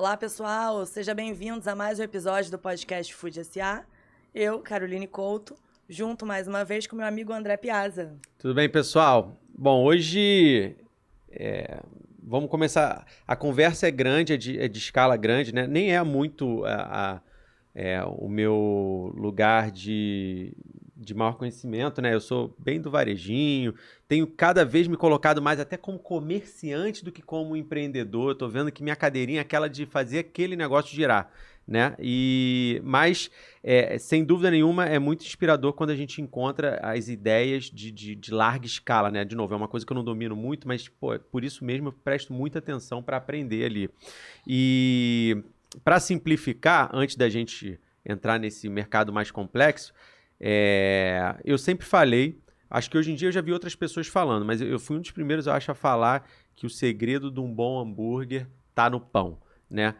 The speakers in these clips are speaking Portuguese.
Olá, pessoal! Sejam bem-vindos a mais um episódio do podcast Food S.A. Eu, Caroline Couto, junto mais uma vez com meu amigo André Piazza. Tudo bem, pessoal? Bom, hoje vamos começar. A conversa é grande, é de escala grande, né? Nem é muito o meu lugar de maior conhecimento, né? Eu sou bem do varejinho, tenho cada vez me colocado mais até como comerciante do que como empreendedor. Eu tô vendo que minha cadeirinha é aquela de fazer aquele negócio girar, né? Mas, sem dúvida nenhuma, é muito inspirador quando a gente encontra as ideias de larga escala, né? De novo, é uma coisa que eu não domino muito, mas pô, por isso mesmo eu presto muita atenção para aprender ali. E para simplificar, antes da gente entrar nesse mercado mais complexo, eu sempre falei, acho que hoje em dia eu já vi outras pessoas falando, mas eu fui um dos primeiros, eu acho, a falar que o segredo de um bom hambúrguer tá no pão, né?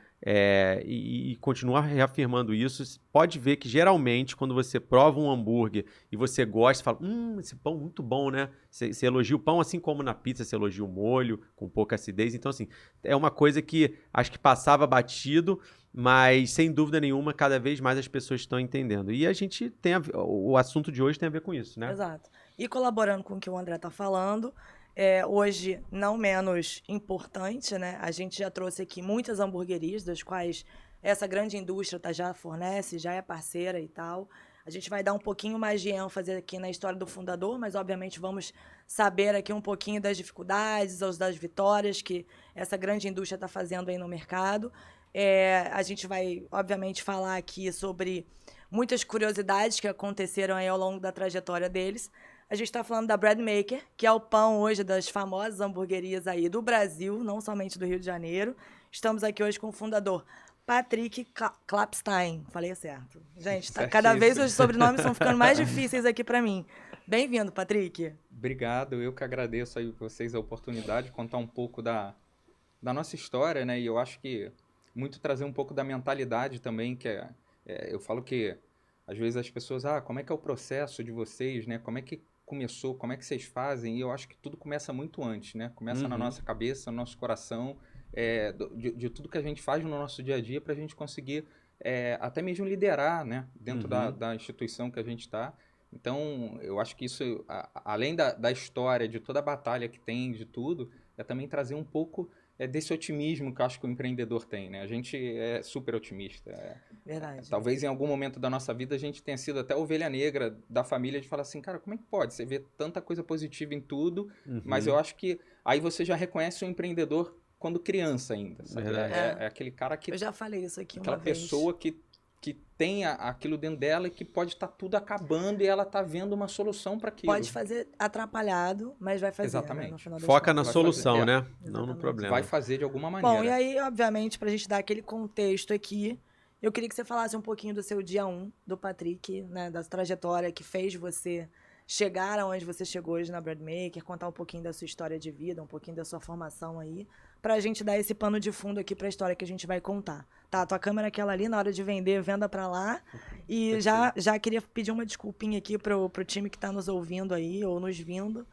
E continuar reafirmando isso, pode ver que geralmente quando você prova um hambúrguer e você gosta, fala, esse pão muito bom, né? Você elogia o pão, assim como na pizza você elogia o molho, com pouca acidez. Então, assim, é uma coisa que acho que passava batido, mas sem dúvida nenhuma, cada vez mais as pessoas estão entendendo. E a gente tem o assunto de hoje tem a ver com isso, né? Exato. E colaborando com o que o André está falando, hoje, não menos importante, né? A gente já trouxe aqui muitas hamburguerias, das quais essa grande indústria já fornece, já é parceira e tal. A gente vai dar um pouquinho mais de ênfase aqui na história do fundador, mas obviamente vamos saber aqui um pouquinho das dificuldades ou das vitórias que essa grande indústria está fazendo aí no mercado. A gente vai, obviamente, falar aqui sobre muitas curiosidades que aconteceram aí ao longo da trajetória deles. A gente está falando da Bread Maker, que é o pão hoje das famosas hamburguerias aí do Brasil, não somente do Rio de Janeiro. Estamos aqui hoje com o fundador Patrick Klapstein. Falei certo. Gente, cada vez os sobrenomes estão ficando mais difíceis aqui para mim. Bem-vindo, Patrick. Obrigado, eu que agradeço aí vocês a oportunidade de contar um pouco da nossa história, né? E eu acho que muito trazer um pouco da mentalidade também, eu falo que às vezes as pessoas, como é que é o processo de vocês, né? Como é que começou, como é que vocês fazem? E eu acho que tudo começa muito antes, né? Começa na nossa cabeça, no nosso coração, de tudo que a gente faz no nosso dia a dia para a gente conseguir até mesmo liderar, né? Dentro da instituição que a gente está. Então, eu acho que isso, além da história, de toda a batalha que tem, de tudo, é também trazer um pouco desse otimismo que eu acho que o empreendedor tem, né? A gente é super otimista. Verdade. Talvez em algum momento da nossa vida a gente tenha sido até a ovelha negra da família de falar assim, cara, como é que pode? Você vê tanta coisa positiva em tudo, mas eu acho que aí você já reconhece o empreendedor quando criança ainda, sabe? É aquele cara que... Eu já falei isso aqui aquela uma vez. pessoa que tem aquilo dentro dela e que pode estar tudo acabando e ela tá vendo uma solução para aquilo. Pode fazer atrapalhado, mas vai fazer. Exatamente. Né, no final das Foca contas. na solução, né? Exatamente. Não no problema. Vai fazer de alguma maneira. Bom, e aí, obviamente, para a gente dar aquele contexto aqui, eu queria que você falasse um pouquinho do seu dia 1, do Patrick, né, da trajetória que fez você chegar aonde você chegou hoje na Bread Maker, contar um pouquinho da sua história de vida, um pouquinho da sua formação aí, para a gente dar esse pano de fundo aqui para a história que a gente vai contar. Tá, tua câmera é aquela ali, na hora de vender, venda para lá. E já queria pedir uma desculpinha aqui pro time que está nos ouvindo aí, ou nos vendo,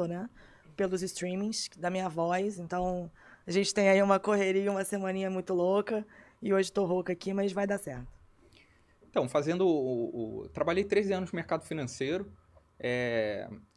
né, pelos streamings da minha voz. Então, a gente tem aí uma correria, uma semaninha muito louca. E hoje tô rouca aqui, mas vai dar certo. Então, trabalhei 13 anos no mercado financeiro.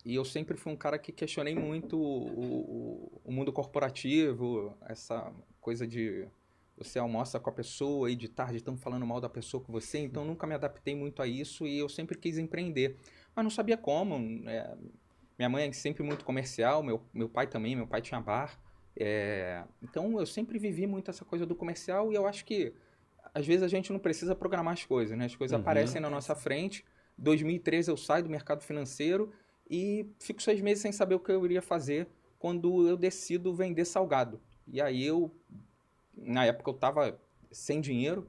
E eu sempre fui um cara que questionei muito o mundo corporativo, essa coisa de você almoça com a pessoa e de tarde estão falando mal da pessoa com você, então nunca me adaptei muito a isso e eu sempre quis empreender, mas não sabia como. Minha mãe é sempre muito comercial, meu pai também, meu pai tinha bar, então eu sempre vivi muito essa coisa do comercial e eu acho que às vezes a gente não precisa programar as coisas, né? As coisas aparecem na nossa frente. 2013 eu saio do mercado financeiro e fico 6 meses sem saber o que eu iria fazer quando eu decido vender salgado. E aí na época eu estava sem dinheiro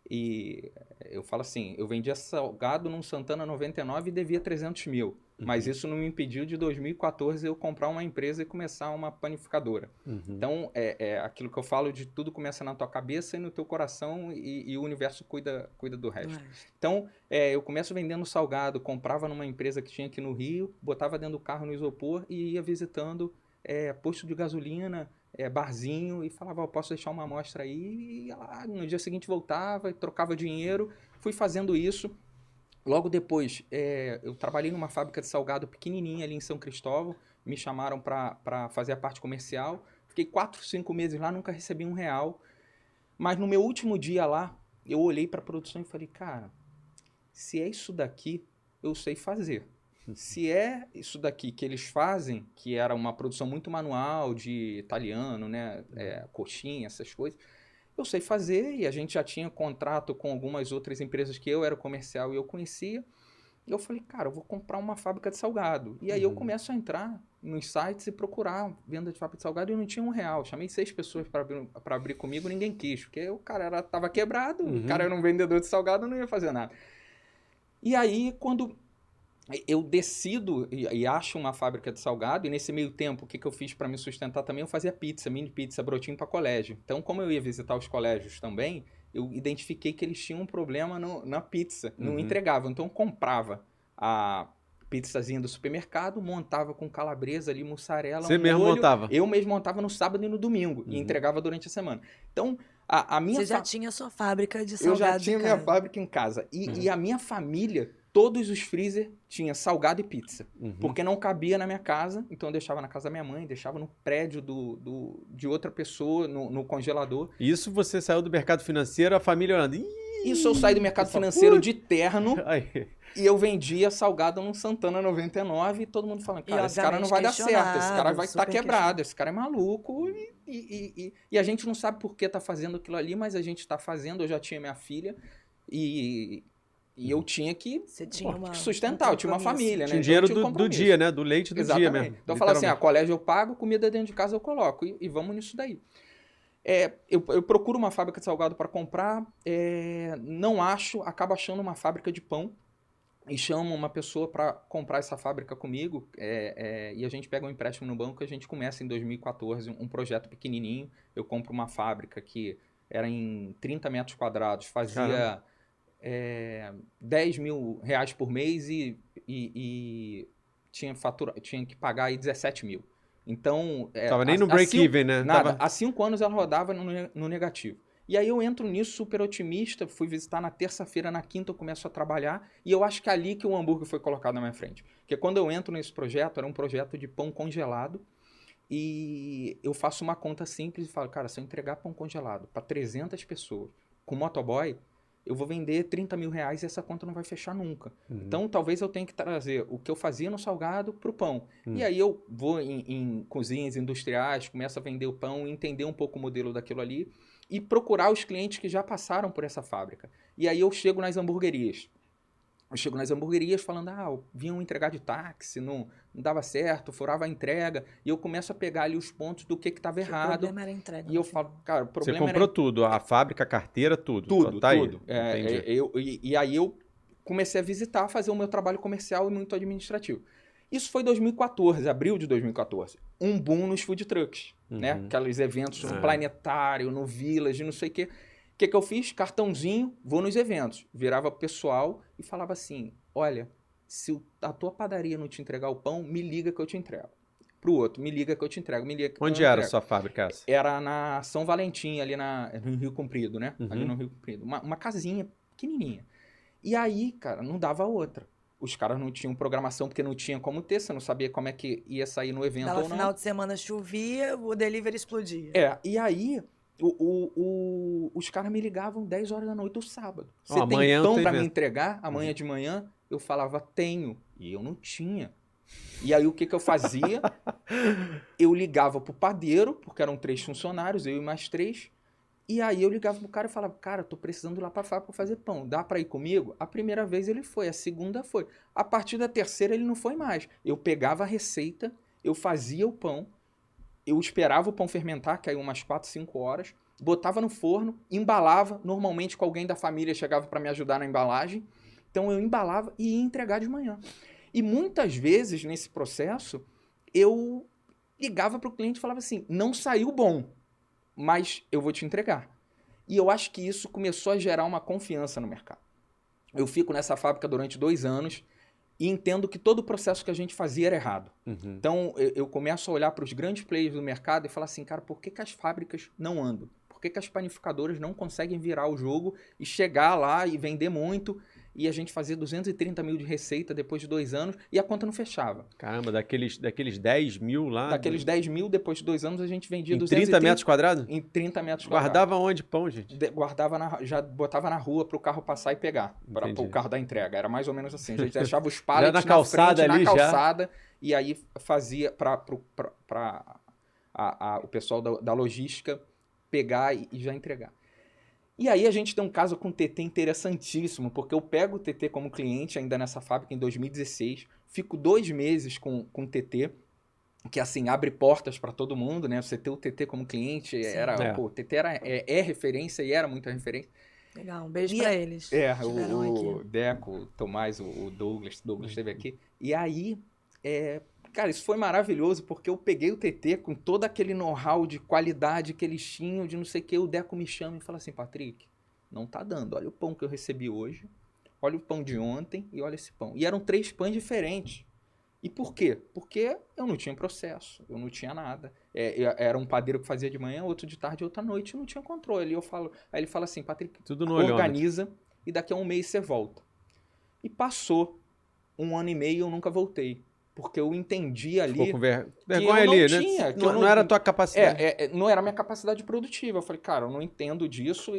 e eu falo assim, eu vendia salgado num Santana 99 e devia 300 mil. Mas isso não me impediu de 2014 eu comprar uma empresa e começar uma panificadora. Então, aquilo que eu falo de tudo começa na tua cabeça e no teu coração e o universo cuida do resto. Então, eu começo vendendo salgado, comprava numa empresa que tinha aqui no Rio, botava dentro do carro no isopor e ia visitando posto de gasolina, barzinho, e falava, posso deixar uma amostra aí? E ia lá, no dia seguinte voltava, trocava dinheiro, fui fazendo isso. Logo depois, eu trabalhei numa fábrica de salgado pequenininha ali em São Cristóvão, me chamaram para fazer a parte comercial, fiquei 4, 5 meses lá, nunca recebi R$1, mas no meu último dia lá, eu olhei para a produção e falei, cara, se é isso daqui, eu sei fazer. Se é isso daqui que eles fazem, que era uma produção muito manual de italiano, né, coxinha, essas coisas, eu sei fazer, e a gente já tinha contrato com algumas outras empresas que eu era comercial e eu conhecia. E eu falei, cara, eu vou comprar uma fábrica de salgado. E aí eu começo a entrar nos sites e procurar venda de fábrica de salgado e não tinha R$1. Chamei 6 pessoas para abrir comigo, ninguém quis, porque o cara tava quebrado, o cara era um vendedor de salgado, não ia fazer nada. E aí, quando eu decido e acho uma fábrica de salgado, e nesse meio tempo, o que eu fiz para me sustentar também? Eu fazia pizza, mini pizza, brotinho para colégio. Então, como eu ia visitar os colégios também, eu identifiquei que eles tinham um problema na pizza, não entregavam. Então, eu comprava a pizzazinha do supermercado, montava com calabresa ali, mussarela, Você mesmo molho. montava? Eu mesmo montava no sábado e no domingo, e entregava durante a semana. Então, a minha... Você já tinha sua fábrica de Eu salgado já tinha em minha casa. fábrica em casa. E a minha família, todos os freezer tinha salgado e pizza. Porque não cabia na minha casa, então eu deixava na casa da minha mãe, deixava no prédio de outra pessoa, no congelador. Isso você saiu do mercado financeiro, a família olhando. "Ih, Isso eu saí do mercado pessoal, financeiro de terno Aí. e eu vendia salgado no Santana 99 e todo mundo falando, cara, esse cara não vai dar certo, esse cara vai estar quebrado, esse cara é maluco. E a gente não sabe por que tá fazendo aquilo ali, mas a gente tá fazendo, eu já tinha minha filha e eu tinha que Você tinha sustentar, eu tinha uma família, né? Tinha Então, dinheiro eu tinha um do compromisso. dia, né? Do leite do Exatamente. dia mesmo. Então eu falava assim, literalmente. colégio eu pago, comida dentro de casa eu coloco. E vamos nisso daí. Eu procuro uma fábrica de salgado para comprar, não acho, acabo achando uma fábrica de pão e chamo uma pessoa para comprar essa fábrica comigo e a gente pega um empréstimo no banco e a gente começa em 2014 um projeto pequenininho. Eu compro uma fábrica que era em 30 metros quadrados, fazia R$10.000 por mês e tinha que pagar aí 17 mil. Então, Tava nem no break-even, né? Nada. Tava... Há 5 anos ela rodava no negativo. E aí eu entro nisso super otimista, fui visitar na terça-feira, na quinta eu começo a trabalhar, e eu acho que é ali que o hambúrguer foi colocado na minha frente. Porque quando eu entro nesse projeto, era um projeto de pão congelado, e eu faço uma conta simples e falo, cara, se eu entregar pão congelado para 300 pessoas com motoboy, eu vou vender R$30.000 e essa conta não vai fechar nunca. Então, talvez eu tenha que trazer o que eu fazia no salgado para o pão. E aí eu vou em cozinhas industriais, começo a vender o pão, entender um pouco o modelo daquilo ali e procurar os clientes que já passaram por essa fábrica. E aí eu chego nas hamburguerias. Eu chego nas hamburguerias falando, vinham entregar de táxi, não dava certo, furava a entrega. E eu começo a pegar ali os pontos do que estava errado. O problema era a entrega. E eu falo, cara, o problema Você comprou tudo, a fábrica, a carteira, tudo. Tudo, tá tudo. Entendi. E aí eu comecei a visitar, fazer o meu trabalho comercial e muito administrativo. Isso foi 2014, abril de 2014. Um boom nos food trucks, né? Aqueles eventos no Planetário, no Village, não sei o quê. O que eu fiz? Cartãozinho, vou nos eventos. Virava pro pessoal e falava assim, olha, se a tua padaria não te entregar o pão, me liga que eu te entrego. Pro outro, me liga que eu te entrego, me liga que Onde eu era a entrego. sua fábrica essa? Era na São Valentim, ali no Rio Comprido, né? Ali no Rio Comprido. Uma casinha pequenininha. E aí, cara, não dava outra. Os caras não tinham programação porque não tinha como ter, você não sabia como é que ia sair no evento ou não. Final de semana chovia, o delivery explodia. E aí os caras me ligavam 10 horas da noite do sábado. Você tem amanhã pão tem pra me evento. entregar amanhã de manhã? Eu falava, tenho. E eu não tinha. E aí o que eu fazia? Eu ligava pro padeiro, porque eram 3 funcionários, eu e mais 3. E aí eu ligava pro cara e falava, cara, tô precisando ir lá pra fábrica fazer pão. Dá pra ir comigo? A primeira vez ele foi, a segunda foi. A partir da terceira ele não foi mais. Eu pegava a receita, eu fazia o pão, eu esperava o pão fermentar, que aí umas 4, 5 horas, botava no forno, embalava, normalmente com alguém da família chegava para me ajudar na embalagem, então eu embalava e ia entregar de manhã. E muitas vezes, nesse processo, eu ligava para o cliente e falava assim, não saiu bom, mas eu vou te entregar. E eu acho que isso começou a gerar uma confiança no mercado. Eu fico nessa fábrica durante 2 anos, e entendo que todo o processo que a gente fazia era errado. Uhum. Então, eu começo a olhar para os grandes players do mercado e falar assim, cara, por que as fábricas não andam? Por que as panificadoras não conseguem virar o jogo e chegar lá e vender muito? E a gente fazia 230 mil de receita depois de 2 anos e a conta não fechava. Caramba, daqueles 10 mil lá... Daqueles 10 mil, depois de 2 anos, a gente vendia Em 230... 30 metros quadrados? Em 30 metros quadrados. Guardava onde pão, gente? Já botava na rua para o carro passar e pegar, para o carro da entrega. Era mais ou menos assim. A gente deixava os pallets na calçada frente, ali, na calçada, e aí fazia para o pessoal da logística pegar e já entregar. E aí a gente tem um caso com o TT interessantíssimo, porque eu pego o TT como cliente ainda nessa fábrica em 2016, fico 2 meses com o TT, que assim, abre portas para todo mundo, né? Você ter o TT como cliente, o TT é referência e era muita referência. Legal, um beijo para eles. O Deco, o Tomás, o Douglas esteve aqui. E aí, cara, isso foi maravilhoso, porque eu peguei o TT com todo aquele know-how de qualidade que eles tinham, de não sei o que, o Deco me chama e fala assim, Patrick, não tá dando, olha o pão que eu recebi hoje, olha o pão de ontem e olha esse pão. E eram 3 pães diferentes. E por quê? Porque eu não tinha processo, eu não tinha nada. Era um padeiro que fazia de manhã, outro de tarde, outra noite, eu não tinha controle. Aí ele fala assim, Patrick, tudo no organiza e daqui a 1 mês você volta. E passou 1 ano e meio, eu nunca voltei. Porque eu entendi ali... Ficou com vergonha eu ali, não né? Tinha, não era a tua capacidade. Não era a minha capacidade produtiva. Eu falei, cara, eu não entendo disso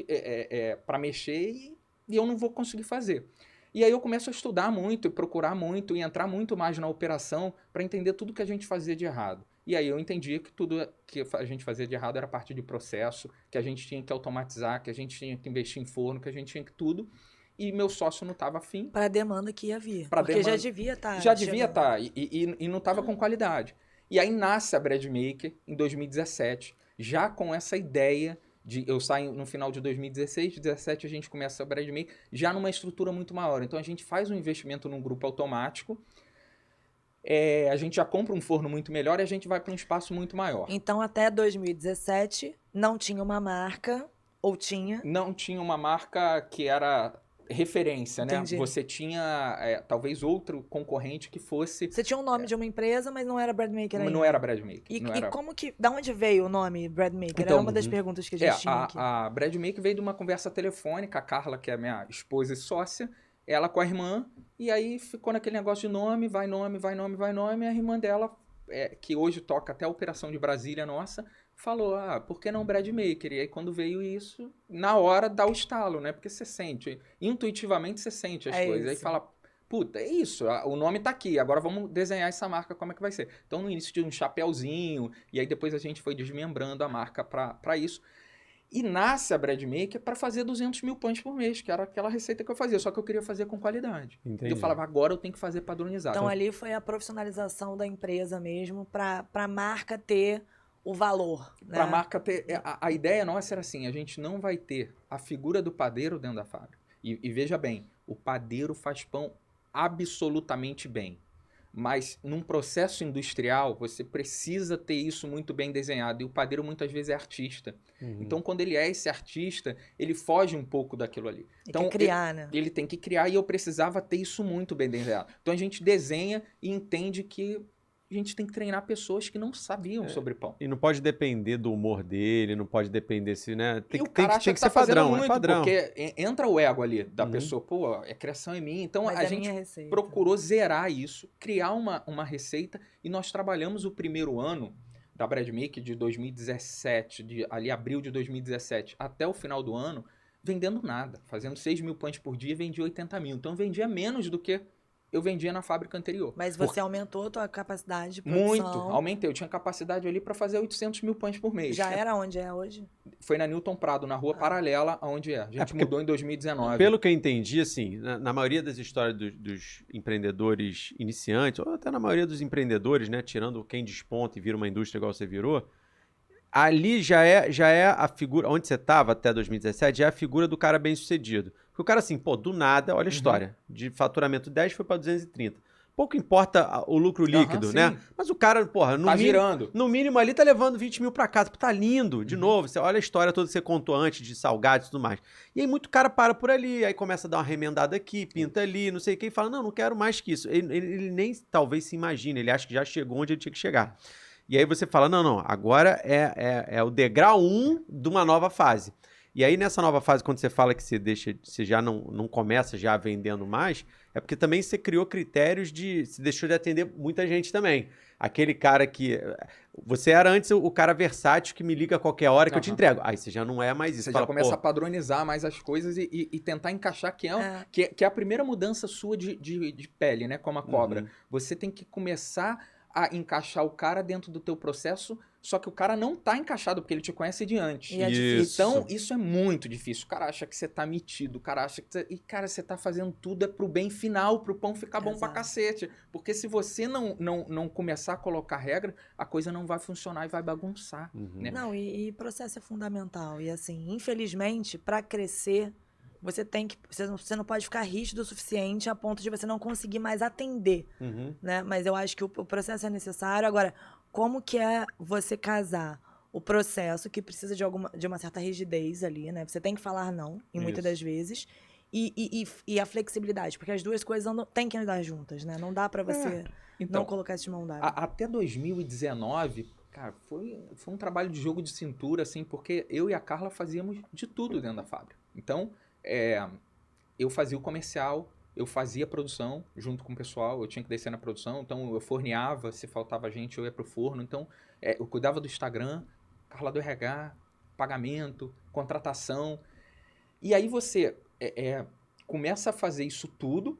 para mexer e eu não vou conseguir fazer. E aí eu começo a estudar muito, e procurar muito, e entrar muito mais na operação para entender tudo que a gente fazia de errado. E aí eu entendi que tudo que a gente fazia de errado era parte de processo, que a gente tinha que automatizar, que a gente tinha que investir em forno, que a gente tinha que tudo. E meu sócio não estava afim. Para a demanda que ia vir. Porque já devia estar. Já devia estar, e não estava com qualidade. E aí nasce a Bread Maker em 2017, já com essa ideia... eu saio no final de 2016, 2017 a gente começa a Bread Maker, já numa estrutura muito maior. Então a gente faz um investimento num grupo automático, a gente já compra um forno muito melhor e a gente vai para um espaço muito maior. Então até 2017 não tinha uma marca, ou tinha? Não tinha uma marca que era referência, Entendi. né? Você tinha talvez outro concorrente que fosse... Você tinha um nome de uma empresa, mas não era Bread Maker ainda. Não era Bread Maker. E como que... Da onde veio o nome Bread Maker? Era uma das perguntas que a gente tinha aqui. A Bread Maker veio de uma conversa telefônica, a Carla, que é a minha esposa e sócia, ela com a irmã, e aí ficou naquele negócio de nome, vai nome, e a irmã dela, que hoje toca até a operação de Brasília nossa, falou, por que não Bread Maker? E aí quando veio isso, na hora dá o estalo, né? Porque você sente, intuitivamente você sente as coisas. Aí fala, puta, é isso, o nome tá aqui, agora vamos desenhar essa marca, como é que vai ser? Então no início tinha um chapéuzinho, e aí depois a gente foi desmembrando a marca para isso. E nasce a Bread Maker para fazer 200 mil pães por mês, que era aquela receita que eu fazia, só que eu queria fazer com qualidade. Entendi. E eu falava, agora eu tenho que fazer padronizado. Então ali foi a profissionalização da empresa mesmo, para a marca ter o valor. Para a marca ter... A ideia nossa era assim, a gente não vai ter a figura do padeiro dentro da fábrica. E veja bem, o padeiro faz pão absolutamente bem. Mas num processo industrial, você precisa ter isso muito bem desenhado. E o padeiro muitas vezes é artista. Então, quando ele é esse artista, ele foge um pouco daquilo ali. Então, tem que criar, né? Ele tem que criar e eu precisava ter isso muito bem desenhado. Então, a gente desenha e entende que a gente tem que treinar pessoas que não sabiam sobre pão. E não pode depender do humor dele, não pode depender se, né? Tem que ser padrão, muito, é padrão. Porque entra o ego ali da pessoa, pô, a criação é minha. Então a gente procurou zerar isso, criar uma receita e nós trabalhamos o primeiro ano da Bread Maker de 2017, ali abril de 2017 até o final do ano, vendendo nada, fazendo 6 mil pães por dia e vendia 80 mil. Então vendia menos do que eu vendia na fábrica anterior. Mas você aumentou a tua capacidade de produção? Muito, aumentei. Eu tinha capacidade ali para fazer 800 mil pães por mês. Já era onde é hoje? Foi na Newton Prado, na rua paralela aonde é. A gente mudou em 2019. Pelo que eu entendi, assim, na maioria das histórias dos empreendedores iniciantes, ou até na maioria dos empreendedores, né, tirando quem desponta e vira uma indústria igual você virou, ali já é a figura, onde você estava até 2017, já é a figura do cara bem sucedido. Porque o cara assim, pô, do nada, olha a história, de faturamento 10 foi para 230. pouco importa o lucro líquido, sim. né? Mas o cara, porra, Tá girando. no mínimo ali tá levando 20 mil pra casa. Tá lindo, de novo. Você olha a história toda que você contou antes de salgados e tudo mais. E aí muito cara para por ali, aí começa a dar uma remendada aqui, pinta ali, não sei o que, e fala, não quero mais que isso. Ele nem talvez se imagine, ele acha que já chegou onde ele tinha que chegar. E aí você fala, não, agora é o degrau 1 de uma nova fase. E aí, nessa nova fase, quando você fala que você já não começa já vendendo mais, é porque também você criou critérios você deixou de atender muita gente também. Aquele cara que... Você era antes o cara versátil que me liga a qualquer hora que eu te entrego. Aí você já não é mais isso. Você fala, já começa a padronizar mais as coisas e tentar encaixar que é a primeira mudança sua de pele, né? Como a cobra. Você tem que começar a encaixar o cara dentro do teu processo, só que o cara não tá encaixado, porque ele te conhece de antes. E é difícil. Então, isso é muito difícil. O cara acha que você tá metido, o cara acha que você... E, cara, você tá fazendo tudo pro bem final, pro pão ficar bom pra cacete. Porque se você não começar a colocar regra, a coisa não vai funcionar e vai bagunçar. Né? Não, e processo é fundamental. E assim, infelizmente, para crescer, você não pode ficar rígido o suficiente a ponto de você não conseguir mais atender, né? Mas eu acho que o processo é necessário. Agora, como que é você casar o processo, que precisa de uma certa rigidez ali, né? Você tem que falar não, em muitas das vezes, e a flexibilidade, porque as duas coisas têm que andar juntas, né? Não dá para você não colocar isso de mão dada. Até 2019... Cara, foi um trabalho de jogo de cintura, assim, porque eu e a Carla fazíamos de tudo dentro da fábrica. Então, eu fazia o comercial, eu fazia a produção junto com o pessoal, eu tinha que descer na produção, então eu forneava, se faltava gente eu ia pro forno, então eu cuidava do Instagram, Carla do RH, pagamento, contratação. E aí você começa a fazer isso tudo,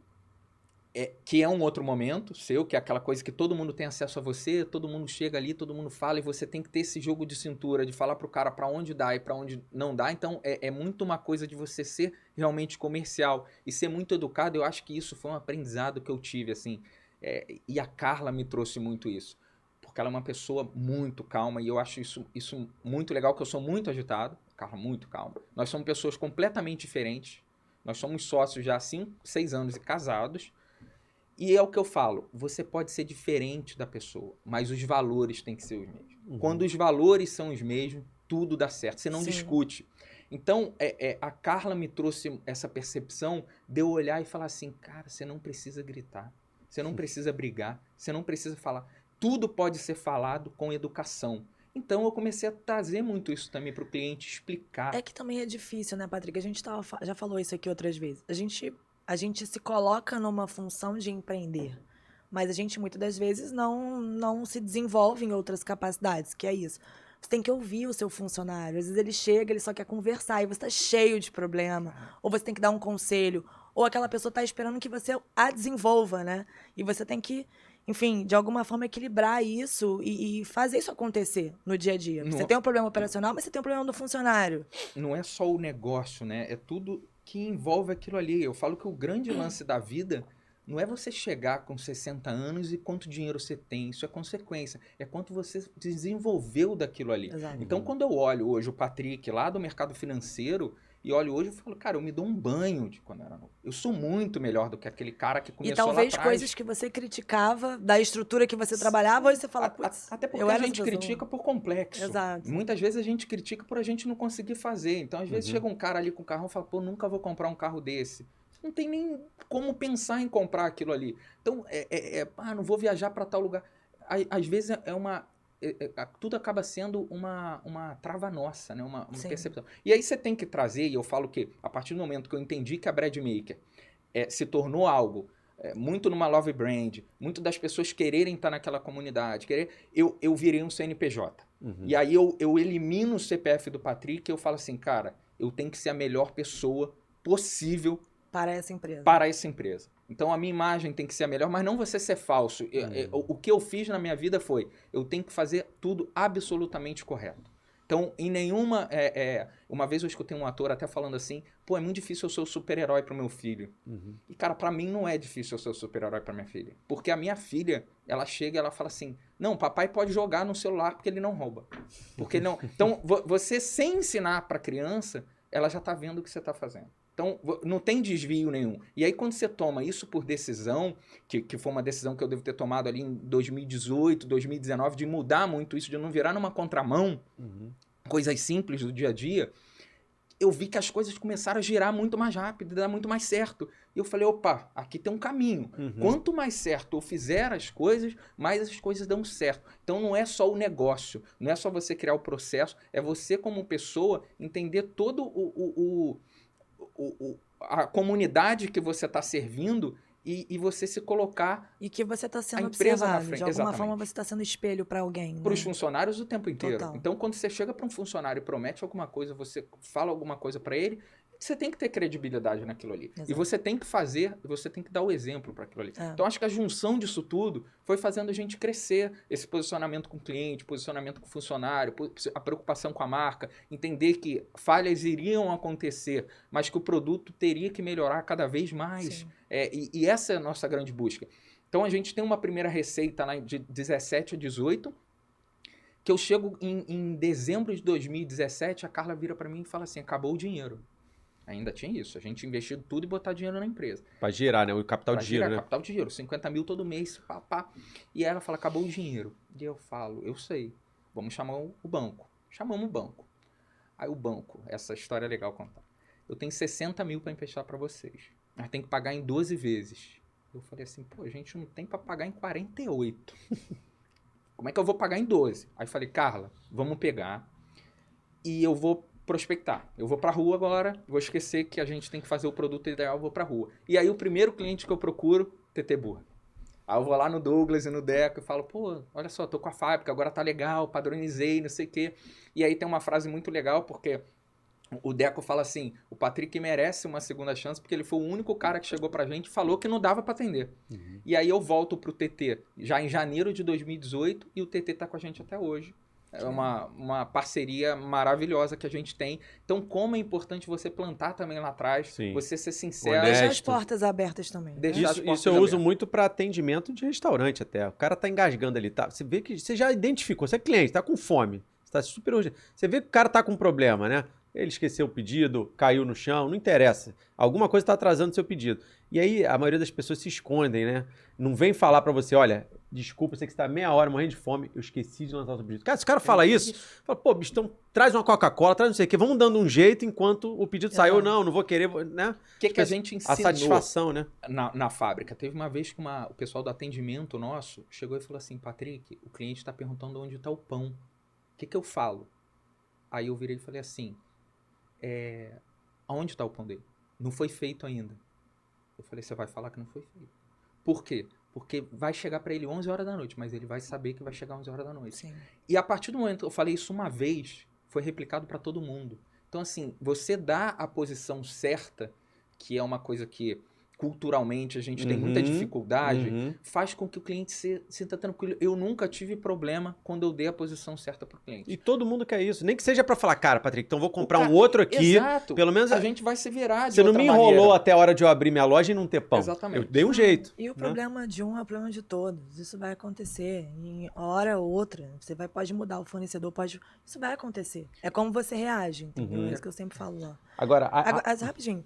que é um outro momento seu, que é aquela coisa que todo mundo tem acesso a você, todo mundo chega ali, todo mundo fala, e você tem que ter esse jogo de cintura, de falar pro cara pra onde dá e pra onde não dá. Então, é muito uma coisa de você ser realmente comercial e ser muito educado. Eu acho que isso foi um aprendizado que eu tive, assim. E a Carla me trouxe muito isso, porque ela é uma pessoa muito calma, e eu acho isso muito legal, que eu sou muito agitado, a Carla muito calma. Nós somos pessoas completamente diferentes, nós somos sócios já há 5, 6 anos e casados. E é o que eu falo, você pode ser diferente da pessoa, mas os valores têm que ser os mesmos. Quando os valores são os mesmos, tudo dá certo, você não discute. Então, a Carla me trouxe essa percepção de eu olhar e falar assim, cara, você não precisa gritar, você não precisa brigar, você não precisa falar. Tudo pode ser falado com educação. Então, eu comecei a trazer muito isso também para o cliente, explicar. É que também é difícil, né, Patrick? A gente já falou isso aqui outras vezes. A gente se coloca numa função de empreender, mas a gente muitas das vezes não se desenvolve em outras capacidades, que é isso. Você tem que ouvir o seu funcionário. Às vezes ele chega, ele só quer conversar e você está cheio de problema. Ou você tem que dar um conselho, ou aquela pessoa está esperando que você a desenvolva, né? E você tem que, enfim, de alguma forma equilibrar isso e fazer isso acontecer no dia a dia. Você tem um problema operacional, mas você tem um problema do funcionário. Não é só o negócio, né? É tudo que envolve aquilo ali. Eu falo que o grande lance da vida não é você chegar com 60 anos e quanto dinheiro você tem. Isso é consequência. É quanto você desenvolveu daquilo ali. Exato. Então, quando eu olho hoje o Patrick lá do mercado financeiro e olho hoje, eu falo, cara, eu me dou um banho de quando eu era novo. Eu sou muito melhor do que aquele cara que começou lá atrás. E talvez coisas que você criticava da estrutura que você trabalhava, hoje você fala, putz, até porque a gente critica por complexo. Exato. Muitas vezes a gente critica por a gente não conseguir fazer. Então, às vezes, chega um cara ali com o carro e fala, pô, nunca vou comprar um carro desse. Não tem nem como pensar em comprar aquilo ali. Então, não vou viajar para tal lugar. Às vezes tudo acaba sendo uma trava nossa, né? Uma percepção. E aí você tem que trazer, e eu falo que a partir do momento que eu entendi que a Bread Maker se tornou algo muito numa love brand, muito das pessoas quererem estar naquela comunidade, eu virei um CNPJ. E aí eu elimino o CPF do Patrick e eu falo assim, cara, eu tenho que ser a melhor pessoa possível para essa empresa. Para essa empresa. Então, a minha imagem tem que ser a melhor, mas não você ser falso. O que eu fiz na minha vida foi, eu tenho que fazer tudo absolutamente correto. Então, em nenhuma... uma vez eu escutei um ator até falando assim, pô, é muito difícil eu ser o super-herói para o meu filho. E, cara, para mim não é difícil eu ser o super-herói para minha filha. Porque a minha filha, ela chega e ela fala assim, não, papai pode jogar no celular porque ele não rouba. Porque não... Então, você sem ensinar para a criança, ela já está vendo o que você está fazendo. Então, não tem desvio nenhum. E aí, quando você toma isso por decisão, que foi uma decisão que eu devo ter tomado ali em 2018, 2019, de mudar muito isso, de não virar numa contramão, coisas simples do dia a dia, eu vi que as coisas começaram a girar muito mais rápido, dar muito mais certo. E eu falei, opa, aqui tem um caminho. Quanto mais certo eu fizer as coisas, mais as coisas dão certo. Então não é só o negócio, não é só você criar o processo, é você como pessoa entender todo a comunidade que você está servindo e você se colocar E que você está sendo a empresa na observado. frente. De alguma Exatamente. forma você está sendo espelho para alguém. Para os né? funcionários o tempo inteiro. Total. Então, quando você chega para um funcionário e promete alguma coisa, você fala alguma coisa para ele, você tem que ter credibilidade naquilo ali. Exato. E você tem que fazer, você tem que dar o exemplo para aquilo ali. É. Então, acho que a junção disso tudo foi fazendo a gente crescer. Esse posicionamento com o cliente, posicionamento com o funcionário, a preocupação com a marca, entender que falhas iriam acontecer, mas que o produto teria que melhorar cada vez mais. Sim. E essa é a nossa grande busca. Então, a gente tem uma primeira receita de 17 a 18, que eu chego em dezembro de 2017, a Carla vira para mim e fala assim, acabou o dinheiro. Ainda tinha isso, a gente investiu tudo e botar dinheiro na empresa. Pra girar, né? O capital Pra de giro, girar, né? capital de giro, 50 mil todo mês, pá. E ela fala, acabou o dinheiro. E eu falo, eu sei, vamos chamar o banco. Chamamos o banco. Aí o banco, essa história é legal contar. Eu tenho 60 mil para emprestar para vocês, mas tem que pagar em 12 vezes. Eu falei assim, pô, a gente não tem para pagar em 48. Como é que eu vou pagar em 12? Aí falei, Carla, vamos pegar e eu vou prospectar. Eu vou pra rua agora, vou esquecer que a gente tem que fazer o produto ideal, eu vou pra rua. E aí o primeiro cliente que eu procuro, TT Burra. Aí eu vou lá no Douglas e no Deco e falo, pô, olha só, tô com a fábrica, agora tá legal, padronizei, não sei o quê. E aí tem uma frase muito legal, porque o Deco fala assim, o Patrick merece uma segunda chance, porque ele foi o único cara que chegou pra gente e falou que não dava pra atender. E aí eu volto pro TT já em janeiro de 2018 e o TT tá com a gente até hoje. É uma parceria maravilhosa que a gente tem. Então, como é importante você plantar também lá atrás, Sim. você ser sincero. Deixar as Honesto. portas abertas também. né? Deixar- Isso eu uso muito para atendimento de restaurante até. O cara tá engasgando ali, tá? Você vê que você já identificou, você é cliente, tá com fome, você tá super urgente. Você vê que o cara tá com um problema, né? Ele esqueceu o pedido, caiu no chão, não interessa. Alguma coisa tá atrasando o seu pedido. E aí a maioria das pessoas se escondem, né? Não vem falar para você, olha, desculpa, eu sei que você tá meia hora morrendo de fome, eu esqueci de lançar o seu pedido. Cara, se o cara fala isso, fala, pô, bicho, então traz uma Coca-Cola, traz não sei o quê, vamos dando um jeito enquanto o pedido saiu, não vou querer, né? O que a gente ensinou A satisfação, né? na fábrica? Teve uma vez que o pessoal do atendimento nosso chegou e falou assim, Patrick, o cliente está perguntando onde está o pão. O que eu falo? Aí eu virei e falei assim, aonde está o pão dele? Não foi feito ainda. Eu falei, você vai falar que não foi feito. Por quê? Porque vai chegar para ele 11 horas da noite, mas ele vai saber que vai chegar 11 horas da noite. Sim. E a partir do momento que eu falei isso uma vez, foi replicado para todo mundo. Então, assim, você dá a posição certa, que é uma coisa que culturalmente a gente tem muita dificuldade, faz com que o cliente se sinta tranquilo. Eu nunca tive problema quando eu dei a posição certa para o cliente. E todo mundo quer isso. Nem que seja pra falar, cara, Patrick, então vou comprar cara- um outro aqui. Exato. Pelo menos A gente vai se virar de você não outra me enrolou maneira. até a hora de eu abrir minha loja e não ter pão. Exatamente. Eu dei um jeito. E o né? problema de um é o problema de todos. Isso vai acontecer. Em hora ou outra. Você pode mudar o fornecedor, isso vai acontecer. É como você reage, entendeu? É isso que eu sempre falo lá. Agora, Rapidinho.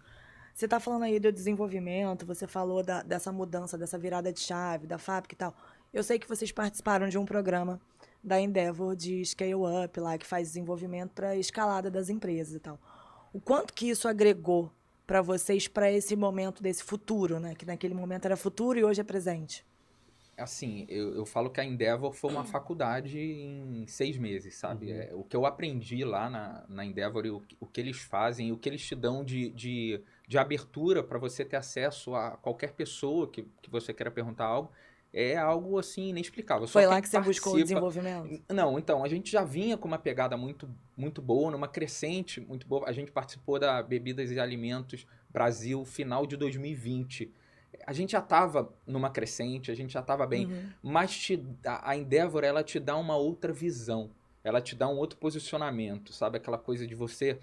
Você tá falando aí do desenvolvimento, você falou dessa mudança, dessa virada de chave, da fábrica e tal. Eu sei que vocês participaram de um programa da Endeavor de Scale Up lá, que faz desenvolvimento para escalada das empresas e tal. O quanto que isso agregou para vocês para esse momento desse futuro, né? Que naquele momento era futuro e hoje é presente. Assim, eu falo que a Endeavor foi uma faculdade em 6 meses, sabe? O que eu aprendi lá na Endeavor, o que eles fazem, o que eles te dão de abertura para você ter acesso a qualquer pessoa que você queira perguntar algo, é algo, assim, inexplicável. Foi Só lá quem que você buscou o participa- desenvolvimento? Não, então, a gente já vinha com uma pegada muito, muito boa, numa crescente muito boa. A gente participou da Bebidas e Alimentos Brasil final de 2020. A gente já estava numa crescente, a gente já estava bem, mas a Endeavor, ela te dá uma outra visão, ela te dá um outro posicionamento, sabe? Aquela coisa de você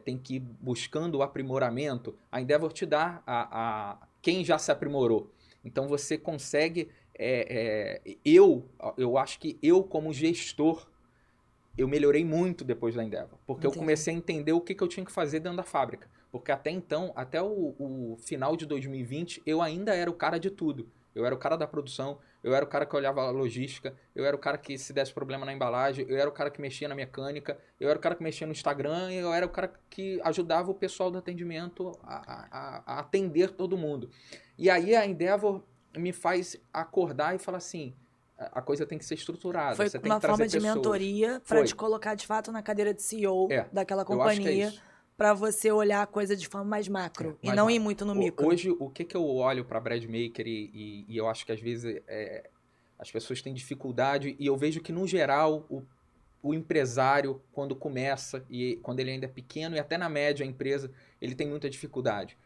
tem que ir buscando o aprimoramento. A Endeavor te dá quem já se aprimorou. Então você consegue... eu acho que eu, como gestor, eu melhorei muito depois da Endeavor, porque eu Entendi. comecei a entender o que eu tinha que fazer dentro da fábrica. Porque até então, até o final de 2020, eu ainda era o cara de tudo. Eu era o cara da produção, eu era o cara que olhava a logística, eu era o cara que se desse problema na embalagem, eu era o cara que mexia na mecânica, eu era o cara que mexia no Instagram, eu era o cara que ajudava o pessoal do atendimento a atender todo mundo. E aí a Endeavor me faz acordar e falar assim, a coisa tem que ser estruturada, Foi você tem uma que trazer forma de pessoas. mentoria para te colocar de fato na cadeira de CEO daquela Eu acho que é companhia, isso. para você olhar a coisa de forma mais macro e não ir muito no micro. Hoje, o que eu olho para Bradmaker e eu acho que às vezes as pessoas têm dificuldade, e eu vejo que no geral o empresário, quando começa, e quando ele ainda é pequeno e até na média a empresa, ele tem muita dificuldade.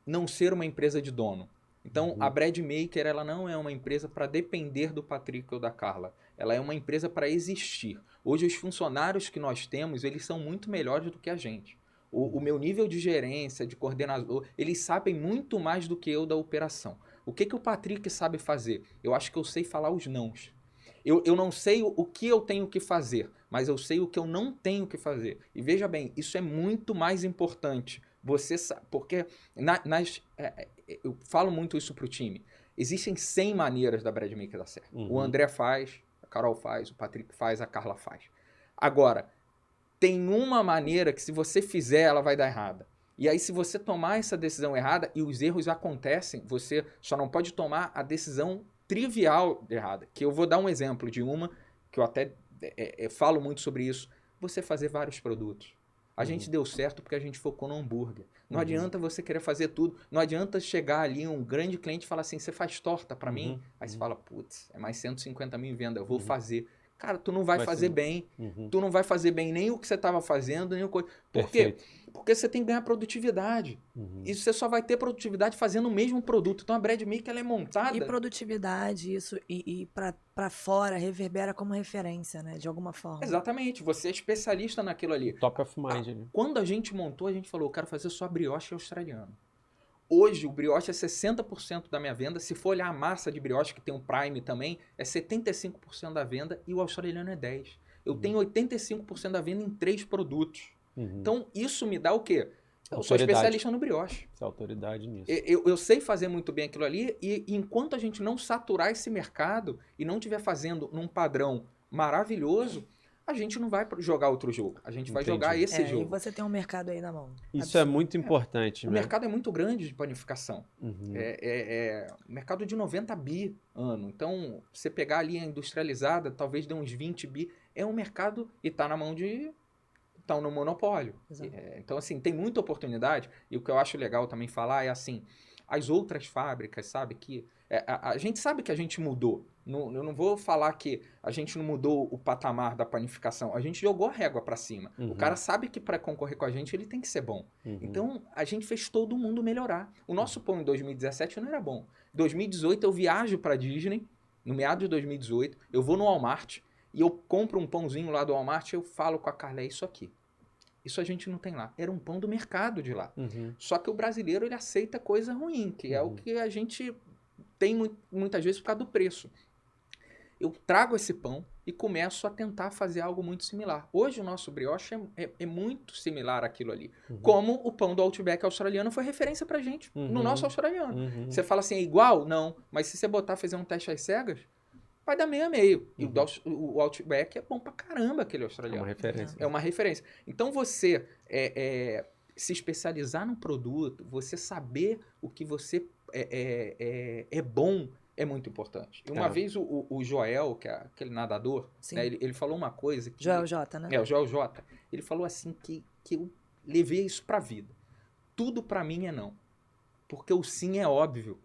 Não ser uma empresa de dono. Então, a Bradmaker, ela não é uma empresa para depender do Patrick ou da Carla. Ela é uma empresa para existir. Hoje, os funcionários que nós temos, eles são muito melhores do que a gente. O meu nível de gerência, de coordenador, eles sabem muito mais do que eu da operação. O que o Patrick sabe fazer? Eu acho que eu sei falar os nãos. Eu não sei o que eu tenho que fazer, mas eu sei o que eu não tenho que fazer. E veja bem, isso é muito mais importante. Você sabe, porque eu falo muito isso pro time. Existem 100 maneiras da Bradmaker dar certo. O André faz, a Carol faz, o Patrick faz, a Carla faz. Agora, tem uma maneira que se você fizer, ela vai dar errada. E aí, se você tomar essa decisão errada, e os erros acontecem, você só não pode tomar a decisão trivial errada. Que eu vou dar um exemplo de uma, que eu até falo muito sobre isso. Você fazer vários produtos. A gente deu certo porque a gente focou no hambúrguer. Não adianta você querer fazer tudo. Não adianta chegar ali um grande cliente e falar assim, você faz torta para mim? Aí você fala, putz, é mais 150 mil em venda, eu vou fazer. Cara, tu não vai fazer bem. Tu não vai fazer bem nem o que você estava fazendo, nem o coisa. Por quê? Porque você tem que ganhar produtividade. E você só vai ter produtividade fazendo o mesmo produto. Então a Bradmaker, ela é montada... E produtividade, isso, e para fora, reverbera como referência, né? De alguma forma. Exatamente. Você é especialista naquilo ali. Top of mind. Né? Quando a gente montou, a gente falou, eu quero fazer só brioche australiano. Hoje, o brioche é 60% da minha venda. Se for olhar a massa de brioche, que tem um Prime também, é 75% da venda e o australiano é 10%. Eu tenho 85% da venda em 3 produtos. Então, isso me dá o quê? Eu sou especialista no brioche. Essa autoridade nisso. Eu sei fazer muito bem aquilo ali e enquanto a gente não saturar esse mercado e não estiver fazendo num padrão maravilhoso, a gente não vai jogar outro jogo. A gente vai jogar esse jogo. E você tem um mercado aí na mão. Isso é muito importante. O mercado é muito grande de panificação. Mercado de 90 bi ano. Então, você pegar ali a industrializada, talvez dê uns 20 bi. É um mercado e está na mão de... Está no monopólio. Então, assim, tem muita oportunidade. E o que eu acho legal também falar é assim, as outras fábricas, sabe, que... a gente sabe que a gente mudou. Eu não vou falar que a gente não mudou o patamar da panificação. A gente jogou a régua para cima. O cara sabe que para concorrer com a gente, ele tem que ser bom. Então, a gente fez todo mundo melhorar. O nosso pão em 2017 não era bom. Em 2018, eu viajo para Disney, no meado de 2018, eu vou no Walmart e eu compro um pãozinho lá do Walmart e eu falo com a Carla, é isso aqui. Isso a gente não tem lá. Era um pão do mercado de lá. Só que o brasileiro, ele aceita coisa ruim, que é o que a gente tem muitas vezes por causa do preço. Eu trago esse pão e começo a tentar fazer algo muito similar. Hoje o nosso brioche é muito similar àquilo ali. Como o pão do Outback australiano foi referência pra gente, no nosso australiano. Você fala assim, é igual? Não. Mas se você botar, fazer um teste às cegas, vai dar meio a meio. E o Outback é bom pra caramba, aquele australiano. É uma referência. É uma referência. Então você se especializar no produto, você saber o que você é bom, é muito importante. E uma vez o Joel, que é aquele nadador, né, ele falou uma coisa... Que, Joel J, né? O Joel J. Ele falou assim que eu levei isso pra vida. Tudo pra mim é não. Porque o sim é óbvio.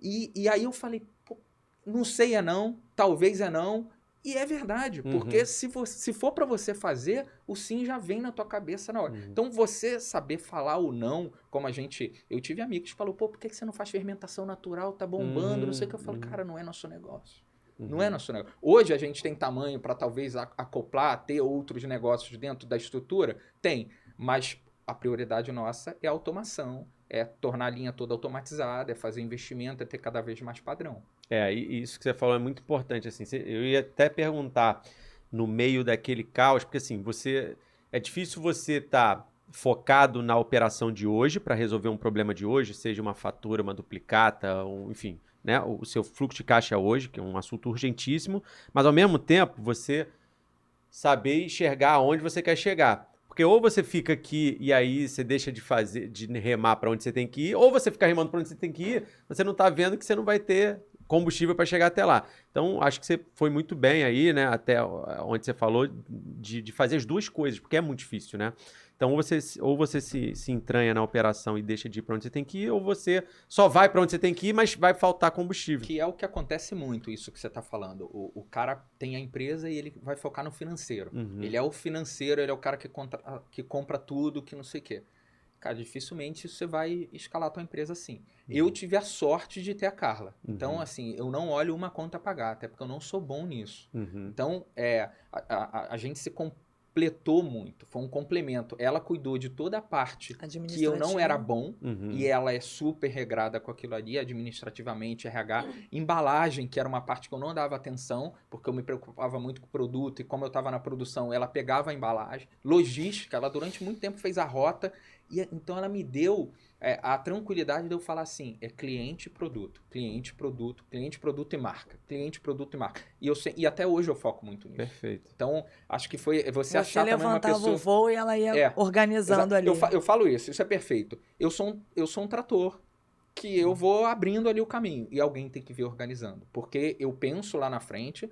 E aí eu falei, pô, não sei é não, talvez é não... E é verdade, porque se for para você fazer, o sim já vem na tua cabeça na hora. Então, você saber falar o não, como eu tive amigos que falaram, pô, por que você não faz fermentação natural, tá bombando, não sei o que. Eu falo, cara, não é nosso negócio. Não é nosso negócio. Hoje a gente tem tamanho para talvez acoplar, ter outros negócios dentro da estrutura? Tem, mas a prioridade nossa é a automação, é tornar a linha toda automatizada, é fazer investimento, é ter cada vez mais padrão. E isso que você falou é muito importante, assim, eu ia até perguntar no meio daquele caos, porque assim, é difícil você estar focado na operação de hoje para resolver um problema de hoje, seja uma fatura, uma duplicata, enfim, né, o seu fluxo de caixa hoje, que é um assunto urgentíssimo, mas ao mesmo tempo você saber enxergar aonde você quer chegar. Porque ou você fica aqui e aí você deixa de remar para onde você tem que ir, ou você fica remando para onde você tem que ir, você não está vendo que você não vai ter combustível para chegar até lá. Então, acho que você foi muito bem aí, né? Até onde você falou de fazer as duas coisas, porque é muito difícil, né? Então, ou você se entranha na operação e deixa de ir para onde você tem que ir, ou você só vai para onde você tem que ir, mas vai faltar combustível. Que é o que acontece muito, isso que você está falando. O cara tem a empresa e ele vai focar no financeiro. Uhum. Ele é o financeiro, ele é o cara que compra tudo, que não sei o quê. Cara, dificilmente você vai escalar a tua empresa assim. Uhum. Eu tive a sorte de ter a Carla. Uhum. Então, assim, eu não olho uma conta a pagar, até porque eu não sou bom nisso. Uhum. Então, a gente se completou muito, foi um complemento. Ela cuidou de toda a parte que eu não era bom, Uhum. e ela é super regrada com aquilo ali, administrativamente, RH, embalagem, que era uma parte que eu não dava atenção, porque eu me preocupava muito com o produto, e como eu estava na produção, ela pegava a embalagem. Logística, ela durante muito tempo fez a rota, e então ela me deu a tranquilidade de eu falar assim, é cliente, produto, cliente, produto, cliente, produto e marca, cliente, produto e marca. E até hoje eu foco muito nisso. Perfeito. Então, acho que foi você achar também uma pessoa... Você levantava o voo e ela ia organizando ali. Eu falo isso é perfeito. Eu sou um trator que eu vou abrindo ali o caminho e alguém tem que vir organizando. Porque eu penso lá na frente,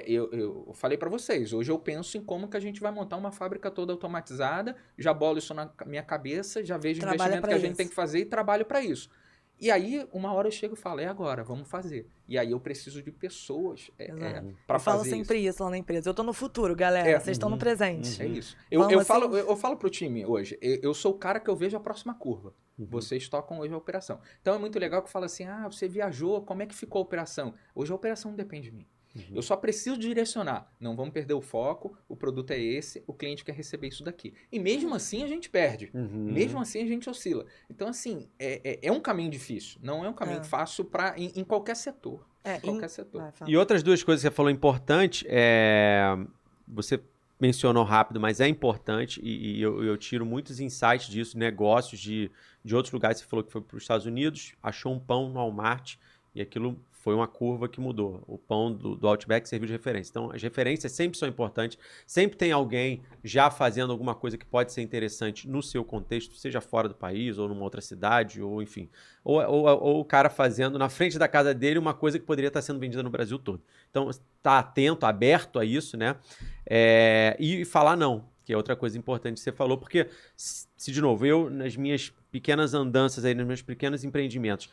eu falei para vocês, hoje eu penso em como que a gente vai montar uma fábrica toda automatizada, já bolo isso na minha cabeça, já vejo o investimento que a gente tem que fazer e trabalho para isso. E aí, uma hora eu chego e falo, é agora, vamos fazer. E aí eu preciso de pessoas para fazer isso. Eu falo sempre isso lá na empresa. Eu tô no futuro, galera. Vocês estão no presente. É isso. Eu falo pro time hoje, eu sou o cara que eu vejo a próxima curva. Vocês tocam hoje a operação. Então é muito legal que fala assim, você viajou, como é que ficou a operação? Hoje a operação não depende de mim. Eu só preciso direcionar. Não vamos perder o foco, o produto é esse, o cliente quer receber isso daqui. E mesmo assim a gente perde. Mesmo assim a gente oscila. Então, assim, é um caminho difícil. Não é um caminho fácil em qualquer setor. Qualquer setor. E outras duas coisas que você falou importante, você mencionou rápido, mas é importante, e eu tiro muitos insights disso, negócios de outros lugares. Você falou que foi para os Estados Unidos, achou um pão no Walmart, e aquilo foi uma curva que mudou. O pão do Outback serviu de referência. Então, as referências sempre são importantes. Sempre tem alguém já fazendo alguma coisa que pode ser interessante no seu contexto, seja fora do país, ou numa outra cidade, ou enfim. Ou o cara fazendo na frente da casa dele uma coisa que poderia estar sendo vendida no Brasil todo. Então, tá atento, aberto a isso, né? E falar não, que é outra coisa importante que você falou, porque, se de novo, eu, nas minhas pequenas andanças aí, nos meus pequenos empreendimentos,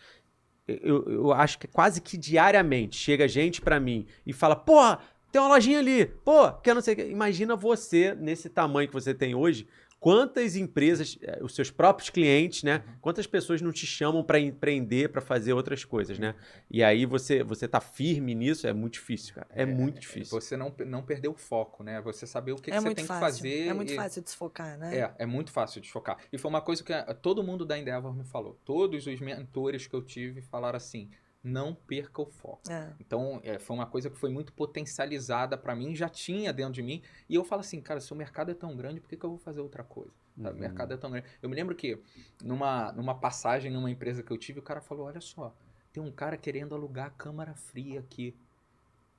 eu acho que quase que diariamente chega gente pra mim e fala, porra, tem uma lojinha ali, pô, que eu não sei o que. Imagina você, nesse tamanho que você tem hoje, quantas empresas, os seus próprios clientes, né? Quantas pessoas não te chamam para empreender, para fazer outras coisas, né? E aí você tá firme nisso, é muito difícil, cara. É muito difícil. Você não perder o foco, né? Você saber o que você tem que fazer. É muito fácil desfocar, né? É muito fácil desfocar. E foi uma coisa que todo mundo da Endeavor me falou. Todos os mentores que eu tive falaram assim, não perca o foco. Então, foi uma coisa que foi muito potencializada para mim, já tinha dentro de mim. E eu falo assim, cara, se o mercado é tão grande, por que eu vou fazer outra coisa? O mercado é tão grande. Eu me lembro que, numa passagem, numa empresa que eu tive, o cara falou, olha só, tem um cara querendo alugar a câmara fria aqui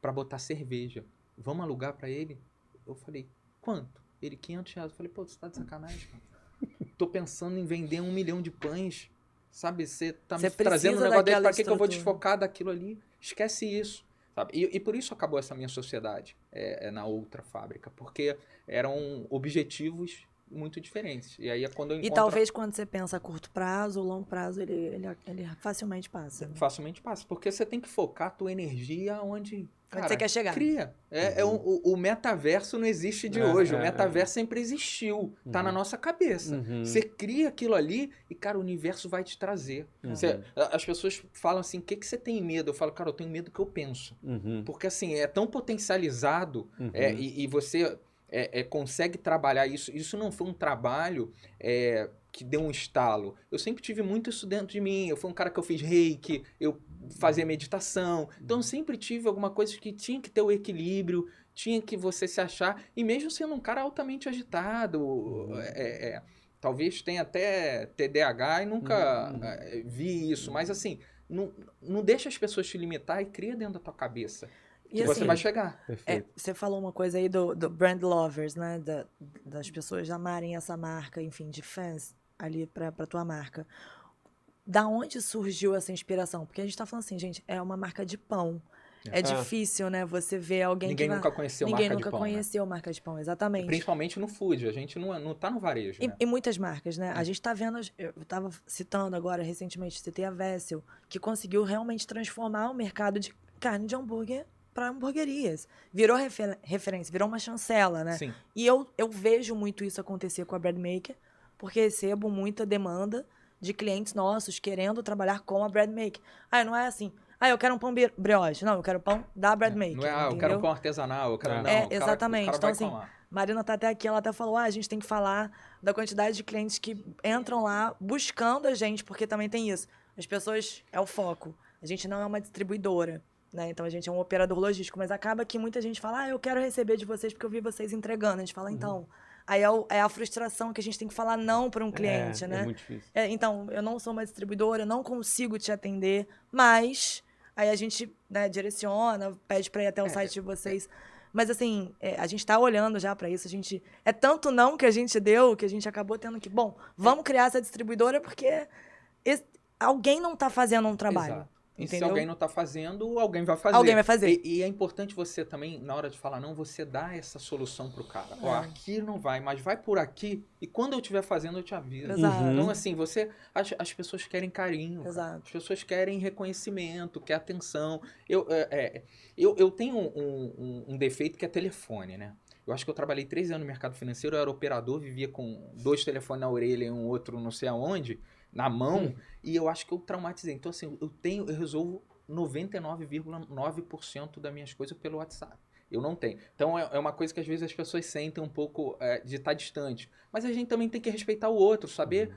para botar cerveja. Vamos alugar para ele? Eu falei, quanto? Ele, R$500. Eu falei, pô, você tá de sacanagem, cara. Tô pensando em vender 1 milhão de pães. Sabe, você tá me trazendo um negócio dele, pra que eu vou desfocar daquilo ali? Esquece isso. Sabe? E por isso acabou essa minha sociedade na outra fábrica, porque eram objetivos muito diferentes. E aí é quando eu encontro... E talvez quando você pensa a curto prazo, o longo prazo, ele facilmente passa. Né? Facilmente passa, porque você tem que focar a tua energia onde você quer chegar. Cria. O metaverso não existe de hoje. O metaverso sempre existiu. Tá na nossa cabeça. Você cria aquilo ali e, cara, o universo vai te trazer. As pessoas falam assim, o que você tem medo? Eu falo, cara, eu tenho medo do que eu penso. Porque, assim, é tão potencializado e você consegue trabalhar isso. Isso não foi um trabalho que deu um estalo. Eu sempre tive muito isso dentro de mim. Eu fui um cara que eu fiz reiki, eu fazia meditação. Então, eu sempre tive alguma coisa que tinha que ter o equilíbrio, tinha que você se achar. E mesmo sendo um cara altamente agitado, talvez tenha até TDAH e nunca vi isso, mas assim, não deixa as pessoas te limitar e cria dentro da tua cabeça. E Que você assim, vai chegar. Perfeito. você falou uma coisa aí do brand lovers, né? Das pessoas amarem essa marca, enfim, de fãs ali pra tua marca. Da onde surgiu essa inspiração? Porque a gente tá falando assim, gente, é uma marca de pão. É difícil, né? Você ver alguém Ninguém que vai... nunca conheceu Ninguém marca de nunca pão, né? conheceu marca de pão, exatamente. Principalmente no food, a gente não tá no varejo, né? E muitas marcas, né? A gente tá vendo, eu tava citando agora, recentemente, citei a Vessel, que conseguiu realmente transformar o mercado de carne de hambúrguer para hamburguerias. Virou referência, virou uma chancela, né? Sim. E eu vejo muito isso acontecer com a Bread Maker, porque recebo muita demanda de clientes nossos querendo trabalhar com a Bread Maker. Ah, não é assim, eu quero um pão brioche. Não, eu quero pão da Bread Maker, Não é, eu entendeu? quero um pão artesanal, eu quero... Não, Exatamente. o cara Então, vai assim, clamar. Marina tá até aqui, ela até falou, a gente tem que falar da quantidade de clientes que entram lá buscando a gente, porque também tem isso. As pessoas, é o foco. A gente não é uma distribuidora, né? Então, a gente é um operador logístico, mas acaba que muita gente fala, eu quero receber de vocês porque eu vi vocês entregando. A gente fala, então... Aí é a frustração que a gente tem que falar não para um cliente, né? É muito difícil. Então, eu não sou uma distribuidora, eu não consigo te atender, mas... Aí a gente, né, direciona, pede para ir até o site de vocês. Mas, assim, a gente tá olhando já para isso. É tanto não que a gente deu que a gente acabou tendo que... Bom, vamos criar essa distribuidora porque alguém não tá fazendo um trabalho. Exato. E Entendeu? se alguém não tá fazendo, alguém vai fazer. Alguém vai fazer. E é importante você também, na hora de falar não, você dar essa solução pro cara. Ó, aqui não vai, mas vai por aqui. E quando eu estiver fazendo, eu te aviso. Exato. Então, assim, as pessoas querem carinho. Cara. Exato. As pessoas querem reconhecimento, quer atenção. Eu tenho um defeito que é telefone, né? Eu acho que eu trabalhei 3 anos no mercado financeiro, eu era operador, vivia com 2 telefones na orelha e um outro não sei aonde, na mão, e eu acho que eu traumatizei. Então, assim, eu resolvo 99,9% das minhas coisas pelo WhatsApp. Eu não tenho. Então, é uma coisa que às vezes as pessoas sentem um pouco de estar distante. Mas a gente também tem que respeitar o outro, saber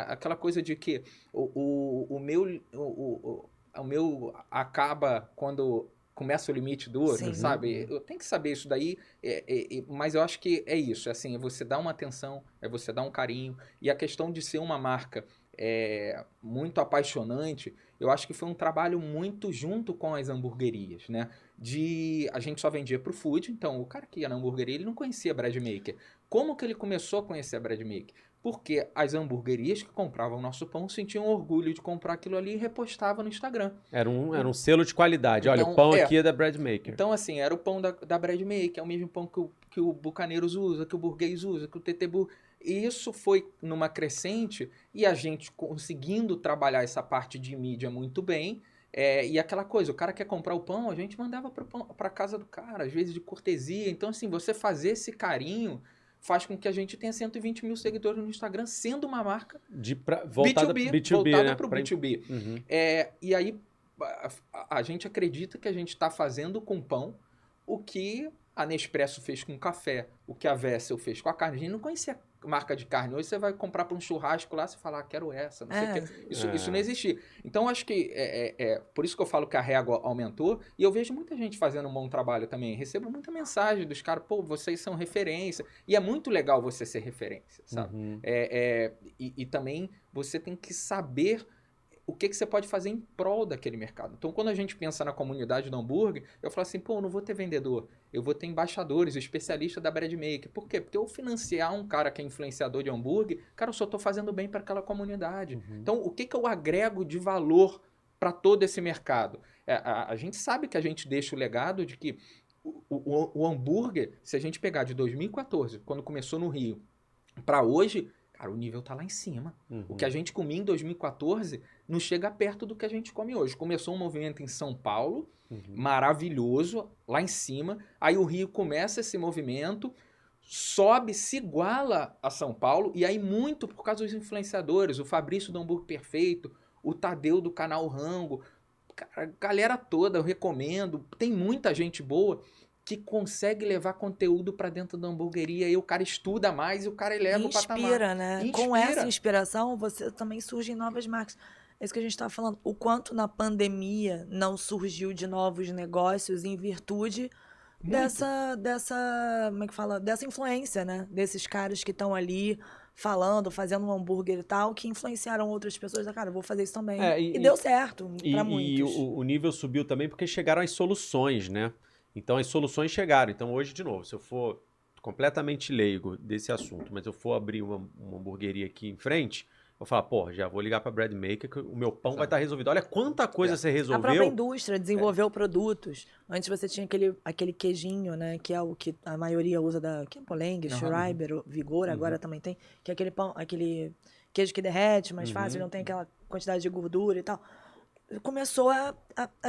aquela coisa de que o meu acaba quando começa o limite do outro, Sim. sabe? Eu tenho que saber isso daí, mas eu acho que é isso, assim, é você dar uma atenção, é você dar um carinho, e a questão de ser uma marca muito apaixonante, eu acho que foi um trabalho muito junto com as hamburguerias, né? A gente só vendia pro food, então o cara que ia na hamburgueria, ele não conhecia a Bread Maker. Como que ele começou a conhecer a Bread Maker? Porque as hamburguerias que compravam nosso pão sentiam orgulho de comprar aquilo ali e repostavam no Instagram. Era um selo de qualidade. Olha, Então, o pão aqui é da Bread Maker. Então, assim, era o pão da Bread Maker, é o mesmo pão que o Bucaneiros usa, que o Burguês usa, que o TT E isso foi numa crescente e a gente conseguindo trabalhar essa parte de mídia muito bem. E aquela coisa, o cara quer comprar o pão, a gente mandava para casa do cara, às vezes de cortesia. Então, assim, você fazer esse carinho faz com que a gente tenha 120 mil seguidores no Instagram, sendo uma marca voltada voltada para o né? B2B. Uhum. E aí a gente acredita que a gente está fazendo com pão o que a Nespresso fez com café, o que a Vessel fez com a carne. A gente não conhecia marca de carne. Hoje você vai comprar para um churrasco lá, você fala, quero essa, não sei o quê. Isso não existia. Então, acho que por isso que eu falo que a régua aumentou, e eu vejo muita gente fazendo um bom trabalho também. Recebo muita mensagem dos caras, pô, vocês são referência. E é muito legal você ser referência, sabe? Uhum. E também você tem que saber o que você pode fazer em prol daquele mercado. Então, quando a gente pensa na comunidade do hambúrguer, eu falo assim, pô, eu não vou ter vendedor, eu vou ter embaixadores, especialistas da Bread Maker. Por quê? Porque eu financiar um cara que é influenciador de hambúrguer, cara, eu só estou fazendo bem para aquela comunidade. Uhum. Então, o que eu agrego de valor para todo esse mercado? A gente sabe que a gente deixa o legado de que o hambúrguer, se a gente pegar de 2014, quando começou no Rio, para hoje, cara, o nível tá lá em cima. Uhum. O que a gente comia em 2014 não chega perto do que a gente come hoje. Começou um movimento em São Paulo, maravilhoso, lá em cima. Aí o Rio começa esse movimento, sobe, se iguala a São Paulo, e aí muito por causa dos influenciadores, o Fabrício do Hambúrguer Perfeito, o Tadeu do canal Rango, cara, a galera toda, eu recomendo. Tem muita gente boa que consegue levar conteúdo para dentro da hamburgueria, e o cara estuda mais e o cara eleva o patamar. Inspira, né? Com essa inspiração, você também surgem novas marcas. É isso que a gente estava falando. O quanto na pandemia não surgiu de novos negócios em virtude dessa, como é que fala? Dessa influência, né? Desses caras que estão ali falando, fazendo um hambúrguer e tal, que influenciaram outras pessoas. Cara, eu vou fazer isso também. É, E deu certo pra E muitos. o nível subiu também porque chegaram as soluções, né? Então as soluções chegaram. Então hoje, de novo, se eu for completamente leigo desse assunto, mas eu for abrir uma hamburgueria aqui em frente, eu vou falar, pô, já vou ligar para Bread Maker que o meu pão vai estar resolvido. Olha quanta coisa você A própria resolveu. indústria desenvolveu produtos. Antes você tinha aquele queijinho, né? Que é o que a maioria usa que é Poleng, Schreiber, Vigor, agora também tem. Que é aquele pão, aquele queijo que derrete mais fácil, não tem aquela quantidade de gordura e tal. Começou a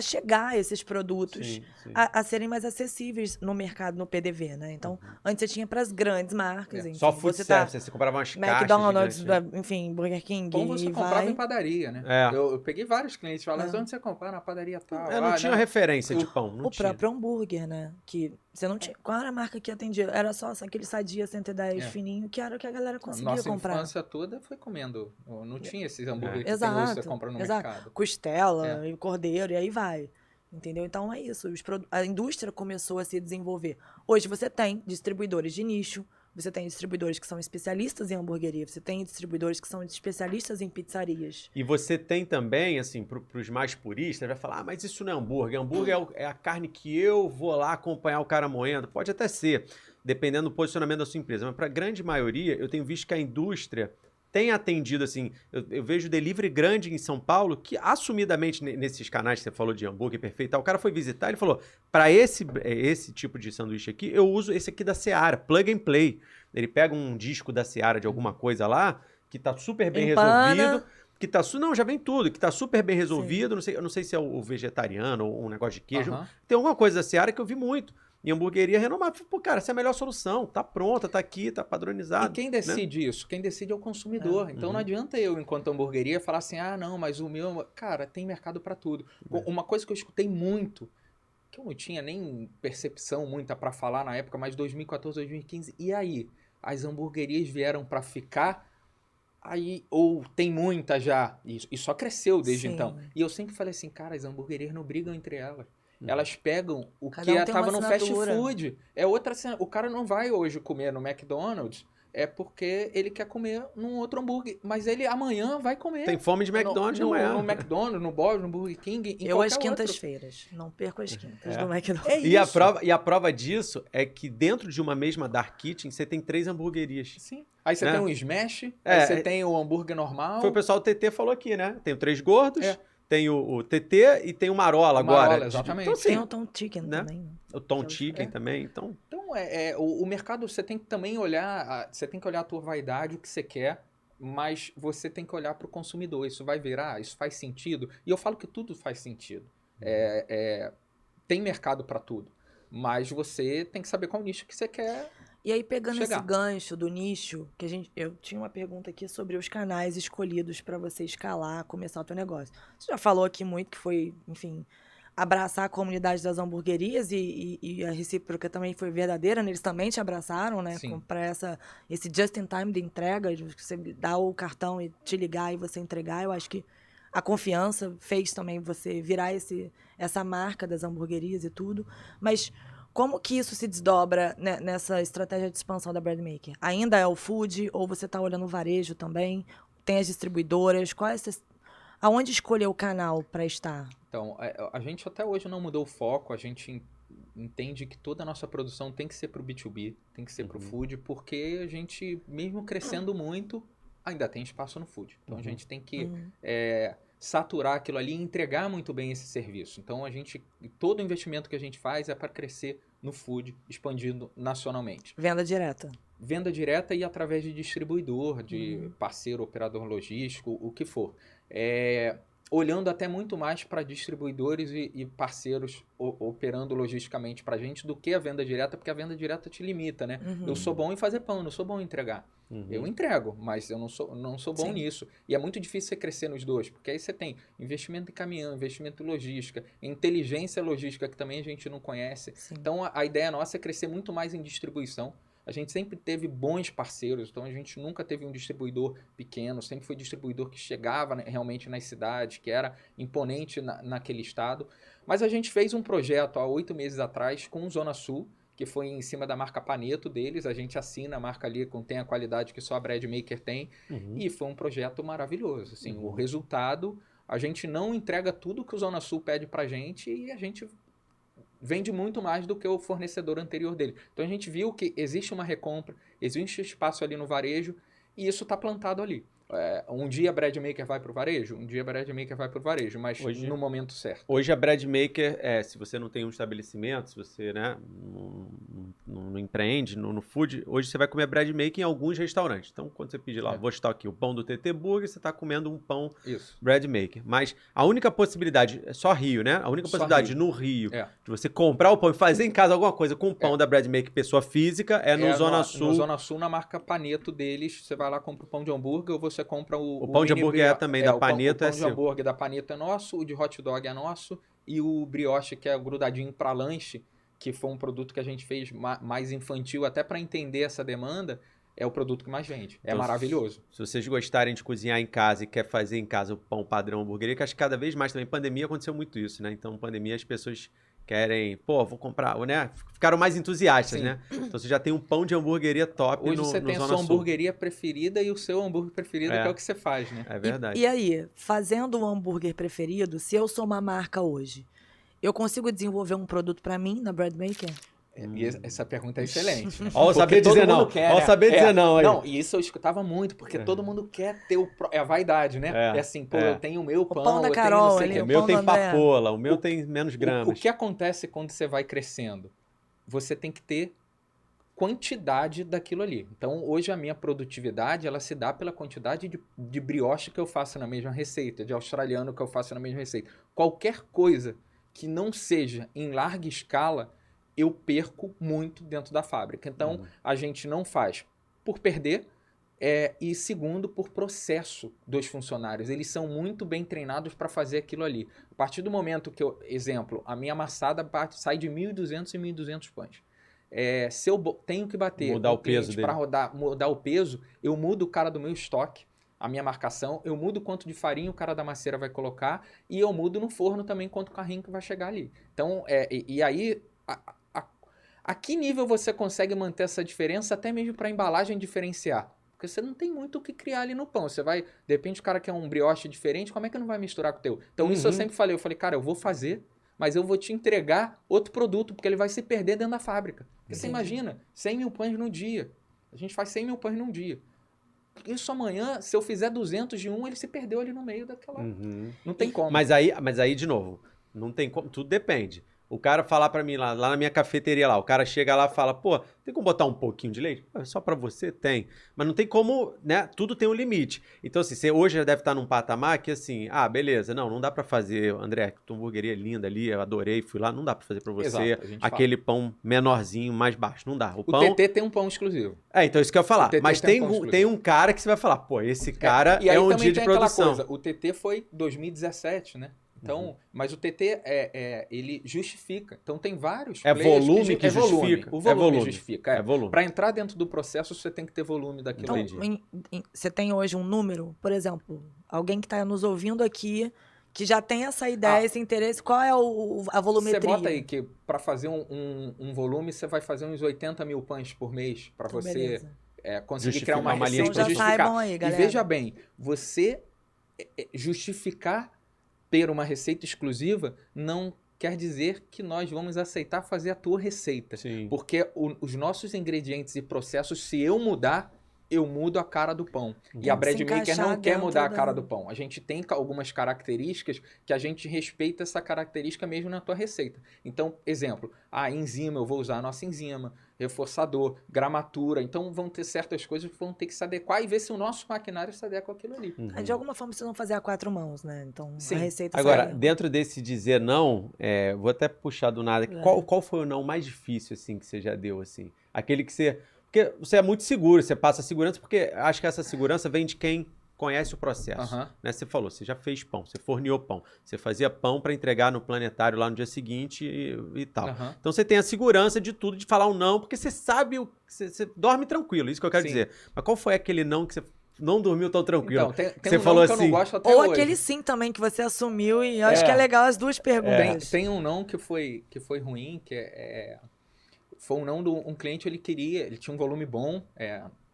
chegar esses produtos Sim, sim. a serem mais acessíveis no mercado, no PDV, né? Então, antes você tinha para as grandes marcas, enfim. Só food você service, você comprava umas McDonald's, caixas gigantes. enfim, Burger King, Pão você e comprava vai. em padaria, né? É. Eu peguei vários clientes falando, onde você compra? Na padaria tal. Não tinha referência de pão, não O tinha. próprio hambúrguer, né? Que você não tinha. Qual era a marca que atendia? Era só aquele Sadia 110 fininho, que era o que a galera conseguia Nossa comprar. infância toda foi comendo. Não tinha esses hambúrguer que tem hoje, você compra no mercado. Costela e cordeiro, e aí vai. Entendeu? Então é isso. A indústria começou a se desenvolver. Hoje você tem distribuidores de nicho, você tem distribuidores que são especialistas em hamburgueria, você tem distribuidores que são especialistas em pizzarias. E você tem também, assim, para os mais puristas, vai falar, mas isso não é hambúrguer. Hambúrguer é a carne que eu vou lá acompanhar o cara moendo. Pode até ser, dependendo do posicionamento da sua empresa. Mas para a grande maioria, eu tenho visto que a indústria tem atendido, assim, eu vejo delivery grande em São Paulo, que assumidamente nesses canais que você falou de hambúrguer perfeito, o cara foi visitar, ele falou, para esse tipo de sanduíche aqui, eu uso esse aqui da Seara, plug and play. Ele pega um disco da Seara de alguma coisa lá, que tá super bem resolvido, que tá não, já vem tudo, que tá super bem resolvido, eu não sei se é o vegetariano ou um negócio de queijo, tem alguma coisa da Seara que eu vi muito. Em hamburgueria renomada, pô, cara, essa é a melhor solução, tá pronta, tá aqui, tá padronizado. E quem decide isso? Quem decide é o consumidor. Então não adianta eu, enquanto hamburgueria, falar assim, não, mas o meu... Cara, tem mercado para tudo. Uma coisa que eu escutei muito, que eu não tinha nem percepção muita para falar na época, mas 2014, 2015, e aí? As hamburguerias vieram para ficar... Aí, ou tem muita já, e só cresceu desde então. E eu sempre falei assim, cara, as hamburguerias não brigam entre elas. Elas pegam o que estava no fast food. É outra cena. O cara não vai hoje comer no McDonald's, é porque ele quer comer num outro hambúrguer. Mas ele amanhã vai comer. Tem fome de McDonald's amanhã. No McDonald's, no Bob's, no Burger King, em eu qualquer às quintas-feiras. Não perco as quintas do McDonald's. É e, isso. a prova disso é que dentro de uma mesma Dark Kitchen, você tem 3 hamburguerias. Sim. Aí você tem o Smash, aí você tem o hambúrguer normal. Foi o pessoal do TT falou aqui, né? Tem o 3 gordos, tem o TT e tem o Marola agora. Marola, exatamente. Então, assim, tem o Tom Chicken, né? Também. O Tom Chicken também, então... Então, o mercado, você tem que também olhar, você tem que olhar a tua vaidade, o que você quer, mas você tem que olhar para o consumidor. Isso vai virar? Isso faz sentido? E eu falo que tudo faz sentido. Tem mercado para tudo, mas você tem que saber qual nicho que você quer. E aí, pegando esse gancho do nicho, eu tinha uma pergunta aqui sobre os canais escolhidos para você escalar, começar o teu negócio. Você já falou aqui muito que foi, enfim, abraçar a comunidade das hamburguerias e a recíproca também foi verdadeira, né? Eles também te abraçaram, né? Para esse just in time de entrega, de você dar o cartão e te ligar e você entregar. Eu acho que a confiança fez também você virar essa marca das hamburguerias e tudo. Mas como que isso se desdobra nessa estratégia de expansão da Bread Maker? Ainda é o food ou você está olhando o varejo também? Tem as distribuidoras? Aonde escolher o canal para estar? Então, a gente até hoje não mudou o foco, a gente entende que toda a nossa produção tem que ser para o B2B, tem que ser para o food, porque a gente, mesmo crescendo muito, ainda tem espaço no food. Então, a gente tem que saturar aquilo ali e entregar muito bem esse serviço. Então, todo o investimento que a gente faz é para crescer no food, expandindo nacionalmente. Venda direta. Venda direta e através de distribuidor, de parceiro, operador logístico, o que for. Olhando até muito mais para distribuidores e parceiros operando logisticamente para a gente do que a venda direta, porque a venda direta te limita, né? Eu sou bom em fazer pão, não sou bom em entregar. Eu entrego, mas eu não sou bom nisso. E é muito difícil você crescer nos dois, porque aí você tem investimento em caminhão, investimento em logística, inteligência logística, que também a gente não conhece. Sim. Então, a ideia nossa é crescer muito mais em distribuição. A gente sempre teve bons parceiros, então a gente nunca teve um distribuidor pequeno, sempre foi distribuidor que chegava realmente nas cidades, que era imponente naquele estado. Mas a gente fez um projeto há 8 meses atrás com o Zona Sul, que foi em cima da marca Paneto deles. A gente assina a marca ali, tem a qualidade que só a Bread Maker tem. E foi um projeto maravilhoso. Assim, o resultado, a gente não entrega tudo que o Zona Sul pede pra gente e a gente vende muito mais do que o fornecedor anterior dele. Então a gente viu que existe uma recompra, existe espaço ali no varejo e isso está plantado ali. Um dia a Bread Maker vai para o varejo, um dia a Bread Maker vai para o varejo, mas hoje, no momento certo. Hoje a Bread Maker, se você não tem um estabelecimento, se você não empreende no food, hoje você vai comer Bread Maker em alguns restaurantes. Então, quando você pedir lá, vou estar aqui o pão do TT Burger, você está comendo um pão Bread Maker. Mas a única possibilidade, é só Rio, né? A única possibilidade no Rio de você comprar o pão e fazer em casa alguma coisa com o pão da Bread Maker pessoa física é no Zona Sul. No Zona Sul, na marca Paneto deles, você vai lá, compra o pão de hambúrguer ou você compra o pão de hambúrguer também da Paneto o pão de hambúrguer da Paneto é nosso, o de hot dog é nosso e o brioche, que é grudadinho para lanche, que foi um produto que a gente fez mais infantil, até para entender essa demanda, é o produto que mais vende. Então, é maravilhoso. Se vocês gostarem de cozinhar em casa e quer fazer em casa o pão padrão hamburgueria, que acho que cada vez mais também, pandemia aconteceu muito isso, né? Então, pandemia as pessoas querem, vou comprar, né? Ficaram mais entusiastas, né? Então você já tem um pão de hamburgueria top hoje você tem a sua hamburgueria preferida e o seu hambúrguer preferido, que é o que você faz, né? É verdade. E aí, fazendo um hambúrguer preferido, se eu sou uma marca hoje, eu consigo desenvolver um produto para mim na Bread Maker? E essa pergunta é excelente. Né? Ó, saber dizer não. Ó, saber dizer não aí. Não, e isso eu escutava muito, porque todo mundo quer ter é a vaidade, né? É assim, eu tenho o meu pão, o pão da Carol, o meu tem papoula, o meu tem menos gramas. O que acontece quando você vai crescendo? Você tem que ter quantidade daquilo ali. Então, hoje a minha produtividade, ela se dá pela quantidade de brioche que eu faço na mesma receita, de australiano que eu faço na mesma receita. Qualquer coisa que não seja em larga escala, eu perco muito dentro da fábrica. Então, a gente não faz por perder e, segundo, por processo dos funcionários. Eles são muito bem treinados para fazer aquilo ali. A partir do momento que exemplo, a minha amassada sai de 1.200 e 1.200 pães. Se eu tenho que bater mudar o peso para mudar o peso, eu mudo o cara do meu estoque, a minha marcação, eu mudo quanto de farinha o cara da macieira vai colocar e eu mudo no forno também quanto carrinho que vai chegar ali. Então, e aí... A que nível você consegue manter essa diferença, até mesmo para embalagem diferenciar? Porque você não tem muito o que criar ali no pão. Você vai, de repente o cara quer um brioche diferente, como é que não vai misturar com o teu? Então isso eu sempre falei, cara, eu vou fazer, mas eu vou te entregar outro produto, porque ele vai se perder dentro da fábrica. Porque você imagina, 100 mil pães no dia. A gente faz 100 mil pães num dia. Isso amanhã, se eu fizer 200 de um, ele se perdeu ali no meio daquela... Não tem como. Mas aí, de novo, não tem como, tudo depende. O cara falar pra mim lá na minha cafeteria lá, o cara chega lá e fala, tem como botar um pouquinho de leite? Só pra você? Tem. Mas não tem como, né? Tudo tem um limite. Então, assim, você hoje já deve estar num patamar que, assim, beleza, não dá pra fazer, André, tua hamburgueria linda ali, eu adorei, fui lá, não dá pra fazer pra você. Exato, aquele pão menorzinho, mais baixo, não dá. O TT tem um pão exclusivo. Então isso que eu ia falar. Mas tem um cara que você vai falar, esse cara é um dia de produção. O TT foi 2017, né? Então, mas o TT, ele justifica. Então, tem vários volume que justifica. O volume justifica. É volume. Para entrar dentro do processo, você tem que ter volume daquilo. Então, você tem hoje um número, por exemplo, alguém que está nos ouvindo aqui, que já tem essa ideia, esse interesse, qual é a volumetria? Você bota aí que para fazer um volume, você vai fazer uns 80 mil pães por mês para você conseguir criar uma receita então, justificar. Aí, galera. E veja bem, você justificar ter uma receita exclusiva não quer dizer que nós vamos aceitar fazer a tua receita. Sim. Porque os nossos ingredientes e processos, se eu mudar, eu mudo a cara do pão. E a Bread Maker não quer mudar a cara do pão. A gente tem algumas características que a gente respeita essa característica mesmo na tua receita. Então, exemplo, enzima, eu vou usar a nossa enzima, reforçador, gramatura. Então, vão ter certas coisas que vão ter que se adequar e ver se o nosso maquinário se adequa àquilo ali. De alguma forma, vocês vão fazer a 4 mãos, né? Então, sim. A receita Agora, dentro desse dizer não, vou até puxar do nada. Qual foi o não mais difícil, assim, que você já deu, assim? Aquele que você... Porque você é muito seguro, você passa segurança, porque acho que essa segurança vem de quem conhece o processo. Né? Você falou, você já fez pão, você forneou pão, você fazia pão para entregar no planetário lá no dia seguinte e tal. Então você tem a segurança de tudo, de falar um não, porque você sabe, você dorme tranquilo, isso que eu quero dizer. Mas qual foi aquele não que você não dormiu tão tranquilo? Então, tem você um falou não que assim, eu não gosto até ou hoje. aquele sim também que você assumiu e eu acho que é legal as duas perguntas. Tem um não que foi ruim, foi um não de um cliente, ele tinha um volume bom,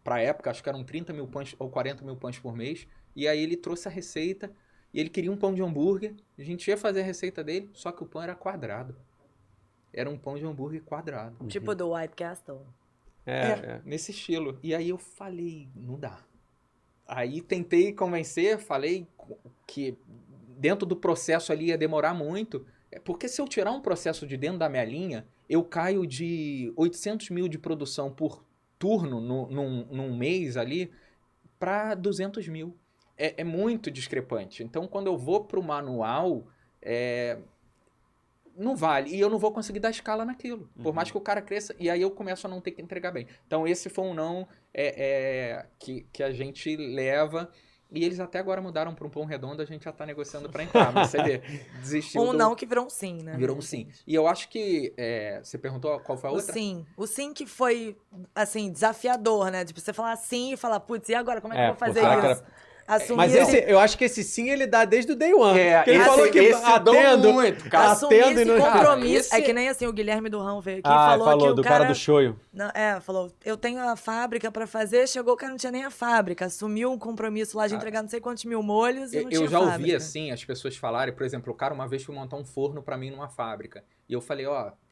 pra época, acho que eram 30 mil pães ou 40 mil pães por mês, e aí ele trouxe a receita, e ele queria um pão de hambúrguer, a gente ia fazer a receita dele, só que o pão era quadrado. Era um pão de hambúrguer quadrado. Tipo do White Castle. Nesse estilo. E aí eu falei, não dá. Aí tentei convencer, falei que dentro do processo ali ia demorar muito, porque se eu tirar um processo de dentro da minha linha, eu caio de 800 mil de produção por turno num mês ali para 200 mil. É muito discrepante. Então, quando eu vou para o manual, não vale. E eu não vou conseguir dar escala naquilo. Por mais que o cara cresça, e aí eu começo a não ter que entregar bem. Então, esse foi um não que a gente leva. E eles até agora mudaram para um pão redondo, a gente já está negociando para entrar. Mas você vê, desistiu Um não que virou um sim, né? Virou um sim. E eu acho que... você perguntou qual foi a outra? O sim que foi, assim, desafiador, né? Tipo, você falar sim e falar, putz, e agora? Como é que eu vou fazer isso? Assumir Mas eu acho que esse sim ele dá desde o day one. Porque ele falou que atendo muito, cara. Assumir Atendo esse e não... compromisso. Cara, É que nem assim, o Guilherme do Rão veio aqui e falou que do o cara do shoyu. Não, falou, eu tenho a fábrica pra fazer, chegou o cara não tinha nem a fábrica, assumiu um compromisso lá de entregar não sei quantos mil molhos e não tinha Eu já fábrica. ouvi, assim, as pessoas falarem, por exemplo, o cara uma vez foi montar um forno pra mim numa fábrica. E eu falei,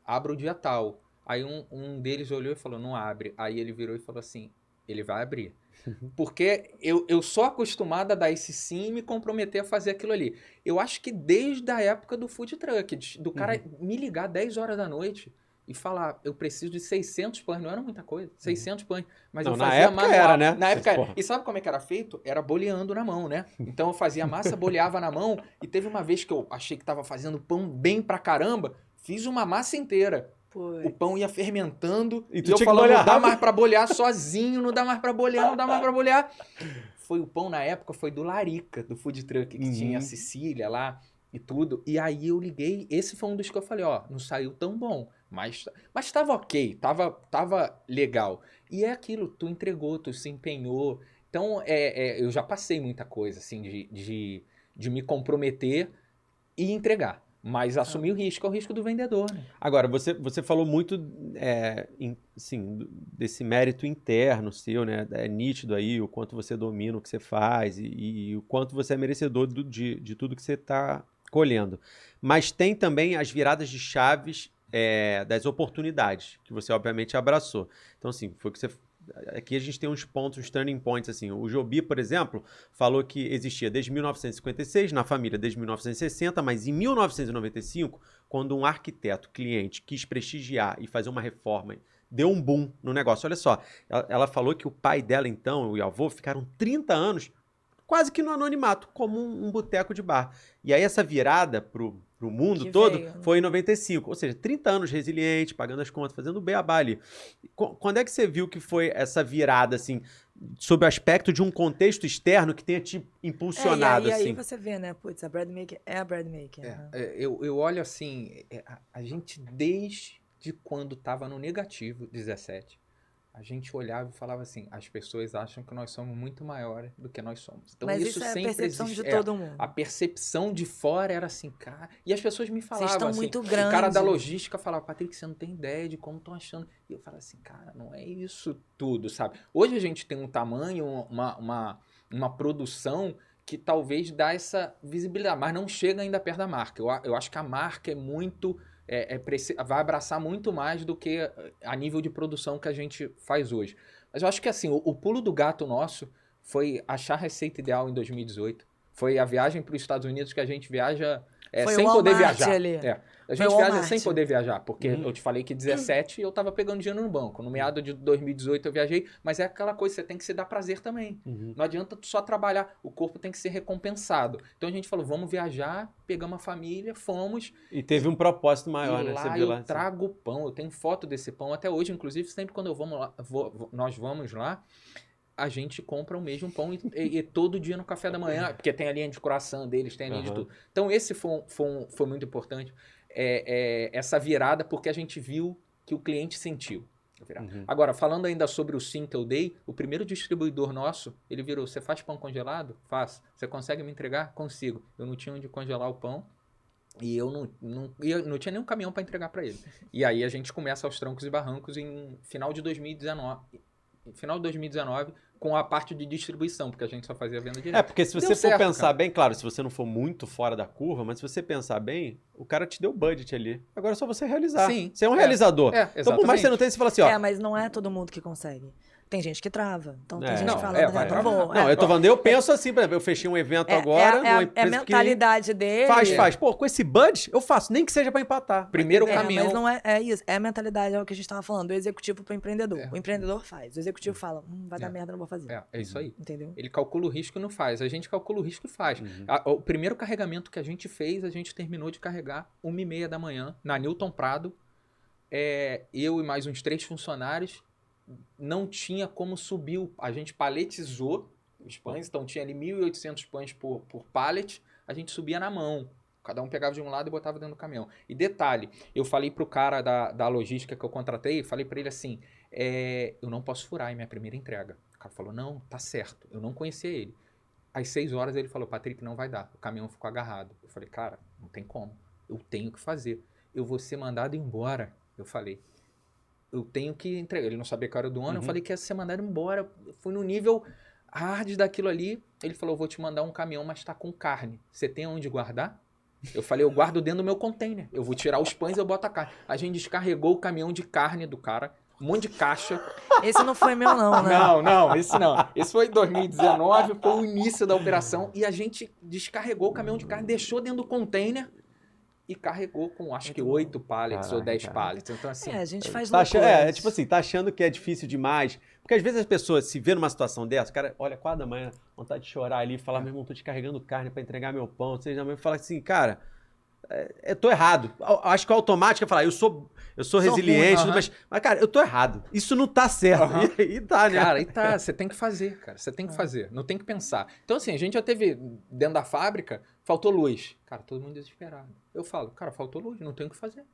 abra o dia tal. Aí um deles olhou e falou, não abre. Aí ele virou e falou assim, ele vai abrir. Porque eu sou acostumado a dar esse sim e me comprometer a fazer aquilo ali. Eu acho que desde a época do food truck, do cara me ligar 10 horas da noite e falar, eu preciso de 600 pães, não era muita coisa, 600 pães. Mas não, eu fazia na época manual. era, né? Na época era. E sabe como é que era feito? Era boleando na mão, né? Então eu fazia massa, boleava na mão, e teve uma vez que eu achei que tava fazendo pão bem pra caramba, fiz uma massa inteira. O pão ia fermentando e eu falando, não dá mais pra bolear sozinho, não dá mais pra bolear, não dá mais pra bolear. Foi o pão na época, foi do Larica, do food truck, que tinha a Sicília lá e tudo. E aí eu liguei, esse foi um dos que eu falei, não saiu tão bom, mas tava ok, tava legal. E é aquilo, tu entregou, tu se empenhou. Então, eu já passei muita coisa, assim, de me comprometer e entregar. Mas assumir o risco é o risco do vendedor, né? Agora, você falou muito assim, desse mérito interno seu, né? É nítido aí o quanto você domina o que você faz e o quanto você é merecedor de tudo que você está colhendo. Mas tem também as viradas de chaves das oportunidades, que você obviamente abraçou. Então, assim, foi o que você... Aqui a gente tem uns pontos, uns turning points, assim. O Joby, por exemplo, falou que existia desde 1956, na família desde 1960, mas em 1995, quando um arquiteto cliente quis prestigiar e fazer uma reforma, deu um boom no negócio. Olha só, ela falou que o pai dela, então, o avô, ficaram 30 anos quase que no anonimato, como um boteco de bar. E aí essa virada pro mundo que todo foi em 95. Ou seja, 30 anos resiliente, pagando as contas, fazendo o beabá ali. Quando é que você viu que foi essa virada, assim, sob o aspecto de um contexto externo que tenha te impulsionado, e aí assim? você vê, né? Putz, a bread maker é a bread maker. Eu olho assim, a gente desde quando estava no negativo, 17, a gente olhava e falava assim, as pessoas acham que nós somos muito maiores do que nós somos. Então, mas isso é sempre a percepção existe. de todo mundo. A percepção de fora era assim, cara... E as pessoas me falavam Vocês estão assim... muito grandes. O cara da logística falava, Patrick, você não tem ideia de como estão achando. E eu falava assim, cara, não é isso tudo, sabe? Hoje a gente tem um tamanho, uma produção que talvez dá essa visibilidade, mas não chega ainda perto da marca. Eu acho que a marca é muito... vai abraçar muito mais do que a nível de produção que a gente faz hoje. Mas eu acho que assim, o pulo do gato nosso foi achar a receita ideal em 2018. Foi a viagem para os Estados Unidos que a gente viaja sem poder viajar. A gente viaja sem poder viajar, porque eu te falei que 17 eu tava pegando dinheiro no banco. No meado de 2018 eu viajei, mas é aquela coisa, você tem que se dar prazer também. Não adianta tu só trabalhar, o corpo tem que ser recompensado. Então a gente falou, vamos viajar, pegamos a família, fomos. E teve um propósito maior, né? Lá eu trago pão, eu tenho foto desse pão até hoje, inclusive sempre quando nós vamos lá, a gente compra o mesmo pão e todo dia no café da manhã, porque tem a linha de croissant deles, tem a linha de tudo. Então esse foi muito importante, essa virada, porque a gente viu que o cliente sentiu. Agora, falando ainda sobre o sim que eu dei, o primeiro distribuidor nosso, ele virou, você faz pão congelado? Faço. Você consegue me entregar? Consigo. Eu não tinha onde congelar o pão. E eu não tinha nenhum caminhão para entregar para ele. E aí a gente começa aos trancos e barrancos em final de 2019, com a parte de distribuição, porque a gente só fazia venda direta. Porque se você for pensar bem, claro, se você não for muito fora da curva, mas se você pensar bem, o cara te deu budget ali. Agora é só você realizar. Sim. Você é um realizador. Então, por mais que você não tenha, você fala assim, ó. Mas não é todo mundo que consegue. Tem gente que trava. Então tem gente Não, que fala, vai não vou. Não, eu tô falando, eu penso assim, por exemplo, eu fechei um evento agora, numa empresa É a mentalidade dele. Faz. Pô, com esse budget, eu faço, nem que seja pra empatar. Primeiro o caminhão. Mas não é isso. É a mentalidade, é o que a gente tava falando, do executivo pro empreendedor. O empreendedor faz. O executivo fala, vai dar merda, não vou fazer. É isso aí. Entendeu? Ele calcula o risco e não faz. A gente calcula o risco e faz. O primeiro carregamento que a gente fez, a gente terminou de carregar 1h30 da manhã, na Newton Prado. Eu e mais uns 3 funcionários, não tinha como subir. A gente paletizou os pães, então tinha ali 1.800 pães por pallet, a gente subia na mão. Cada um pegava de um lado e botava dentro do caminhão. E detalhe, eu falei pro cara da logística que eu contratei, falei pra ele assim, eu não posso furar em minha primeira entrega. O cara falou, não, tá certo. Eu não conhecia ele. Às 6 horas ele falou, Patrick, não vai dar. O caminhão ficou agarrado. Eu falei, cara, não tem como. Eu tenho que fazer. Eu vou ser mandado embora. Eu falei, eu tenho que entregar. Ele não sabia que eu era o dono. Eu falei que ia ser mandado embora. Eu fui no nível hard daquilo ali. Ele falou, eu vou te mandar um caminhão, mas tá com carne. Você tem onde guardar? Eu falei, eu guardo dentro do meu container. Eu vou tirar os pães e eu boto a carne. A gente descarregou o caminhão de carne do cara. Um monte de caixa. Esse não foi meu não, né? Não, esse não. Esse foi em 2019, foi o início da operação. E a gente descarregou o caminhão de carne, deixou dentro do container e carregou com acho que 8 pallets ou 10 pallets. Então, assim. A gente faz loucura. Tipo assim, tá achando que é difícil demais. Porque às vezes as pessoas se vê numa situação dessa, o cara olha 4 da manhã, vontade de chorar ali e falar, meu irmão, tô descarregando carne pra entregar meu pão. 6 da manhã, fala assim, cara, eu tô errado. Acho que o automático é falar, eu sou resiliente, ruim, mas, cara, eu tô errado. Isso não tá certo. E tá, né? Cara, tá. Você tem que fazer, cara. Você tem que fazer. Não tem que pensar. Então, assim, a gente já teve dentro da fábrica, faltou luz. Cara, todo mundo desesperado. Eu falo, cara, faltou luz, não tem o que fazer.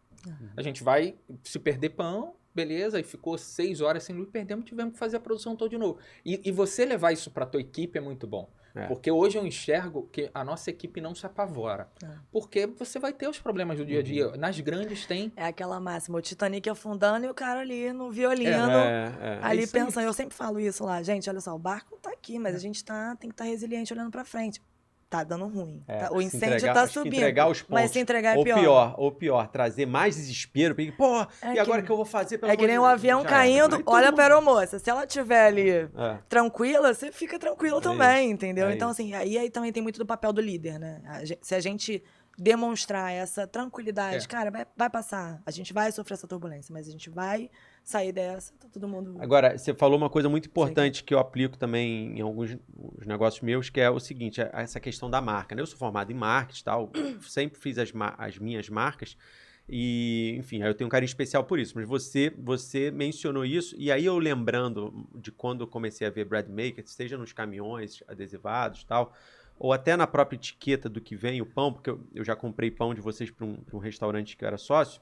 A gente vai se perder pão, beleza, e ficou 6 horas sem luz, perdemos, tivemos que fazer a produção toda de novo. E você levar isso pra tua equipe é muito bom. Porque hoje eu enxergo que a nossa equipe não se apavora. Porque você vai ter os problemas do dia a dia. Nas grandes tem. É aquela máxima, o Titanic afundando e o cara ali no violino, ali pensando. Eu sempre falo isso lá, gente, olha só, o barco tá aqui, mas a gente tem que estar resiliente olhando pra frente. Tá dando ruim. O incêndio tá subindo. Entregar os pontos. Mas se entregar é pior. Ou pior, trazer mais desespero. Porque, e agora que eu vou fazer? É que nem um avião caindo, olha pra aeromoça. Se ela estiver ali tranquila, você fica tranquilo também, entendeu? Então, assim, aí também tem muito do papel do líder, né? Se a gente demonstrar essa tranquilidade, cara, vai passar. A gente vai sofrer essa turbulência, mas a gente vai sair dessa, tá todo mundo... Agora, você falou uma coisa muito importante que eu aplico também em alguns negócios meus, que é o seguinte, essa questão da marca, né? Eu sou formado em marketing e tal, sempre fiz as minhas marcas e, enfim, aí eu tenho um carinho especial por isso, mas você mencionou isso e aí eu lembrando de quando eu comecei a ver bread makers, seja nos caminhões adesivados e tal, ou até na própria etiqueta do que vem o pão, porque eu já comprei pão de vocês para um restaurante que eu era sócio,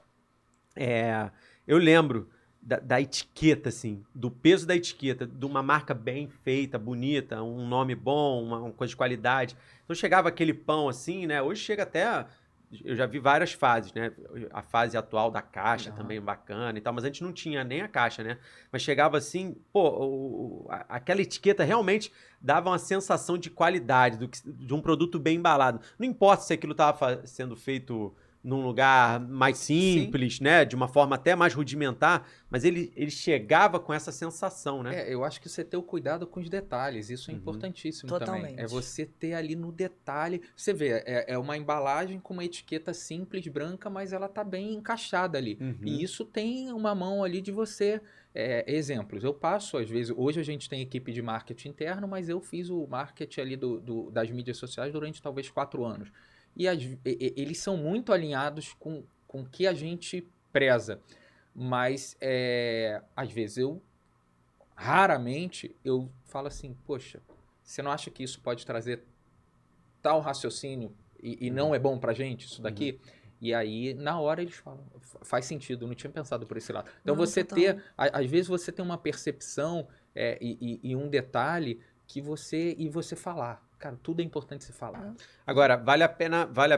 eu lembro da etiqueta, assim, do peso da etiqueta, de uma marca bem feita, bonita, um nome bom, uma coisa de qualidade. Então chegava aquele pão assim, né? Hoje chega até... Eu já vi várias fases, né? A fase atual da caixa também bacana e tal, mas a gente não tinha nem a caixa, né? Mas chegava assim, aquela etiqueta realmente dava uma sensação de qualidade, de um produto bem embalado. Não importa se aquilo estava sendo feito num lugar mais simples, né? De uma forma até mais rudimentar, mas ele chegava com essa sensação, né? Eu acho que você ter o cuidado com os detalhes, isso é importantíssimo também. É você ter ali no detalhe, você vê, é uma embalagem com uma etiqueta simples, branca, mas ela tá bem encaixada ali. E isso tem uma mão ali de você... exemplos, eu passo às vezes, hoje a gente tem equipe de marketing interno, mas eu fiz o marketing ali das mídias sociais durante talvez 4 anos. E eles são muito alinhados com o que a gente preza. Mas, às vezes, raramente, eu falo assim, poxa, você não acha que isso pode trazer tal raciocínio e não é bom pra gente, isso daqui? E aí, na hora, eles falam, faz sentido, eu não tinha pensado por esse lado. Então, às vezes, você tem uma percepção e um detalhe que você falar. Cara, tudo é importante se falar. Agora, vale a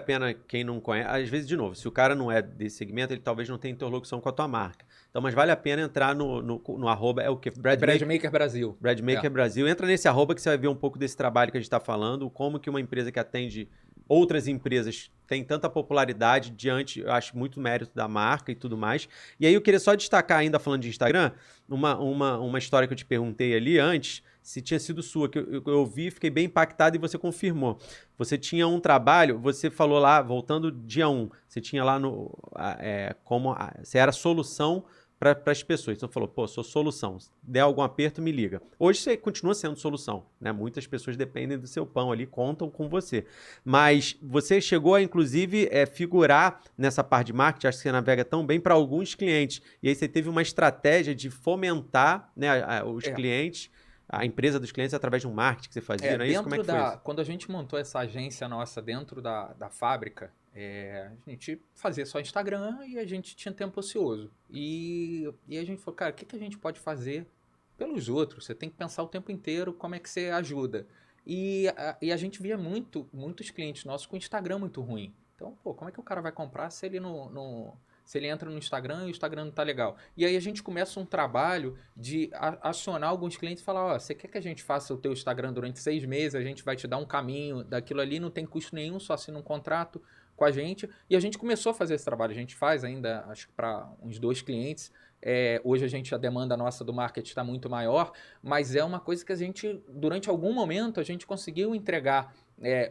pena quem não conhece. Às vezes, de novo, se o cara não é desse segmento, ele talvez não tenha interlocução com a tua marca. Então, mas vale a pena entrar no arroba, é o quê? Bradmaker Brasil. Bradmaker Brasil. Entra nesse arroba que você vai ver um pouco desse trabalho que a gente está falando, como que uma empresa que atende outras empresas tem tanta popularidade diante, eu acho, muito mérito da marca e tudo mais. E aí eu queria só destacar, ainda falando de Instagram, uma história que eu te perguntei ali antes, se tinha sido sua, que eu vi, fiquei bem impactado e você confirmou. Você tinha um trabalho, você falou lá, voltando dia 1, você tinha lá você era solução para as pessoas. Então falou, pô, sou solução. Se der algum aperto, me liga. Hoje você continua sendo solução, né? Muitas pessoas dependem do seu pão ali, contam com você. Mas você chegou a, inclusive, figurar nessa parte de marketing, acho que você navega tão bem para alguns clientes. E aí você teve uma estratégia de fomentar, né, os clientes, a empresa dos clientes através de um marketing que você fazia, não é isso? Como é que foi isso? Quando a gente montou essa agência nossa dentro da fábrica, a gente fazia só Instagram e a gente tinha tempo ocioso. E a gente falou, cara, o que a gente pode fazer pelos outros? Você tem que pensar o tempo inteiro como é que você ajuda. E a gente via muitos clientes nossos com Instagram muito ruim. Então, pô, como é que o cara vai comprar se ele se ele entra no Instagram e o Instagram não tá legal? E aí a gente começa um trabalho de acionar alguns clientes e falar, ó, você quer que a gente faça o teu Instagram durante 6 meses, a gente vai te dar um caminho daquilo ali, não tem custo nenhum, só assina um contrato com a gente. E a gente começou a fazer esse trabalho, a gente faz ainda, acho que para uns 2 clientes. Hoje a demanda nossa do marketing está muito maior, mas é uma coisa que a gente, durante algum momento, a gente conseguiu entregar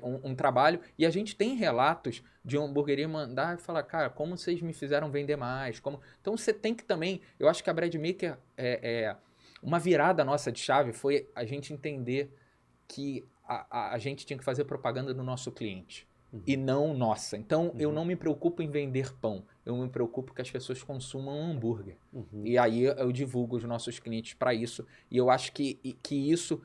um trabalho, e a gente tem relatos de uma hamburgueria mandar e falar, cara, como vocês me fizeram vender mais? Então você tem que também, eu acho que a Bradmaker, uma virada nossa de chave foi a gente entender que a gente tinha que fazer propaganda do nosso cliente. E não nossa. Então, eu não me preocupo em vender pão. Eu me preocupo que as pessoas consumam hambúrguer. E aí eu divulgo os nossos clientes para isso. E eu acho que isso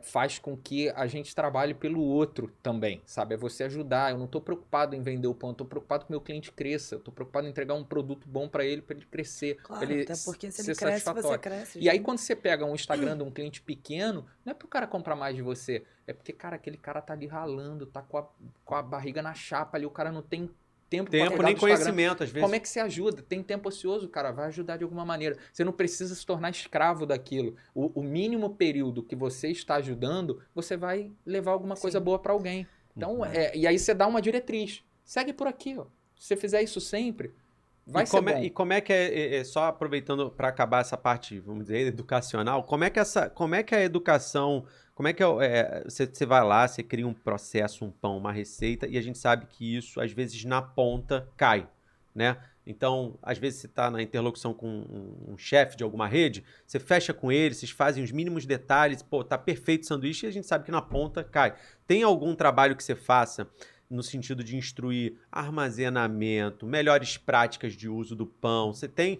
faz com que a gente trabalhe pelo outro também, sabe? É você ajudar. Eu não estou preocupado em vender o pão. Eu estou preocupado que o meu cliente cresça. Eu estou preocupado em entregar um produto bom para ele crescer. Claro, pra ele até porque se ser ele cresce, satisfatório. você cresce. E aí, quando você pega um Instagram de um cliente pequeno, não é para o cara comprar mais de você. É porque, cara, aquele cara tá ali ralando, tá com a barriga na chapa ali, o cara não tem tempo pra cuidar nem do conhecimento, às vezes. Como é que você ajuda? Tem tempo ocioso, cara, vai ajudar de alguma maneira. Você não precisa se tornar escravo daquilo. O mínimo período que você está ajudando, você vai levar alguma coisa boa para alguém. Então, e aí você dá uma diretriz. Segue por aqui, ó. Se você fizer isso sempre, vai ser bom. E como é que só aproveitando para acabar essa parte, vamos dizer, educacional, como é que a educação, como é que você vai lá, você cria um processo, um pão, uma receita, e a gente sabe que isso, às vezes, na ponta, cai, né? Então, às vezes você está na interlocução com um chefe de alguma rede, você fecha com ele, vocês fazem os mínimos detalhes, pô, tá perfeito o sanduíche, e a gente sabe que na ponta cai. Tem algum trabalho que você faça no sentido de instruir armazenamento, melhores práticas de uso do pão? Você tem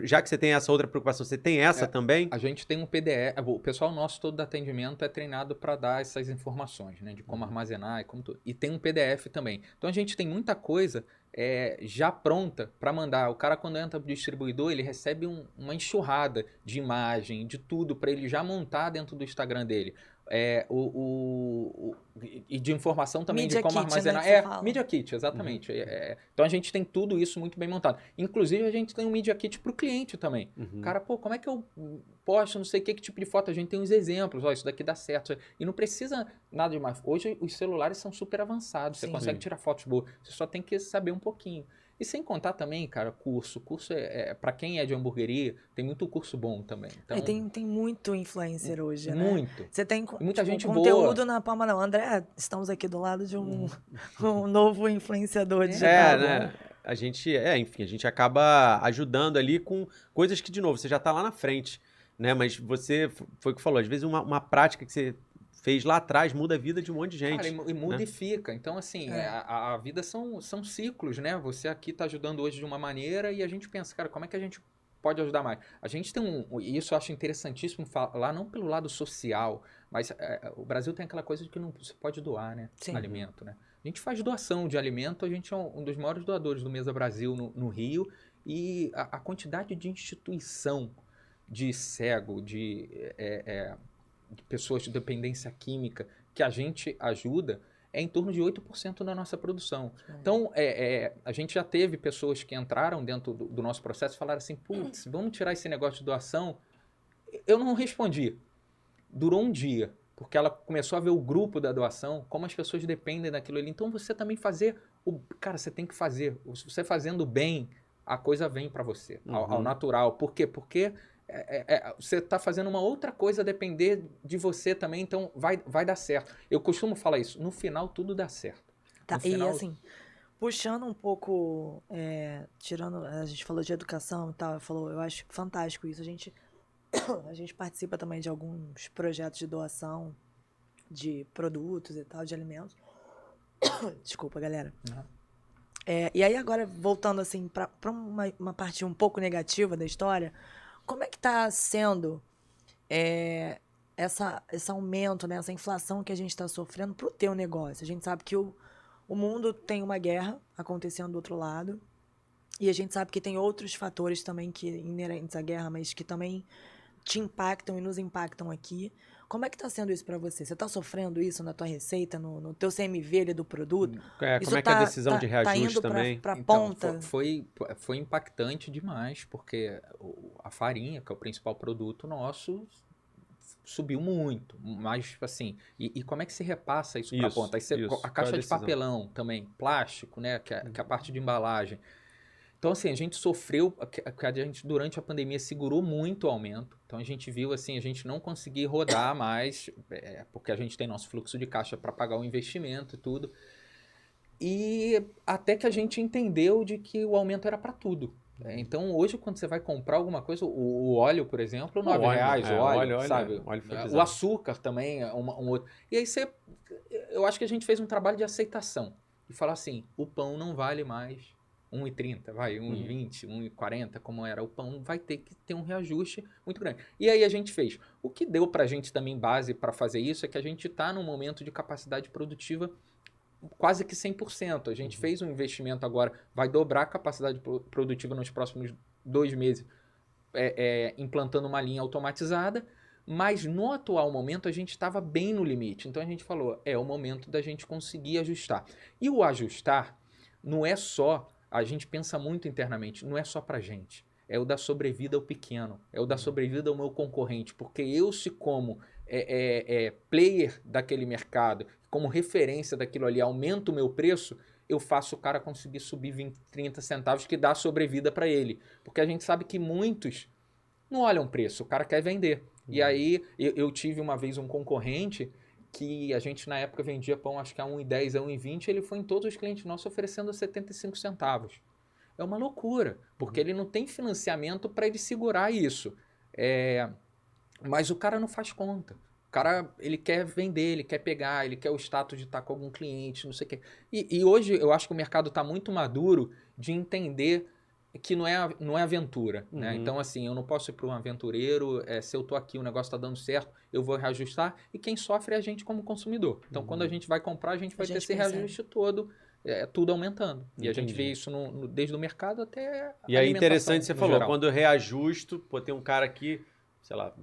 já que você tem essa outra preocupação, você tem essa também? A gente tem um PDF, o pessoal nosso todo do atendimento é treinado para dar essas informações, né, de como armazenar e como tudo. E tem um PDF também. Então a gente tem muita coisa já pronta para mandar. O cara, quando entra pro distribuidor, ele recebe uma enxurrada de imagem, de tudo, para ele já montar dentro do Instagram dele. E de informação também Media de como Kit, armazenar. né, que você fala. Media Kit, exatamente. Então a gente tem tudo isso muito bem montado. Inclusive a gente tem um Media Kit para o cliente também. Cara, pô, como é que eu posto, não sei que tipo de foto? A gente tem uns exemplos, ó, isso daqui dá certo. E não precisa nada demais. Hoje os celulares são super avançados, você consegue tirar fotos boas. Você só tem que saber um pouquinho. E sem contar também, cara, curso. Curso para quem é de hamburgueria, tem muito curso bom também. Então, tem muito influencer hoje, né? muito. Você tem Muita gente conteúdo boa. na palma da mão. André, estamos aqui do lado de um novo influenciador digital. Né? A gente, enfim, a gente acaba ajudando ali com coisas que, de novo, você já está lá na frente, né? Mas foi o que falou, às vezes uma prática que você fez lá atrás muda a vida de um monte de gente. Cara, e modifica. Então, assim, a vida são ciclos, né? Você aqui está ajudando hoje de uma maneira e a gente pensa, cara, como é que a gente pode ajudar mais? A gente tem e isso eu acho interessantíssimo falar, não pelo lado social, mas o Brasil tem aquela coisa de que não se pode doar, né? Sim. Alimento, né? A gente faz doação de alimento, a gente é um dos maiores doadores do Mesa Brasil no Rio, e a quantidade de instituição de cego, de pessoas de dependência química que a gente ajuda é em torno de 8% da nossa produção. Então, a gente já teve pessoas que entraram dentro do nosso processo e falaram assim, putz, vamos tirar esse negócio de doação. Eu não respondi. Durou um dia, porque ela começou a ver o grupo da doação, como as pessoas dependem daquilo ali. Então, você também fazer... Cara, você tem que fazer. Você fazendo bem, a coisa vem para você, ao natural. Por quê? Porque você está fazendo uma outra coisa a depender de você também, então vai dar certo. Eu costumo falar isso, no final tudo dá certo. Tá, No final, e assim, puxando um pouco, tirando, a gente falou de educação e tal, eu acho fantástico isso. A gente participa também de alguns projetos de doação de produtos e tal, de alimentos. Desculpa, galera. Uhum. E aí agora, voltando assim para uma parte um pouco negativa da história, como é que está sendo esse aumento, né, essa inflação que a gente está sofrendo para o teu negócio? A gente sabe que o mundo tem uma guerra acontecendo do outro lado e a gente sabe que tem outros fatores também que inerentes à guerra, mas que também te impactam e nos impactam aqui. Como é que está sendo isso para você? Você está sofrendo isso na tua receita, no teu CMV ali do produto? Isso Como é que é a decisão de reajuste tá indo também? para Então, ponta? foi impactante demais, porque a farinha, que é o principal produto nosso, subiu muito. Mas, assim, e como é que se repassa isso para a ponta? Aí a caixa de papelão também, plástico, né, que é a parte de embalagem. Então, assim, a gente sofreu, a gente durante a pandemia segurou muito o aumento. Então, a gente viu, assim, a gente não conseguir rodar mais, porque a gente tem nosso fluxo de caixa para pagar o investimento e tudo. E até que a gente entendeu de que o aumento era para tudo. Então, hoje, quando você vai comprar alguma coisa, o óleo, por exemplo, R$9, o óleo, sabe? O açúcar também é um outro. E aí eu acho que a gente fez um trabalho de aceitação. E falar assim, o pão não vale mais R$1,30, vai, R$1,20, R$1,40, como era o pão, vai ter que ter um reajuste muito grande. E aí a gente fez. O que deu pra gente também base para fazer isso é que a gente está num momento de capacidade produtiva quase que 100%. A gente fez um investimento agora, vai dobrar a capacidade produtiva nos próximos 2 meses, implantando uma linha automatizada, mas no atual momento a gente estava bem no limite. Então a gente falou, é o momento da gente conseguir ajustar. E o ajustar não é só, a gente pensa muito internamente, não é só para gente. É o da sobrevida ao pequeno, é o da sobrevida ao meu concorrente, porque eu se como player daquele mercado, como referência daquilo ali, aumento o meu preço, eu faço o cara conseguir subir 20, 30 centavos que dá sobrevida para ele. Porque a gente sabe que muitos não olham preço, o cara quer vender. E aí, eu tive uma vez um concorrente que a gente na época vendia pão acho que a R$1,10, a R$1,20, ele foi em todos os clientes nossos oferecendo 75 centavos. É uma loucura, porque ele não tem financiamento para ele segurar isso. Mas o cara não faz conta. O cara, ele quer vender, ele quer pegar, ele quer o status de estar com algum cliente, não sei o quê. E hoje eu acho que o mercado está muito maduro de entender que não é aventura, né? Então, assim, eu não posso ir para um aventureiro, se eu tô aqui, o negócio está dando certo, eu vou reajustar, e quem sofre é a gente como consumidor. Então, quando a gente vai comprar, a gente vai ter esse reajuste todo, tudo aumentando. E a gente vê isso desde o mercado até a E aí, interessante, você falou, geral. quando eu reajusto, tem um cara aqui, sei lá,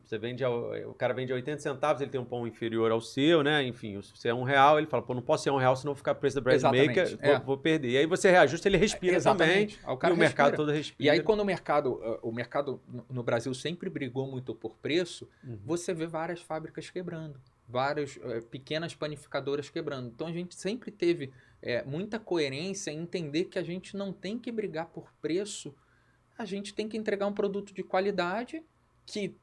o cara vende a 80 centavos, ele tem um pão inferior ao seu, né? Enfim, se é R$1, ele fala, pô, não posso ser R$1, senão ficar preço da Bread Maker, vou perder. E aí você reajusta, ele respira também, o cara e o mercado todo respira. E aí quando o mercado no Brasil sempre brigou muito por preço, você vê várias fábricas quebrando, várias pequenas panificadoras quebrando. Então a gente sempre teve muita coerência em entender que a gente não tem que brigar por preço, a gente tem que entregar um produto de qualidade que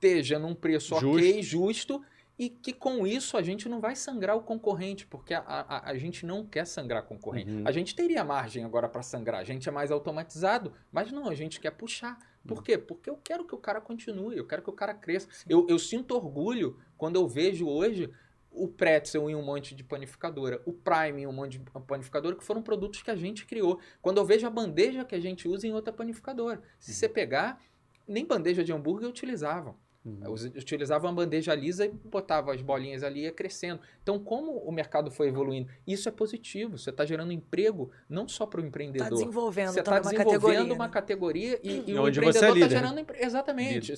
esteja num preço justo, e que com isso a gente não vai sangrar o concorrente, porque a gente não quer sangrar concorrente. A gente teria margem agora para sangrar, a gente é mais automatizado, mas não, a gente quer puxar. Por quê? Porque eu quero que o cara continue, eu quero que o cara cresça. Eu sinto orgulho quando eu vejo hoje o Pretzel em um monte de panificadora, o Prime em um monte de panificadora, que foram produtos que a gente criou. Quando eu vejo a bandeja que a gente usa em outra panificadora. Se você pegar, nem bandeja de hambúrguer utilizavam. Eu utilizava uma bandeja lisa e botava as bolinhas ali e ia crescendo. Então, como o mercado foi evoluindo, isso é positivo. Você está gerando emprego não só para o empreendedor. Está desenvolvendo você também está uma desenvolvendo categoria, uma né? categoria e o Onde você é empreendedor está líder, gerando... Exatamente.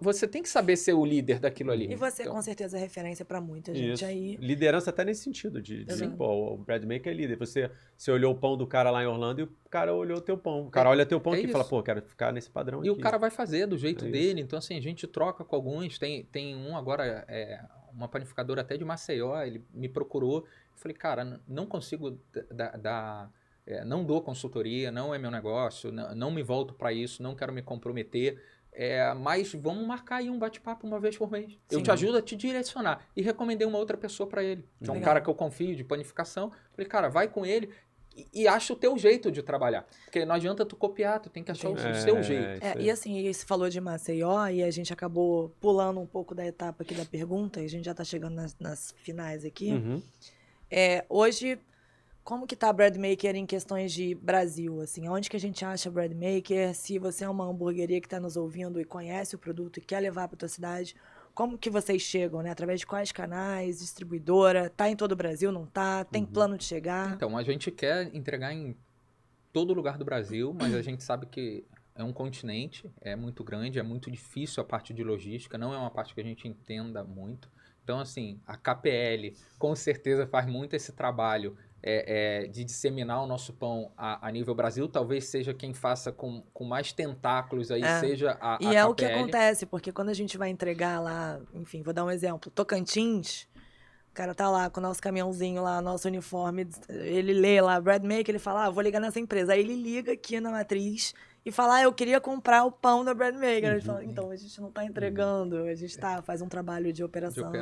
Você tem que saber ser o líder daquilo ali. E você, Então, com certeza, é referência para muita gente Isso. aí. Liderança até nesse sentido, de Exato. pô, o Brad Maker é líder. Você olhou o pão do cara lá em Orlando e o cara olhou o teu pão. O cara olha teu pão aqui e fala, isso. pô, quero ficar nesse padrão E aqui. o cara vai fazer do jeito É dele. Então, assim, a gente troca com alguns. Tem um agora, uma panificadora até de Maceió, ele me procurou. Eu falei, cara, não consigo não dou consultoria, não é meu negócio, não me volto para isso, não quero me comprometer. Mas vamos marcar aí um bate-papo uma vez por mês. Eu Sim. te ajudo a te direcionar. E recomendei uma outra pessoa para ele. Que é um Legal. cara que eu confio de panificação. Falei, cara, vai com ele e acha o teu jeito de trabalhar. Porque não adianta tu copiar, tu tem que achar o seu jeito. Isso aí. E assim, você falou de Maceió e a gente acabou pulando um pouco da etapa aqui da pergunta, e a gente já está chegando nas finais aqui. Uhum. Hoje, como que tá Brad Maker em questões de Brasil? Assim, onde que a gente acha Brad Maker? Se você é uma hamburgueria que está nos ouvindo e conhece o produto e quer levar para tua cidade, como que vocês chegam, né? Através de quais canais, distribuidora? Tá em todo o Brasil, não tá? Tem plano de chegar? Então, a gente quer entregar em todo lugar do Brasil, mas a gente sabe que é um continente, é muito grande, é muito difícil a parte de logística, não é uma parte que a gente entenda muito. Então, assim, a KPL com certeza faz muito esse trabalho de disseminar o nosso pão a nível Brasil. Talvez seja quem faça com mais tentáculos aí, seja a E é KPL. o que acontece, porque quando a gente vai entregar lá, enfim, vou dar um exemplo, Tocantins, o cara tá lá com o nosso caminhãozinho lá, nosso uniforme, ele lê lá, Brad Maker, ele fala, vou ligar nessa empresa. Aí ele liga aqui na matriz e fala, eu queria comprar o pão da Brad Maker. Ele fala, então, a gente não tá entregando, a gente faz um trabalho de operação.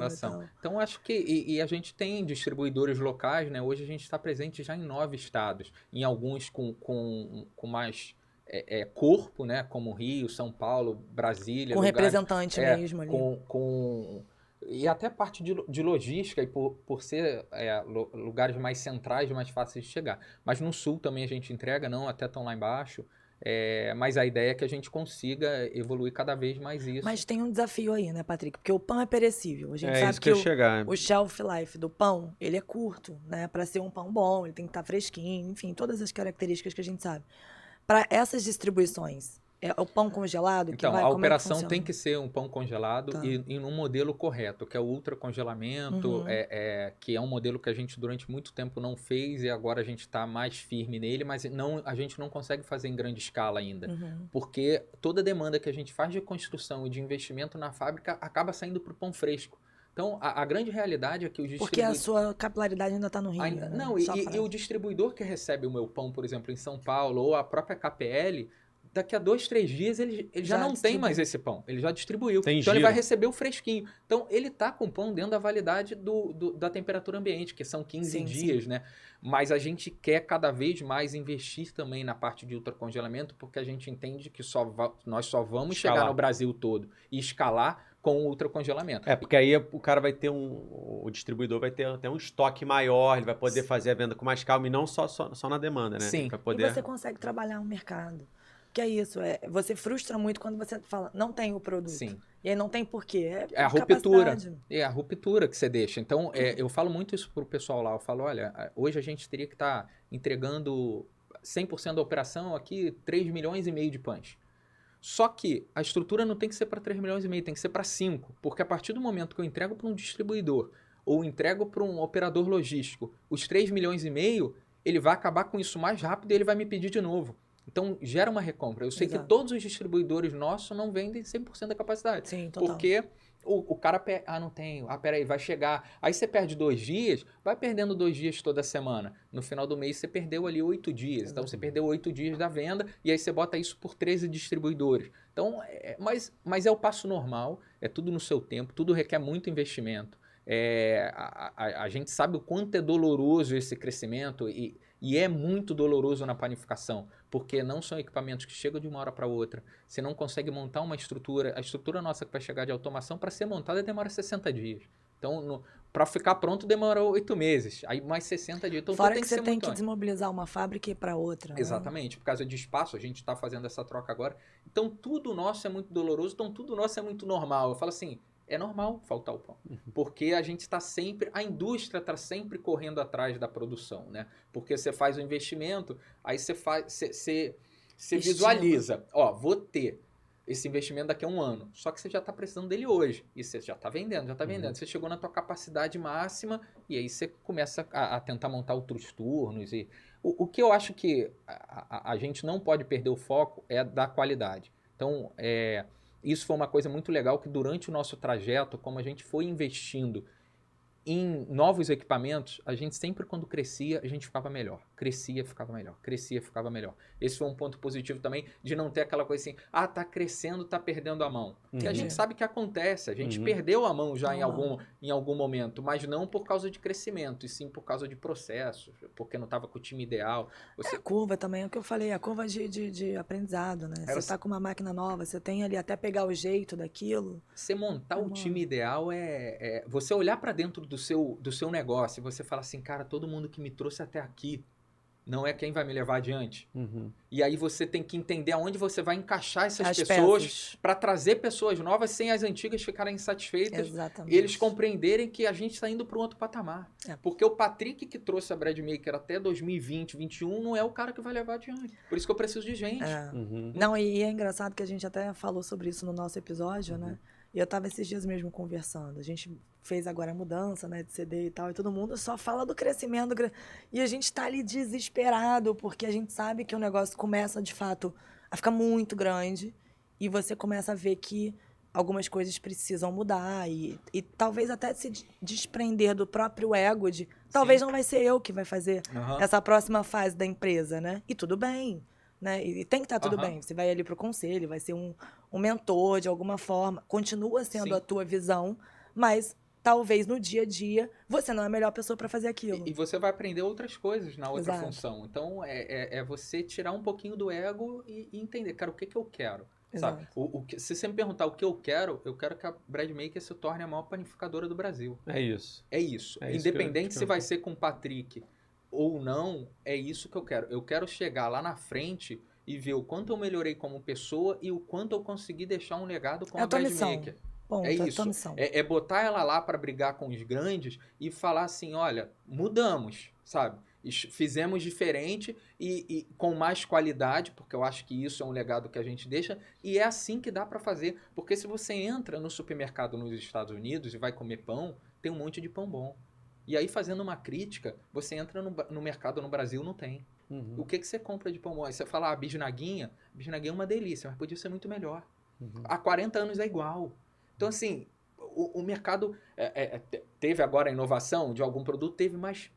Então, acho que e a gente tem distribuidores locais, né? Hoje a gente está presente já em 9 estados, em alguns com mais corpo, né? Como Rio, São Paulo, Brasília. Com lugares, representante mesmo ali. E até parte de logística, e por ser lugares mais centrais, mais fáceis de chegar. Mas no sul também a gente entrega, não até tão lá embaixo. Mas a ideia é que a gente consiga evoluir cada vez mais isso. Mas tem um desafio aí, né, Patrick? Porque o pão é perecível. A gente sabe isso que chegar. o shelf life do pão, ele é curto, né? Para ser um pão bom, ele tem que estar fresquinho, enfim, todas as características que a gente sabe. Para essas distribuições, é o pão congelado que então, vai... a como operação é que tem que ser um pão congelado e num modelo correto, que é o ultracongelamento, que é um modelo que a gente durante muito tempo não fez e agora a gente está mais firme nele, mas a gente não consegue fazer em grande escala ainda. Porque toda demanda que a gente faz de construção e de investimento na fábrica acaba saindo para o pão fresco. Então, a grande realidade é que os Porque a sua capilaridade ainda está no Rio, né? Não, e o distribuidor que recebe o meu pão, por exemplo, em São Paulo, ou a própria KPL, daqui a 2, 3 dias ele já não tem mais esse pão. Ele já distribuiu. Então ele vai receber o fresquinho. Então ele está com o pão dentro da validade da temperatura ambiente, que são 15 dias, né? Mas a gente quer cada vez mais investir também na parte de ultracongelamento, porque a gente entende que nós só vamos chegar no Brasil todo e escalar com o ultracongelamento. Porque aí o cara vai ter o distribuidor vai ter até um estoque maior, ele vai poder fazer a venda com mais calma e não só na demanda, né? Sim. Vai poder... E você consegue trabalhar o mercado. Que é isso, você frustra muito quando você fala, não tem o produto. Sim. E aí não tem porquê. É a ruptura. É a ruptura que você deixa. Então, eu falo muito isso pro pessoal lá. Eu falo, olha, hoje a gente teria que estar entregando 100% da operação aqui, 3,5 milhões de pães. Só que a estrutura não tem que ser para 3,5 milhões, tem que ser para 5. Porque a partir do momento que eu entrego para um distribuidor ou entrego para um operador logístico, os 3,5 milhões, ele vai acabar com isso mais rápido e ele vai me pedir de novo. Então, gera uma recompra. Eu sei que todos os distribuidores nossos não vendem 100% da capacidade. Sim, total. Porque o cara... não tenho. Peraí, vai chegar. Aí você perde 2 dias, vai perdendo 2 dias toda semana. No final do mês, você perdeu ali 8 dias. Então, você perdeu 8 dias da venda e aí você bota isso por 13 distribuidores. Então, mas é o passo normal, é tudo no seu tempo, tudo requer muito investimento. A gente sabe o quanto é doloroso esse crescimento e é muito doloroso na panificação, porque não são equipamentos que chegam de uma hora para outra. Você não consegue montar uma estrutura. A estrutura nossa que vai chegar de automação, para ser montada, demora 60 dias. Então, para ficar pronto demorou 8 meses, aí mais 60 dias. Então, Fora tem que que você ser tem muito que antes. desmobilizar uma fábrica e ir para outra. Né? Exatamente, por causa de espaço, a gente está fazendo essa troca agora. Então, tudo nosso é muito doloroso, então tudo nosso é muito normal. Eu falo assim, é normal faltar o pão. Porque a gente está sempre, a indústria está sempre correndo atrás da produção, né? Porque você faz o investimento, aí você visualiza, ó, vou ter esse investimento daqui a um ano. Só que você já está precisando dele hoje. E você já está vendendo, já está vendendo. Você chegou na tua capacidade máxima e aí você começa a tentar montar outros turnos. E o que eu acho que a gente não pode perder o foco é da qualidade. Então, isso foi uma coisa muito legal que durante o nosso trajeto, como a gente foi investindo em novos equipamentos, a gente sempre quando crescia, a gente ficava melhor. Crescia, ficava melhor. Crescia, ficava melhor. Esse foi um ponto positivo também de não ter aquela coisa assim, tá crescendo, tá perdendo a mão. Que a gente sabe que acontece, a gente perdeu a mão já em algum momento, mas não por causa de crescimento, e sim por causa de processos, porque não estava com o time ideal. A curva também, é o que eu falei, a curva de aprendizado, né? Você tá com uma máquina nova, você tem ali até pegar o jeito daquilo. Você montar o time ideal é você olhar para dentro do seu negócio e você falar assim, cara, todo mundo que me trouxe até aqui não é quem vai me levar adiante. E aí você tem que entender aonde você vai encaixar essas pessoas para trazer pessoas novas sem as antigas ficarem insatisfeitas. Exatamente. Eles compreenderem que a gente está indo para um outro patamar. Porque o Patrick que trouxe a Bradmaker até 2020, 2021 não é o cara que vai levar adiante. Por isso que eu preciso de gente. Não, e é engraçado que a gente até falou sobre isso no nosso episódio, né? E eu tava esses dias mesmo conversando. A gente fez agora a mudança, né, de CD e tal, e todo mundo só fala do crescimento. E a gente tá ali desesperado, porque a gente sabe que o negócio começa, de fato, a ficar muito grande. E você começa a ver que algumas coisas precisam mudar. E talvez até se desprender do próprio ego de... Talvez não vai ser eu que vai fazer essa próxima fase da empresa, né? E tudo bem. Né? E tem que estar tudo bem. Você vai ali pro conselho, vai ser um mentor de alguma forma. Continua sendo a tua visão, mas talvez no dia a dia você não é a melhor pessoa para fazer aquilo. E você vai aprender outras coisas na outra função. Então, é você tirar um pouquinho do ego e entender, cara, o que eu quero? Sabe? Se você me perguntar o que eu quero que a Bradmaker se torne a maior panificadora do Brasil. É isso. É isso. Independente se vai ser com o Patrick ou não, é isso que eu quero. Eu quero chegar lá na frente e ver o quanto eu melhorei como pessoa e o quanto eu consegui deixar um legado com a Bradmaker. Ponto, é isso. É botar ela lá para brigar com os grandes e falar assim, olha, mudamos, sabe? Fizemos diferente e com mais qualidade, porque eu acho que isso é um legado que a gente deixa, e é assim que dá para fazer. Porque se você entra no supermercado nos Estados Unidos e vai comer pão, tem um monte de pão bom. E aí, fazendo uma crítica, você entra no mercado no Brasil, não tem. O que você compra de pão bom? Aí você fala, bisnaguinha é uma delícia, mas podia ser muito melhor. Há 40 anos é igual. Então, assim, o mercado teve agora a inovação de algum produto, teve, mas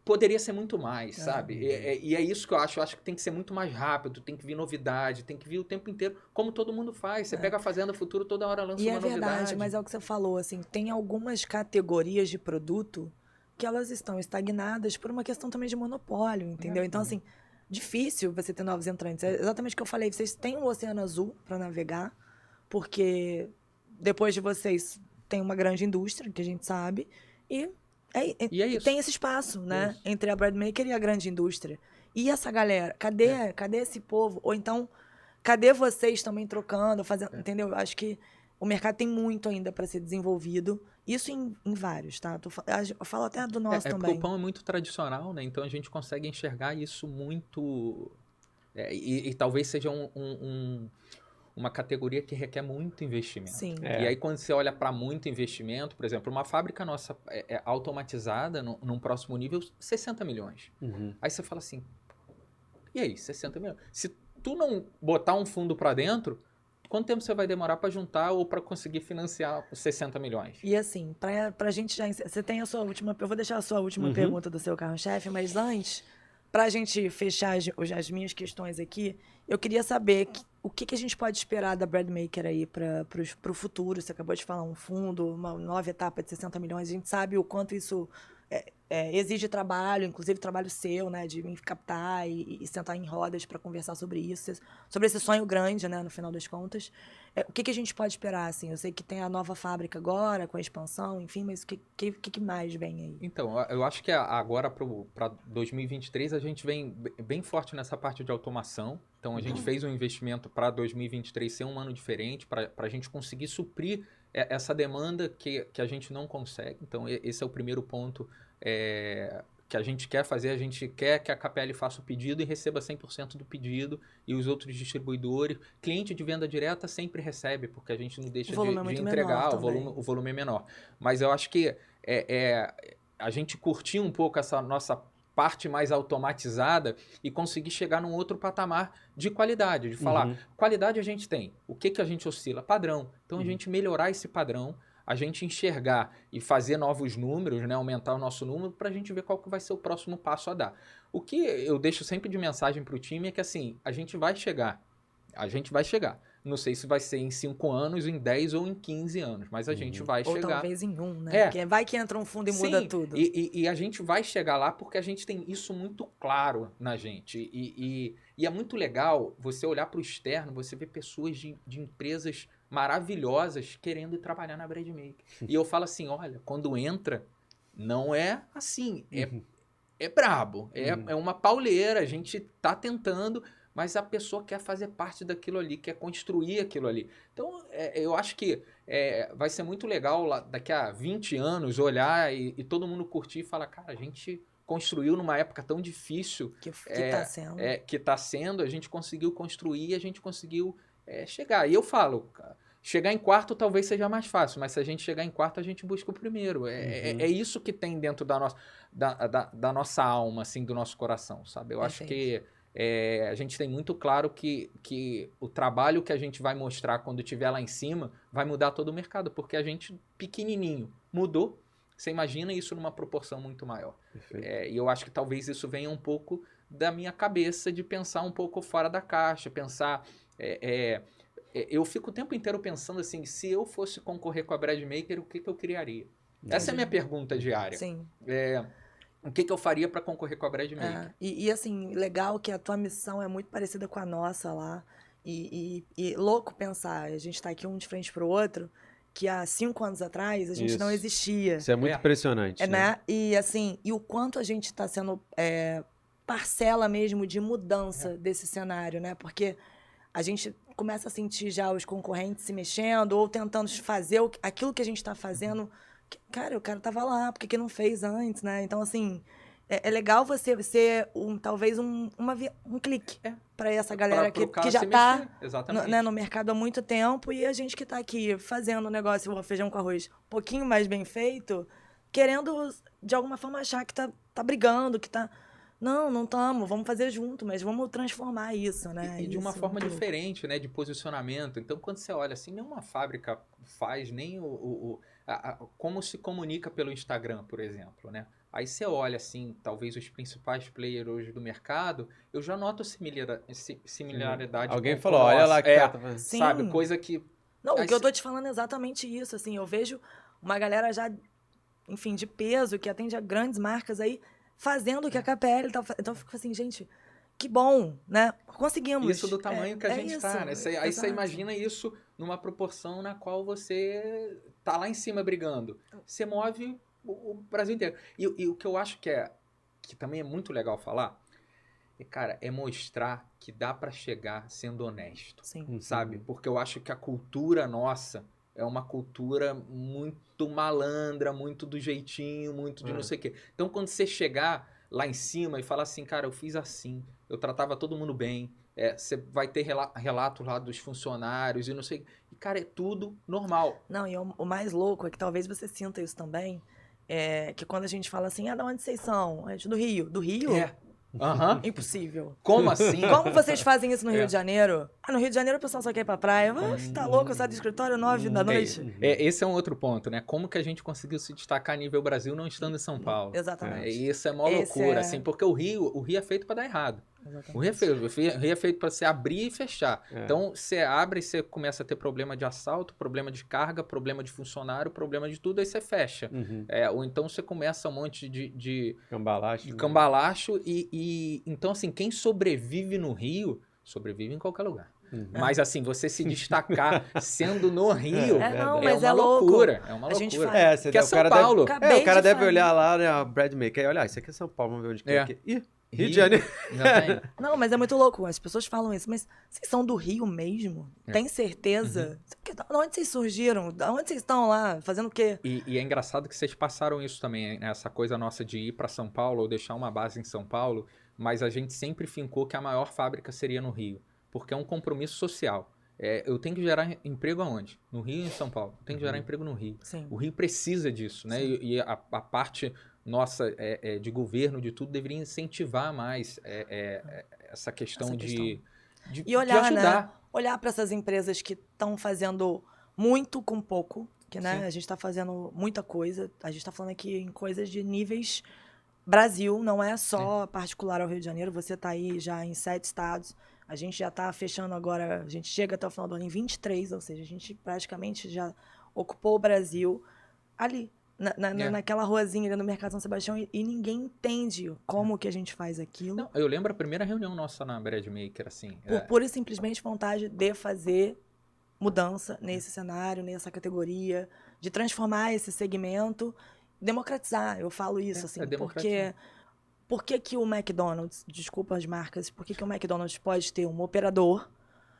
poderia ser muito mais, sabe? E é isso que eu acho. Eu acho que tem que ser muito mais rápido, tem que vir novidade, tem que vir o tempo inteiro, como todo mundo faz. Você pega a Fazenda Futuro, toda hora lança uma novidade. E é verdade, mas é o que você falou, assim, tem algumas categorias de produto que elas estão estagnadas por uma questão também de monopólio, entendeu? Então, assim, difícil você ter novos entrantes. É exatamente o que eu falei, vocês têm um oceano azul para navegar, porque depois de vocês tem uma grande indústria, que a gente sabe, e tem esse espaço, né? Entre a Bradmaker e a grande indústria. E essa galera, cadê esse povo? Ou então, cadê vocês também trocando, fazendo, entendeu? Acho que o mercado tem muito ainda para ser desenvolvido. Isso em vários, tá? Eu falo até do nosso também. Porque o pão é muito tradicional, né? Então a gente consegue enxergar isso muito... E talvez seja uma categoria que requer muito investimento. Sim. E aí, quando você olha para muito investimento, por exemplo, uma fábrica nossa automatizada, num próximo nível, 60 milhões. Aí você fala assim, e aí, 60 milhões? Se tu não botar um fundo para dentro, quanto tempo você vai demorar para juntar ou para conseguir financiar os 60 milhões? E assim, pra gente já... Você tem a sua última... Eu vou deixar a sua última pergunta do seu carro-chefe, mas antes, pra gente fechar as minhas questões aqui, eu queria saber o que a gente pode esperar da Bradmaker aí pro futuro. Você acabou de falar um fundo, uma nova etapa de 60 milhões. A gente sabe o quanto isso exige trabalho, inclusive trabalho seu, né? De me captar e sentar em rodas para conversar sobre isso, sobre esse sonho grande, né? No final das contas. O que a gente pode esperar, assim? Eu sei que tem a nova fábrica agora, com a expansão, enfim, mas o que mais vem aí? Então, eu acho que agora para 2023 a gente vem bem forte nessa parte de automação. Então, a gente fez um investimento para 2023 ser um ano diferente, para a gente conseguir suprir essa demanda que a gente não consegue. Então, esse é o primeiro ponto que a gente quer fazer. A gente quer que a KPL faça o pedido e receba 100% do pedido, e os outros distribuidores. Cliente de venda direta sempre recebe, porque a gente não deixa de entregar, o volume é menor. Mas eu acho que a gente curtir um pouco essa nossa parte mais automatizada e conseguir chegar num outro patamar de qualidade, de falar, qualidade a gente tem, o que a gente oscila? Padrão. Então, a gente melhorar esse padrão, a gente enxergar e fazer novos números, né, aumentar o nosso número, para a gente ver qual que vai ser o próximo passo a dar. O que eu deixo sempre de mensagem para o time é que, assim, a gente vai chegar. Não sei se vai ser em 5 anos, em 10 ou em 15 anos, mas a gente vai chegar. Ou talvez em 1, né? Porque vai que entra um fundo e muda tudo. E a gente vai chegar lá porque a gente tem isso muito claro na gente. E é muito legal você olhar para o externo, você ver pessoas de empresas maravilhosas querendo trabalhar na Brademaker. E eu falo assim, olha, quando entra, não é assim, é brabo, é uma pauleira, a gente tá tentando, mas a pessoa quer fazer parte daquilo ali, quer construir aquilo ali. Então, eu acho que vai ser muito legal lá, daqui a 20 anos olhar e todo mundo curtir e falar, cara, a gente construiu numa época tão difícil que tá sendo. Que tá sendo, a gente conseguiu construir, a gente conseguiu chegar. E eu falo, chegar em quarto talvez seja mais fácil, mas se a gente chegar em quarto, a gente busca o primeiro. É isso que tem dentro da nossa alma, assim, do nosso coração, sabe? Eu acho que a gente tem muito claro que o trabalho que a gente vai mostrar quando estiver lá em cima vai mudar todo o mercado, porque a gente, pequenininho, mudou. Você imagina isso numa proporção muito maior. E eu acho que talvez isso venha um pouco da minha cabeça de pensar um pouco fora da caixa, pensar... eu fico o tempo inteiro pensando assim, se eu fosse concorrer com a Brademaker, o que eu criaria? Essa é a minha pergunta diária. Sim. O que eu faria para concorrer com a Brademaker? E assim, legal que a tua missão é muito parecida com a nossa lá. E louco pensar, a gente tá aqui um de frente pro outro, que há 5 anos atrás a gente não existia. Isso é muito impressionante. Né? E assim, e o quanto a gente tá sendo parcela mesmo de mudança desse cenário, né? Porque a gente começa a sentir já os concorrentes se mexendo ou tentando fazer aquilo que a gente tá fazendo. Cara, o cara tava lá, por que não fez antes, né? Então, assim, é legal você ser talvez um clique para essa galera que já tá no mercado há muito tempo, e a gente que tá aqui fazendo o negócio, o feijão com arroz um pouquinho mais bem feito, querendo, de alguma forma, achar que tá brigando, que tá... Não estamos, vamos fazer junto, mas vamos transformar isso, né? E de uma forma diferente, né? De posicionamento. Então, quando você olha assim, nenhuma fábrica faz, nem como se comunica pelo Instagram, por exemplo, né? Aí você olha assim, talvez os principais players hoje do mercado, eu já noto similaridade. Alguém falou, olha lá que tá fazendo. Sabe, coisa que... Não, o que eu tô te falando é exatamente isso, assim, eu vejo uma galera já, enfim, de peso, que atende a grandes marcas aí, fazendo o que a KPL tá fazendo. Então eu fico assim, gente, que bom, né? Conseguimos. Isso do tamanho que a gente tá, né? Aí você imagina isso numa proporção na qual você tá lá em cima brigando. Você move o Brasil inteiro. E o que eu acho que também é muito legal falar, cara, é mostrar que dá para chegar sendo honesto. Sim. Sabe? Porque eu acho que a cultura nossa é uma cultura muito malandra, muito do jeitinho, muito de não sei o quê. Então, quando você chegar lá em cima e falar assim, cara, eu fiz assim, eu tratava todo mundo bem, você vai ter relatos lá dos funcionários e não sei... E, cara, é tudo normal. Não, e o mais louco é que talvez você sinta isso também, que quando a gente fala assim, de onde vocês são? A gente do Rio. Do Rio? Impossível. Como assim? Como vocês fazem isso no Rio de Janeiro? No Rio de Janeiro o pessoal só quer ir pra praia. Você tá louco? Eu saio do escritório 9 da noite? Esse é um outro ponto, né? Como que a gente conseguiu se destacar a nível Brasil não estando em São Paulo? Exatamente. Isso é uma loucura, assim, porque o Rio é feito pra dar errado. O Rio é feito para você abrir e fechar. Então, você abre e você começa a ter problema de assalto, problema de carga, problema de funcionário, problema de tudo, aí você fecha. Ou então você começa um monte de cambalacho. Então, assim, quem sobrevive no Rio, sobrevive em qualquer lugar. Mas, assim, você se destacar sendo no Rio mas uma loucura. É uma A gente loucura. faz. Que é São Paulo. O cara deve olhar lá, né, a Brad Maker, e olhar, isso aqui é São Paulo, vamos ver onde que é aqui. Ih, Rio de Janeiro. Não, mas é muito louco. As pessoas falam isso. Mas vocês são do Rio mesmo? Tem certeza? De onde vocês surgiram? De onde vocês estão lá? Fazendo o quê? E é engraçado que vocês passaram isso também, né? Essa coisa nossa de ir para São Paulo ou deixar uma base em São Paulo, mas a gente sempre fincou que a maior fábrica seria no Rio, porque é um compromisso social. Eu tenho que gerar emprego aonde? No Rio e em São Paulo. Eu tenho que gerar emprego no Rio. Sim. O Rio precisa disso, né? E a parte nossa de governo, de tudo, deveria incentivar mais essa questão de olhar, ajudar. Né? Olhar para essas empresas que estão fazendo muito com pouco, que né, a gente está fazendo muita coisa. A gente está falando aqui em coisas de níveis Brasil, não é só particular ao Rio de Janeiro. Você está aí já em 7 estados. A gente já está fechando agora, a gente chega até o final do ano em 23, ou seja, a gente praticamente já ocupou o Brasil ali, naquela ruazinha ali no Mercado São Sebastião, e ninguém entende como que a gente faz aquilo. Não, eu lembro a primeira reunião nossa na Brad Maker, assim. Por pura e simplesmente vontade de fazer mudança nesse cenário, nessa categoria, de transformar esse segmento, democratizar, eu falo isso, assim, porque... Por que o McDonald's, desculpa as marcas, por que o McDonald's pode ter um operador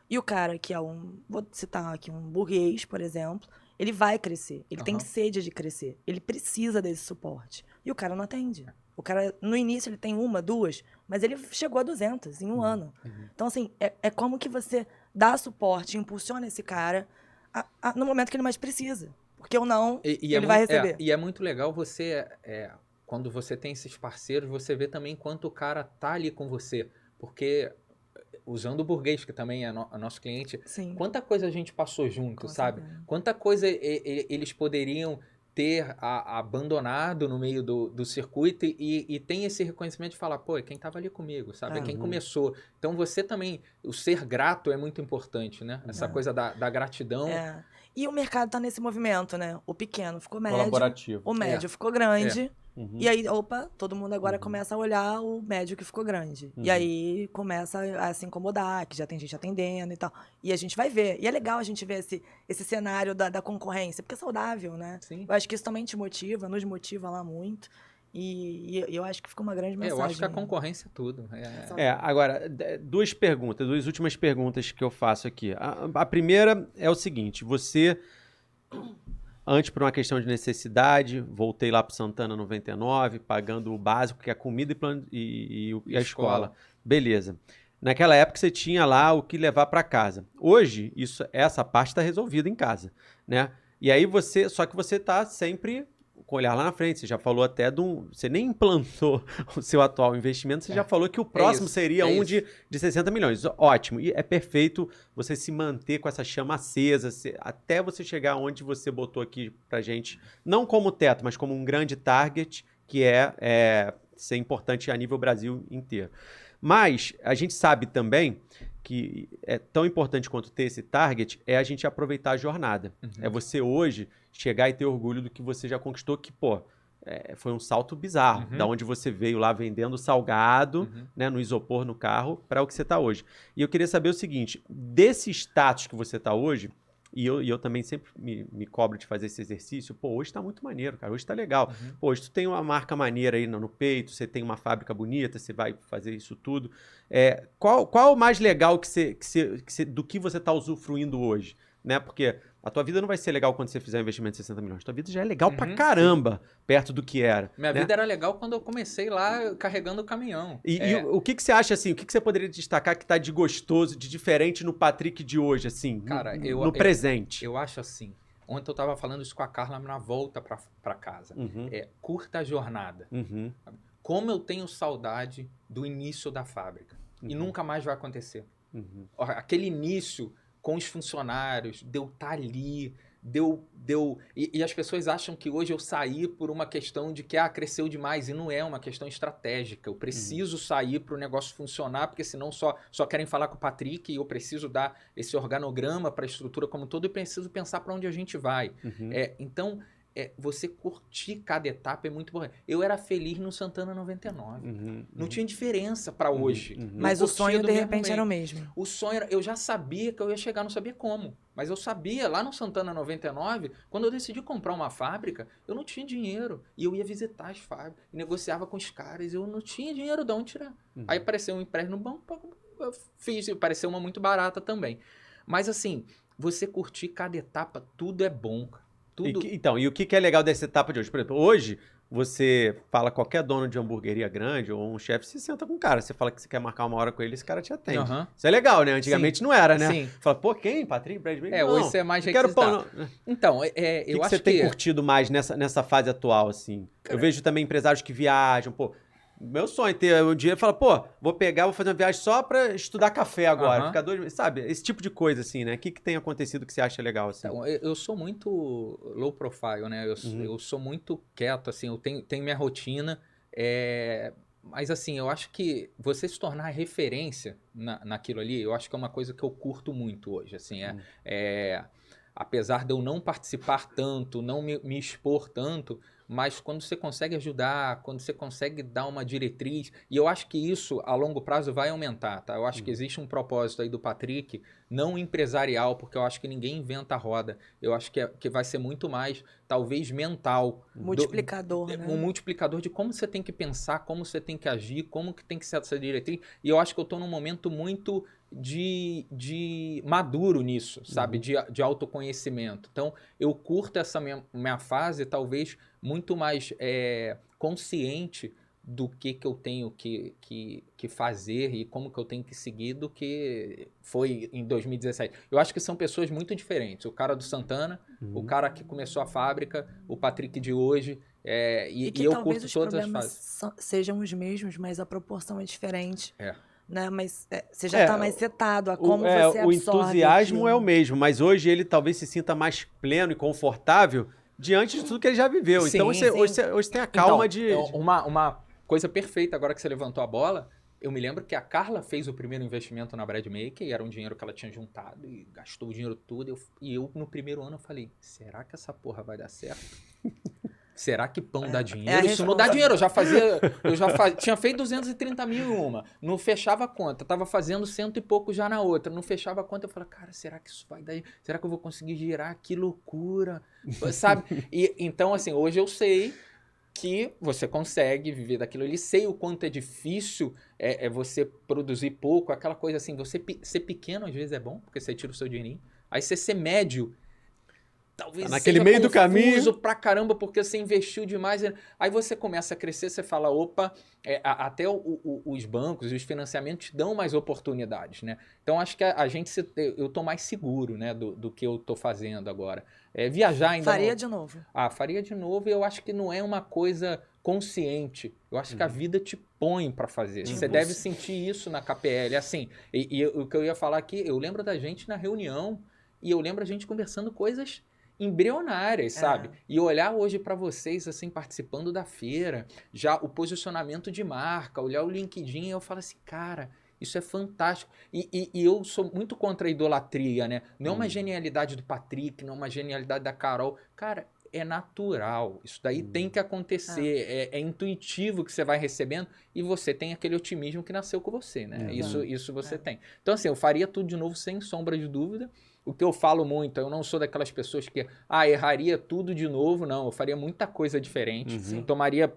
e o cara que é vou citar aqui, um burguês, por exemplo, ele vai crescer, ele tem sede de crescer, ele precisa desse suporte. E o cara não atende. O cara, no início, ele tem 1, 2, mas ele chegou a 200 em um ano. Então, assim, é como que você dá suporte, impulsiona esse cara no momento que ele mais precisa. Porque ou não, ele vai receber. E é muito legal você... Quando você tem esses parceiros, você vê também quanto o cara tá ali com você. Porque, usando o burguês, que também é nosso cliente, quanta coisa a gente passou junto, sabe? Quanta coisa eles poderiam ter abandonado no meio do circuito e tem esse reconhecimento de falar, pô, é quem tava ali comigo, sabe? É quem começou. Então, você também, o ser grato é muito importante, né? Essa coisa da gratidão. E o mercado tá nesse movimento, né? O pequeno ficou médio, colaborativo. O médio ficou grande. E aí, todo mundo agora começa a olhar o médio que ficou grande. E aí começa a se incomodar, que já tem gente atendendo e tal. E a gente vai ver. E é legal a gente ver esse cenário da concorrência, porque é saudável, né? Sim. Eu acho que isso também te motiva, nos motiva lá muito. E eu acho que ficou uma grande mensagem. Eu acho que a concorrência é tudo. Agora, duas últimas perguntas que eu faço aqui. A primeira é o seguinte, você... Antes, por uma questão de necessidade, voltei lá para Santana 99, pagando o básico, que é a comida e a escola. Beleza. Naquela época, você tinha lá o que levar para casa. Hoje, essa parte está resolvida em casa, né? E aí só que você está sempre com o olhar lá na frente. Você já falou até você nem implantou o seu atual investimento, você já falou que o próximo seria de 60 milhões. Ótimo. E é perfeito você se manter com essa chama acesa, até você chegar onde você botou aqui pra gente, não como teto, mas como um grande target, que é ser importante a nível Brasil inteiro. Mas a gente sabe também que é tão importante quanto ter esse target é a gente aproveitar a jornada. É você hoje chegar e ter orgulho do que você já conquistou, que, foi um salto bizarro, da onde você veio lá vendendo salgado, né, no isopor, no carro, para o que você está hoje. E eu queria saber o seguinte, desse status que você está hoje, e eu também sempre me cobro de fazer esse exercício, hoje está muito maneiro, cara, hoje está legal. Hoje tu tem uma marca maneira aí no peito, você tem uma fábrica bonita, você vai fazer isso tudo. Qual o mais legal do que você está usufruindo hoje? Né? Porque a tua vida não vai ser legal quando você fizer um investimento de 60 milhões. Tua vida já é legal pra caramba, perto do que era. Minha vida era legal quando eu comecei lá carregando o caminhão. E o que você acha, assim, o que você poderia destacar que tá de gostoso, de diferente no Patrick de hoje, assim, cara, no presente? Eu acho assim, ontem eu tava falando isso com a Carla na volta pra casa. Curta a jornada. Como eu tenho saudade do início da fábrica. E nunca mais vai acontecer. Aquele início... com os funcionários, de eu estar ali, E as pessoas acham que hoje eu saí por uma questão de que cresceu demais, e não é uma questão estratégica. Eu preciso sair para o negócio funcionar, porque senão só querem falar com o Patrick, e eu preciso dar esse organograma para a estrutura como um todo, e preciso pensar para onde a gente vai. Então, você curtir cada etapa é muito bom. Eu era feliz no Santana 99. Não tinha diferença para hoje. Mas o sonho, de repente, era o mesmo. O sonho era... Eu já sabia que eu ia chegar, não sabia como. Mas eu sabia, lá no Santana 99, quando eu decidi comprar uma fábrica, eu não tinha dinheiro. E eu ia visitar as fábricas, e negociava com os caras, eu não tinha dinheiro de onde tirar. Aí apareceu um empréstimo no banco, eu fiz, e apareceu uma muito barata também. Mas assim, você curtir cada etapa, tudo é bom, cara. Tudo... E o que é legal dessa etapa de hoje? Por exemplo, hoje você fala qualquer dono de hamburgueria grande ou um chefe, você senta com um cara, você fala que você quer marcar uma hora com ele, esse cara te atende. Isso é legal, né? Antigamente não era, né? Sim. Fala, pô, quem? Patrick, Brad Pitt? Hoje você é mais requisitado. Então, eu acho que... você tem curtido mais nessa fase atual, assim? Cara, eu vejo também empresários que viajam, pô... Meu sonho é ter um dia e falar, pô, vou fazer uma viagem só pra estudar café agora, ficar 2 meses, sabe? Esse tipo de coisa, assim, né? O que tem acontecido que você acha legal, assim? Então, eu sou muito low profile, né? Eu sou muito quieto, assim, eu tenho minha rotina, mas, assim, eu acho que você se tornar referência naquilo ali, eu acho que é uma coisa que eu curto muito hoje, assim, apesar de eu não participar tanto, não me expor tanto, mas quando você consegue ajudar, quando você consegue dar uma diretriz, e eu acho que isso a longo prazo vai aumentar, tá? Eu acho que existe um propósito aí do Patrick, não empresarial, porque eu acho que ninguém inventa a roda. Eu acho que vai ser muito mais, talvez, mental. Multiplicador, né? Um multiplicador de como você tem que pensar, como você tem que agir, como que tem que ser essa diretriz. E eu acho que eu estou num momento muito de maduro nisso, sabe? De autoconhecimento. Então, eu curto essa minha fase, talvez, muito mais consciente do que eu tenho que fazer e como que eu tenho que seguir do que foi em 2017. Eu acho que são pessoas muito diferentes. O cara do Santana, o cara que começou a fábrica, o Patrick de hoje, e eu curto todas as fases. Sejam os mesmos, mas a proporção é diferente. Né? Mas você já está mais setado a como você absorve. O entusiasmo é o mesmo, mas hoje ele talvez se sinta mais pleno e confortável diante de tudo que ele já viveu. Sim, então hoje você tem a calma de... Uma coisa perfeita, agora que você levantou a bola, eu me lembro que a Carla fez o primeiro investimento na Bread Maker, e era um dinheiro que ela tinha juntado, e gastou o dinheiro todo, e eu no primeiro ano, eu falei, será que essa porra vai dar certo? Será que pão dá dinheiro? Isso não dá dinheiro. Eu já tinha feito 230 mil em uma. Não fechava a conta. Tava fazendo 100 e pouco já na outra. Não fechava a conta. Eu falei, cara, será que isso vai dar? Será que eu vou conseguir girar? Que loucura. Sabe? Então, assim, hoje eu sei que você consegue viver daquilo ali. Sei o quanto é difícil você produzir pouco. Aquela coisa assim, você ser pequeno às vezes é bom, porque você tira o seu dinheirinho. Aí você ser médio, talvez naquele meio do caminho pra caramba, porque você investiu demais. Aí você começa a crescer, você fala, opa, até os bancos, os financiamentos te dão mais oportunidades, né? Então acho que eu tô mais seguro, né, do que eu tô fazendo agora. Viajar ainda... Faria de novo. Faria de novo, e eu acho que não é uma coisa consciente. Eu acho que a vida te põe pra fazer. Você deve sentir isso na KPL. Assim, e o que eu ia falar aqui, eu lembro da gente na reunião, e eu lembro a gente conversando coisas embrionárias, sabe? E olhar hoje para vocês, assim, participando da feira, já o posicionamento de marca, olhar o LinkedIn, eu falo assim, cara, isso é fantástico. E eu sou muito contra a idolatria, né? Não é uma genialidade do Patrick, não é uma genialidade da Carol. Cara, é natural. Isso daí tem que acontecer. É intuitivo que você vai recebendo, e você tem aquele otimismo que nasceu com você, né? Isso você tem. Então, assim, eu faria tudo de novo sem sombra de dúvida. O que eu falo muito, eu não sou daquelas pessoas que erraria tudo de novo, não. Eu faria muita coisa diferente. Tomaria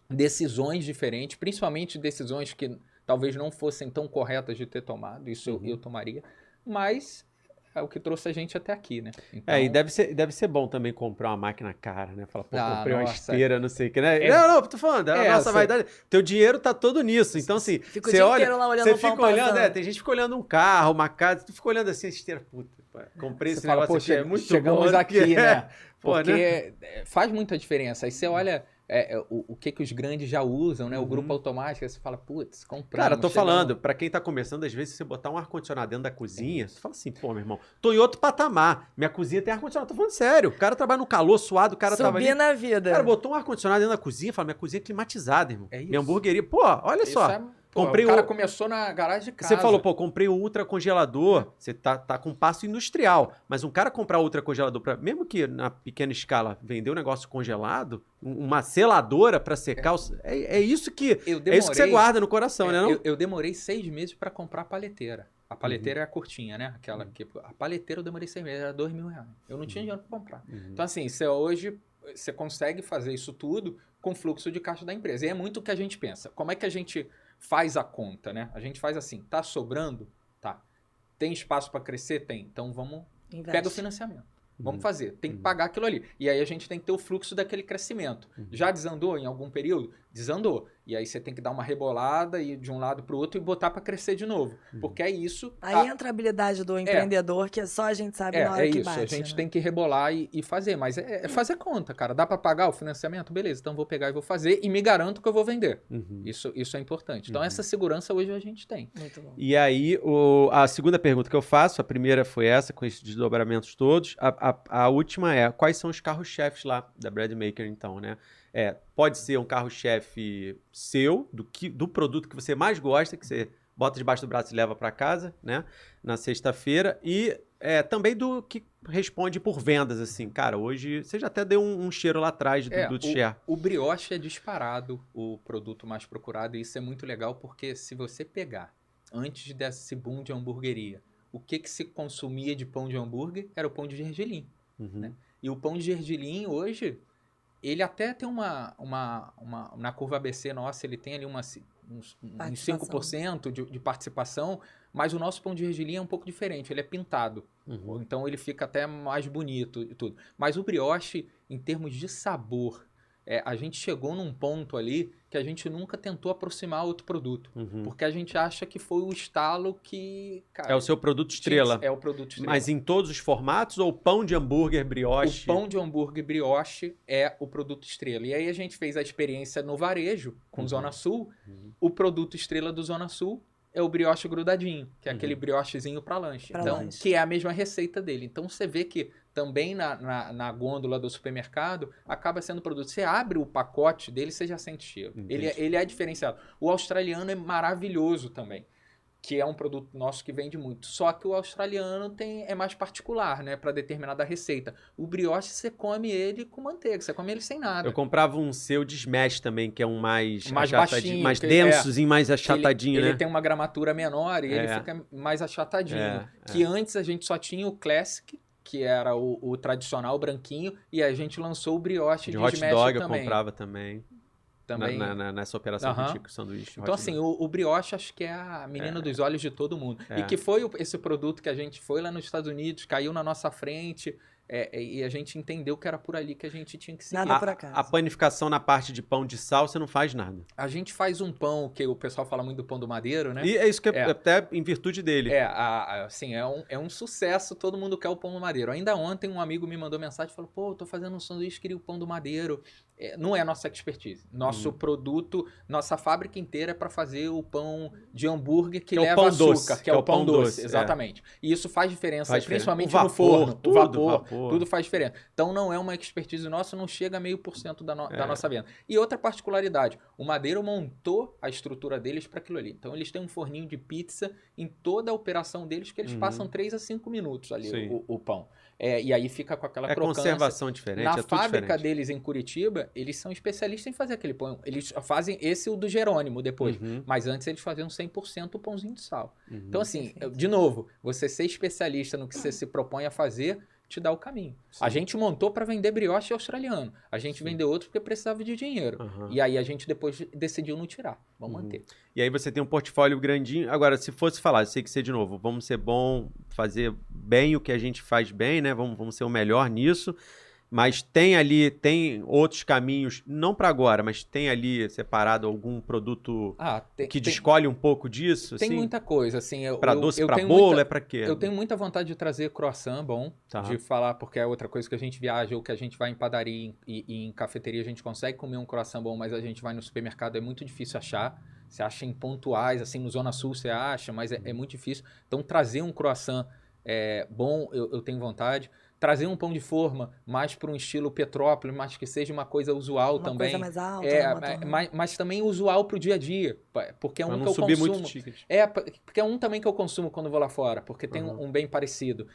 decisões diferentes, principalmente decisões que talvez não fossem tão corretas de ter tomado. Isso eu tomaria. Mas é o que trouxe a gente até aqui, né? Então... e deve ser bom também comprar uma máquina cara, né? Falar, pô, comprei uma esteira, não sei o que, né? Não, tô falando, a nossa vaidade. Teu dinheiro tá todo nisso. Então, assim, você olha, você fica olhando, tem gente que fica olhando um carro, uma casa, tu fica olhando assim, a esteira, puta, comprei esse negócio aqui, é muito chegamos bom, aqui, né? Porque faz muita diferença. Aí você olha, o que os grandes já usam, né? O grupo automático, aí você fala, putz, compramos. Cara, tô chegamos. falando, pra quem tá começando, às vezes, você botar um ar-condicionado dentro da cozinha, você fala assim, pô, meu irmão, tô em outro patamar. Minha cozinha tem ar-condicionado. Tô falando sério. O cara trabalha no calor, suado, o cara tava ali. Subir na vida. Cara, botou um ar-condicionado dentro da cozinha, fala, minha cozinha é climatizada, irmão. É isso. Minha hamburgueria. Pô, olha Isso só. Comprei o cara começou na garagem de casa. Você falou, pô, comprei um ultra congelador, você tá com passo industrial, mas um cara comprar ultra congelador, mesmo que na pequena escala vender um negócio congelado, uma seladora pra secar, é isso que você guarda no coração, né? Não? Eu demorei 6 meses pra comprar a paleteira. A paleteira é a curtinha, né? Aquela que a paleteira eu demorei 6 meses, era R$2.000. Eu não tinha dinheiro pra comprar. Então assim, hoje você consegue fazer isso tudo com fluxo de caixa da empresa. E é muito o que a gente pensa. Como é que a gente faz a conta, né? A gente faz assim, tá sobrando? Tá. Tem espaço para crescer? Tem. Então vamos, pega o financiamento. Vamos fazer. Tem que pagar aquilo ali. E aí a gente tem que ter o fluxo daquele crescimento. Já desandou em algum período? Desandou. E aí você tem que dar uma rebolada e de um lado para o outro e botar para crescer de novo. Porque é isso. Aí entra a habilidade do empreendedor, que só a gente sabe na hora que bate. A gente tem que rebolar e fazer. Mas é fazer conta, cara. Dá para pagar o financiamento? Beleza, então vou pegar e vou fazer e me garanto que eu vou vender. Isso é importante. Então essa segurança hoje a gente tem. Muito bom. E aí, a segunda pergunta que eu faço, a primeira foi essa, com esses desdobramentos todos. A última é, quais são os carros-chefes lá da Bread Maker, então, né? Pode ser um carro-chefe seu, do produto que você mais gosta, que você bota debaixo do braço e leva para casa, né? Na sexta-feira. E também do que responde por vendas, assim. Cara, hoje você já até deu um cheiro lá atrás do share. O brioche é disparado o produto mais procurado. E isso é muito legal porque se você pegar, antes desse boom de hamburgueria, o que se consumia de pão de hambúrguer era o pão de gergelim. Né? E o pão de gergelim hoje, ele até tem na curva ABC nossa, ele tem ali uns 5% de participação, mas o nosso pão de gergelim é um pouco diferente, ele é pintado. Então ele fica até mais bonito e tudo. Mas o brioche, em termos de sabor, a gente chegou num ponto ali que a gente nunca tentou aproximar outro produto. Porque a gente acha que foi o estalo que... Cara, é o seu produto estrela. É o produto estrela. Mas em todos os formatos ou pão de hambúrguer brioche? O pão de hambúrguer brioche é o produto estrela. E aí a gente fez a experiência no varejo com Zona Sul. O produto estrela do Zona Sul é o brioche grudadinho, que é aquele briochezinho para lanche. Que é a mesma receita dele. Então você vê que também na gôndola do supermercado acaba sendo produto. Você abre o pacote dele, você já sente cheiro. Ele é diferenciado. O australiano é maravilhoso também, que é um produto nosso que vende muito. Só que o australiano é mais particular, né, para determinada receita. O brioche você come ele com manteiga, você come ele sem nada. Eu comprava um seu de smash também, que é um mais baixinho, mais densozinho, mais achatadinho, né? Ele tem uma gramatura menor e ele fica mais achatadinho. Que antes a gente só tinha o Classic, que era o tradicional branquinho, e a gente lançou o brioche de hot smash dog também. Eu comprava também. Nessa operação que tinha com sanduíche. Então, assim, o brioche acho que é a menina dos olhos de todo mundo. E que foi esse produto que a gente foi lá nos Estados Unidos, caiu na nossa frente, e a gente entendeu que era por ali que a gente tinha que seguir. Nada por acaso. A panificação na parte de pão de sal, você não faz nada. A gente faz um pão, que o pessoal fala muito do pão do Madeiro, né? E é isso que até em virtude dele. Assim, é um sucesso, todo mundo quer o pão do Madeiro. Ainda ontem um amigo me mandou mensagem e falou, pô, eu tô fazendo um sanduíche, queria o pão do Madeiro. Não é nossa expertise. Nosso produto, nossa fábrica inteira é para fazer o pão de hambúrguer que leva açúcar, que é o pão doce. Exatamente. E isso faz diferença, principalmente no forno. O vapor, tudo faz diferença. Então não é uma expertise nossa, não chega a 0,5% da nossa venda. E outra particularidade, o Madeiro montou a estrutura deles para aquilo ali. Então eles têm um forninho de pizza em toda a operação deles que eles passam 3 a 5 minutos ali o pão. E aí fica com aquela crocância. Conservação diferente, Na tudo fábrica diferente. deles em Curitiba, eles são especialistas em fazer aquele pão. Eles fazem o do Jerônimo depois. Mas antes eles faziam 100% o pãozinho de sal. Então assim, de novo, você ser especialista no que você se propõe a fazer, te dá o caminho. A gente montou para vender brioche australiano. A gente vendeu outro porque precisava de dinheiro. E aí a gente depois decidiu não tirar. Vamos manter. E aí você tem um portfólio grandinho. Agora, se fosse falar, eu sei que ser de novo, vamos ser bom, fazer bem o que a gente faz bem, né? Vamos ser o melhor nisso. Mas tem outros caminhos, não para agora, mas tem ali separado algum produto que descolhe um pouco disso? Tem assim? Muita coisa, assim. Para doce, para bolo, é para quê? Eu tenho muita vontade de trazer croissant bom, de falar, porque é outra coisa que a gente viaja ou que a gente vai em padaria e em cafeteria, a gente consegue comer um croissant bom, mas a gente vai no supermercado, é muito difícil achar. Você acha em pontuais, assim, no Zona Sul você acha, mas é muito difícil. Então, trazer um croissant bom, eu tenho vontade. Trazer um pão de forma mais para um estilo Petrópolis, mas que seja uma coisa usual também. Uma coisa mais alta. Mas também usual para o dia a dia. Porque é um que eu subir consumo. Muito ticket. Porque é um também que eu consumo quando vou lá fora, porque tem um bem parecido.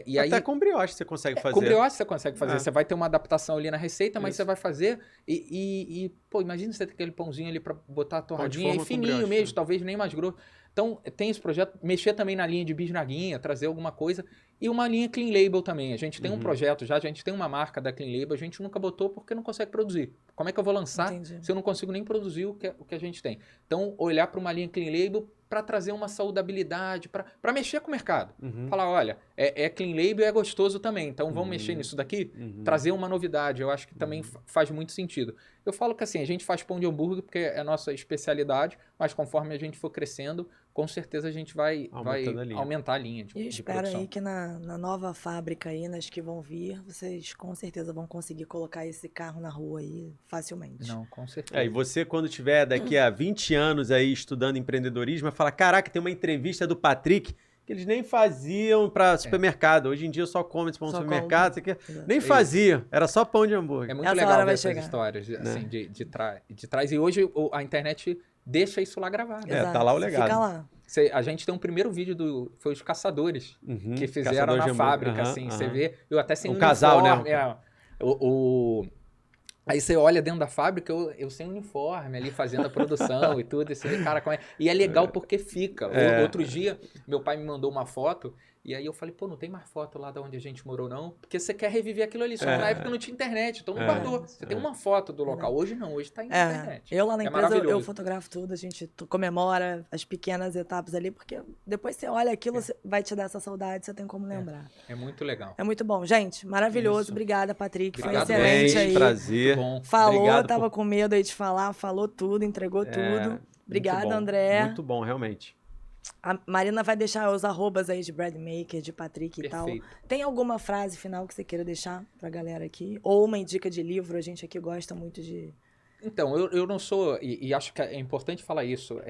E Até aí, com brioche você consegue fazer. Com brioche você consegue fazer. Você vai ter uma adaptação ali na receita, mas você vai fazer pô, imagina você ter aquele pãozinho ali para botar a torradinha, e fininho mesmo, talvez nem mais grosso. Então, tem esse projeto, mexer também na linha de bisnaguinha, trazer alguma coisa, e uma linha Clean Label também. A gente tem um projeto já, a gente tem uma marca da Clean Label, a gente nunca botou porque não consegue produzir. Como é que eu vou lançar se eu não consigo nem produzir o que a gente tem? Então, olhar para uma linha Clean Label para trazer uma saudabilidade, para mexer com o mercado. Falar, olha, é Clean Label e é gostoso também, então vamos mexer nisso daqui, trazer uma novidade. Eu acho que também faz muito sentido. Eu falo que assim, a gente faz pão de hambúrguer porque é a nossa especialidade, mas conforme a gente for crescendo, com certeza a gente vai aumentar a linha de espero produção. aí que na nova fábrica aí, nas que vão vir, vocês com certeza vão conseguir colocar esse carro na rua aí facilmente. Não, com certeza. E você, quando tiver daqui a 20 anos aí estudando empreendedorismo, vai falar, caraca, tem uma entrevista do Patrick que eles nem faziam para supermercado. Hoje em dia eu só como esse pão no supermercado. Nem fazia, era só pão de hambúrguer. É muito legal ver essas histórias assim, de trás. E hoje a internet deixa isso lá gravado. Tá lá o legado. Fica lá. A gente tem um primeiro vídeo foi os caçadores que fizeram na fábrica, assim. Você vê, eu até sem uniforme. Casal, né? Aí você olha dentro da fábrica, eu sem uniforme ali fazendo a produção e tudo. E você vê, cara, como é. E é legal porque fica. Outro dia, meu pai me mandou uma foto. E aí eu falei, pô, não tem mais foto lá de onde a gente morou, não? Porque você quer reviver aquilo ali. Só na época não tinha internet, então não guardou. Você tem uma foto do local. Hoje não, hoje tá em internet. Eu lá na empresa, eu fotografo tudo, a gente comemora as pequenas etapas ali, porque depois você olha aquilo, vai te dar essa saudade, você tem como lembrar. É muito legal. É muito bom. Gente, maravilhoso. Obrigada, Patrick. Obrigado, foi excelente aí. Prazer. Falou, obrigado tava com medo aí de falar, falou tudo, entregou tudo. Obrigada, André. Muito bom, realmente. A Marina vai deixar os arrobas aí de Bread Maker, de Patrick e Perfeito. tal. Tem alguma frase final que você queira deixar pra galera aqui? Ou uma dica de livro? A gente aqui gosta muito de... Então, eu não sou... E acho que é importante falar isso.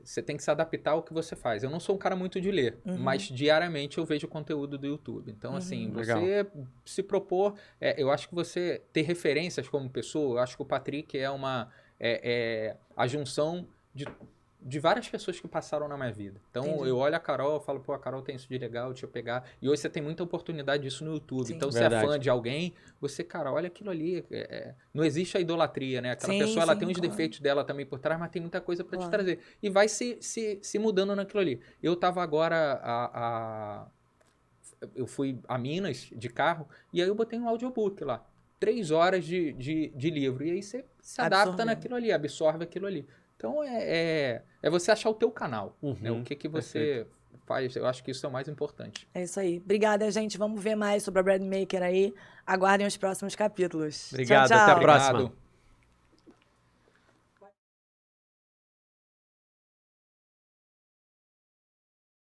Você tem que se adaptar ao que você faz. Eu não sou um cara muito de ler, mas diariamente eu vejo conteúdo do YouTube. Então, assim, você se propor... eu acho que você ter referências como pessoa, eu acho que o Patrick é a junção de várias pessoas que passaram na minha vida. Então, eu olho a Carol e falo, pô, a Carol tem isso de legal, deixa eu pegar. E hoje você tem muita oportunidade disso no YouTube. Sim. Então, você é fã de alguém, você, cara, olha aquilo ali. Não existe a idolatria, né? Aquela pessoa, ela tem uns defeitos dela também por trás, mas tem muita coisa para te trazer. E vai se mudando naquilo ali. Eu tava agora eu fui a Minas de carro, e aí eu botei um audiobook lá. 3 horas de livro. E aí você se adapta naquilo ali, absorve aquilo ali. Então, é você achar o teu canal, né? O que você faz. Eu acho que isso é o mais importante. É isso aí. Obrigada, gente. Vamos ver mais sobre a Bread Maker aí. Aguardem os próximos capítulos. Obrigado, tchau, tchau. Até a próxima.